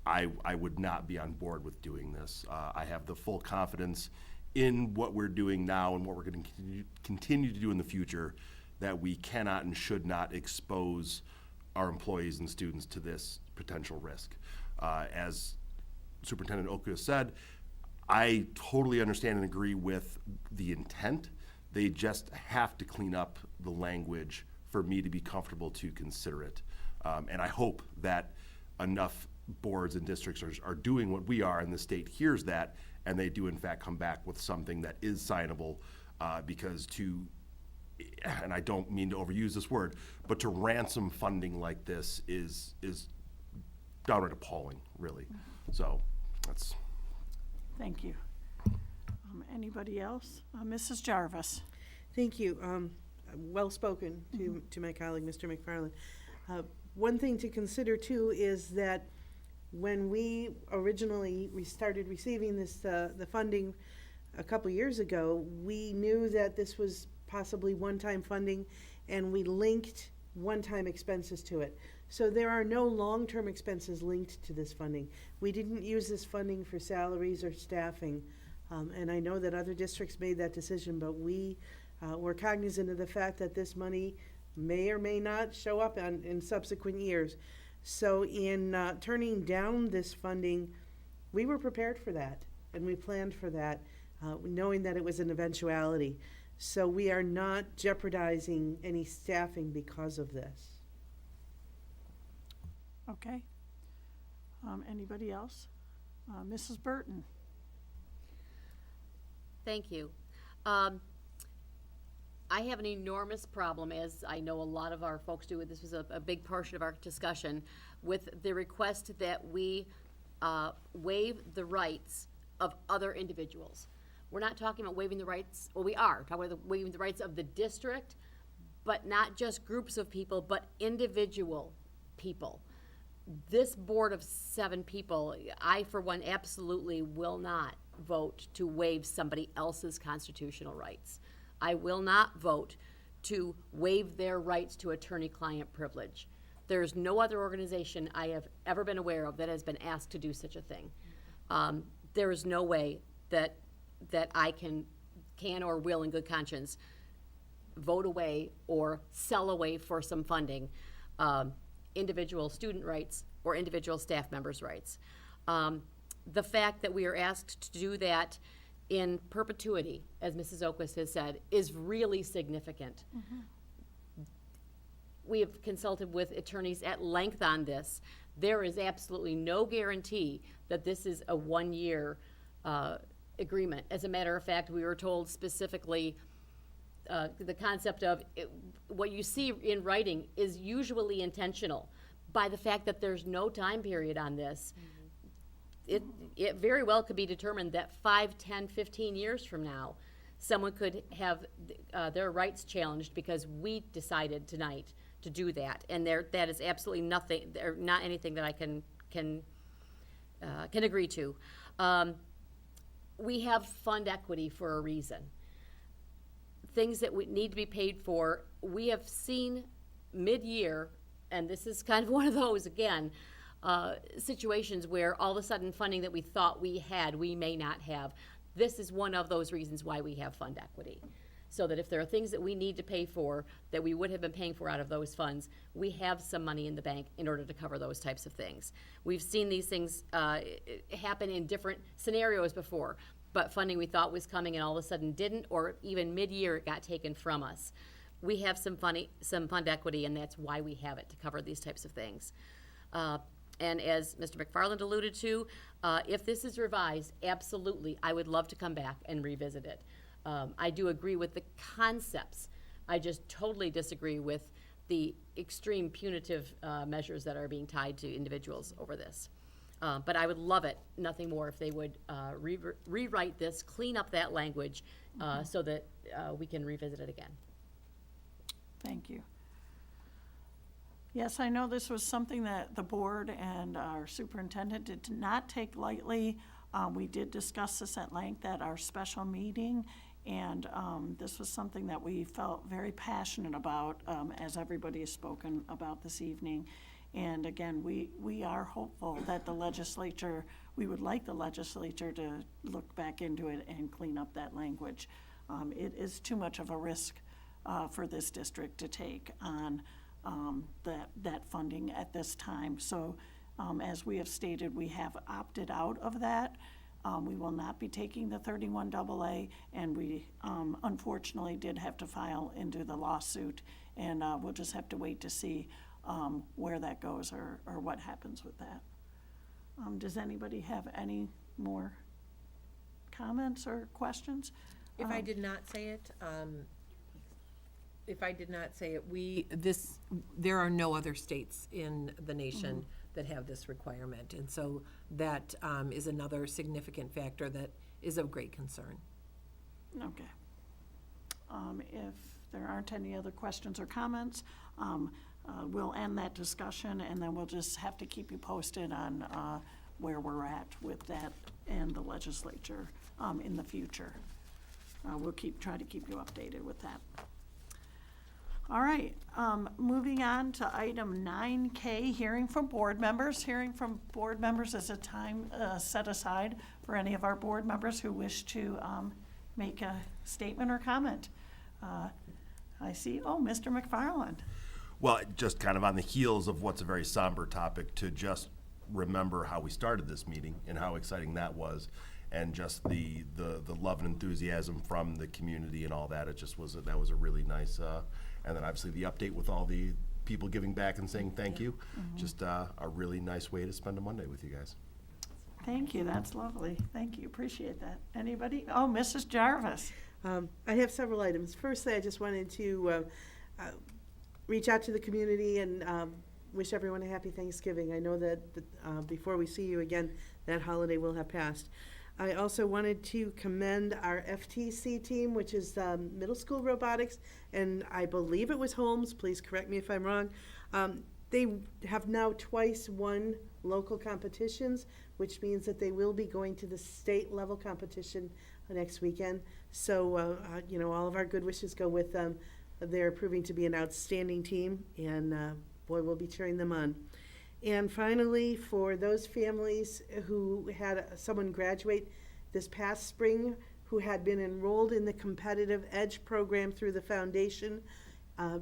I would not be on board with doing this. I have the full confidence in what we're doing now and what we're going to continue to do in the future, that we cannot and should not expose our employees and students to this potential risk. As Superintendent Oquist said, I totally understand and agree with the intent. They just have to clean up the language for me to be comfortable to consider it. And I hope that enough boards and districts are doing what we are, and the state hears that, and they do in fact come back with something that is signable, because and I don't mean to overuse this word, but to ransom funding like this is downright appalling, really. So that's. Thank you. Anybody else? Mrs. Jarvis. Thank you. Well spoken to my colleague, Mr. McFarland. One thing to consider too is that when we originally started receiving the funding a couple years ago, we knew that this was possibly one-time funding, and we linked one-time expenses to it. So there are no long-term expenses linked to this funding. We didn't use this funding for salaries or staffing, and I know that other districts made that decision, but we were cognizant of the fact that this money may or may not show up in subsequent years. So in turning down this funding, we were prepared for that, and we planned for that, knowing that it was an eventuality. So we are not jeopardizing any staffing because of this. Okay. Anybody else? Mrs. Burton. Thank you. I have an enormous problem, as I know a lot of our folks do, this was a big portion of our discussion, with the request that we waive the rights of other individuals. We're not talking about waiving the rights, well, we are talking about waiving the rights of the district, but not just groups of people, but individual people. This board of 7 people, I, for one, absolutely will not vote to waive somebody else's constitutional rights. I will not vote to waive their rights to attorney-client privilege. There's no other organization I have ever been aware of that has been asked to do such a thing. There is no way that I can or will in good conscience vote away or sell away for some funding individual student rights or individual staff members' rights. The fact that we are asked to do that in perpetuity, as Mrs. Oquist has said, is really significant. We have consulted with attorneys at length on this. There is absolutely no guarantee that this is a one-year agreement. As a matter of fact, we were told specifically the concept of what you see in writing is usually intentional by the fact that there's no time period on this. It very well could be determined that 5, 10, 15 years from now, someone could have their rights challenged because we decided tonight to do that. And that is absolutely nothing, not anything that I can agree to. We have fund equity for a reason. Things that need to be paid for, we have seen mid-year, and this is kind of one of those again, situations where all of a sudden funding that we thought we had, we may not have. This is one of those reasons why we have fund equity. So that if there are things that we need to pay for that we would have been paying for out of those funds, we have some money in the bank in order to cover those types of things. We've seen these things happen in different scenarios before, but funding we thought was coming and all of a sudden didn't, or even mid-year it got taken from us. We have some fund equity, and that's why we have it, to cover these types of things. And as Mr. McFarland alluded to, if this is revised, absolutely, I would love to come back and revisit it. I do agree with the concepts. I just totally disagree with the extreme punitive measures that are being tied to individuals over this. But I would love it, nothing more, if they would rewrite this, clean up that language so that we can revisit it again. Thank you. Yes, I know this was something that the board and our superintendent did not take lightly. We did discuss this at length at our special meeting, and this was something that we felt very passionate about, as everybody has spoken about this evening. And again, we are hopeful that the legislature, we would like the legislature to look back into it and clean up that language. It is too much of a risk for this district to take on that funding at this time. So as we have stated, we have opted out of that. We will not be taking the 31 AA, and we unfortunately did have to file into the lawsuit, and we'll just have to wait to see where that goes or what happens with that. Does anybody have any more comments or questions? If I did not say it, there are no other states in the nation that have this requirement. And so that is another significant factor that is of great concern. Okay. If there aren't any other questions or comments, we'll end that discussion, and then we'll just have to keep you posted on where we're at with that and the legislature in the future. We'll try to keep you updated with that. All right, moving on to item 9K, hearing from board members. Hearing from board members is a time set aside for any of our board members who wish to make a statement or comment. I see, Mr. McFarland. Well, just kind of on the heels of what's a very somber topic, to just remember how we started this meeting and how exciting that was, and just the love and enthusiasm from the community and all that. It just was that was a really nice, and then obviously the update with all the people giving back and saying thank you. Just a really nice way to spend a Monday with you guys. Thank you, that's lovely. Thank you, appreciate that. Anybody? Mrs. Jarvis. I have several items. Firstly, I just wanted to reach out to the community and wish everyone a happy Thanksgiving. I know that before we see you again, that holiday will have passed. I also wanted to commend our FTC team, which is middle school robotics, and I believe it was Holmes. Please correct me if I'm wrong. They have now twice won local competitions, which means that they will be going to the state level competition next weekend. So, all of our good wishes go with them. They're proving to be an outstanding team, and boy, we'll be cheering them on. And finally, for those families who had someone graduate this past spring who had been enrolled in the Competitive Edge program through the foundation,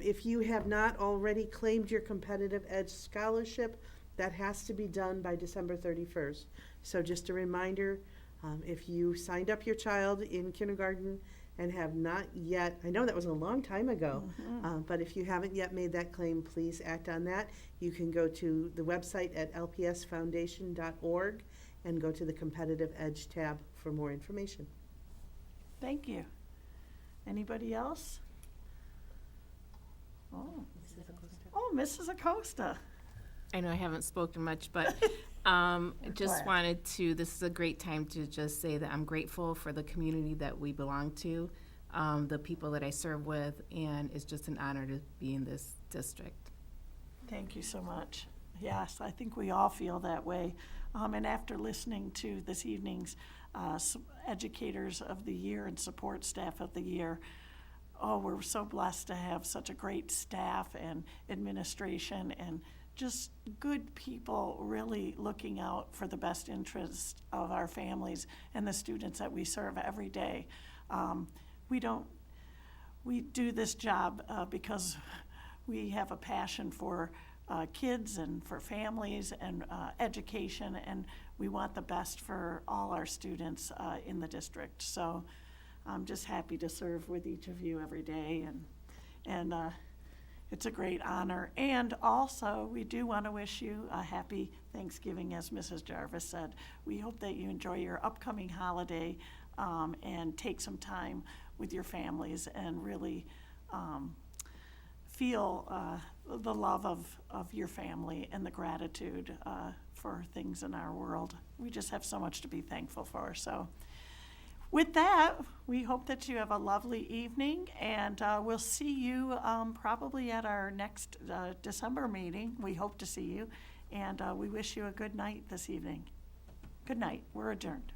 if you have not already claimed your Competitive Edge scholarship, that has to be done by December 31st. So just a reminder, if you signed up your child in kindergarten and have not yet, I know that was a long time ago, but if you haven't yet made that claim, please act on that. You can go to the website at lpsfoundation.org and go to the Competitive Edge tab for more information. Thank you. Anybody else? Oh, Mrs. Acosta. I know I haven't spoken much, but just wanted to, this is a great time to just say that I'm grateful for the community that we belong to, the people that I serve with, and it's just an honor to be in this district. Thank you so much. Yes, I think we all feel that way. And after listening to this evening's Educators of the Year and Support Staff of the Year, we're so blessed to have such a great staff and administration and just good people really looking out for the best interest of our families and the students that we serve every day. We do this job because we have a passion for kids and for families and education, and we want the best for all our students in the district. So I'm just happy to serve with each of you every day, and it's a great honor. And also, we do want to wish you a happy Thanksgiving, as Mrs. Jarvis said. We hope that you enjoy your upcoming holiday and take some time with your families and really feel the love of your family and the gratitude for things in our world. We just have so much to be thankful for. So with that, we hope that you have a lovely evening, and we'll see you probably at our next December meeting. We hope to see you, and we wish you a good night this evening. Good night. We're adjourned.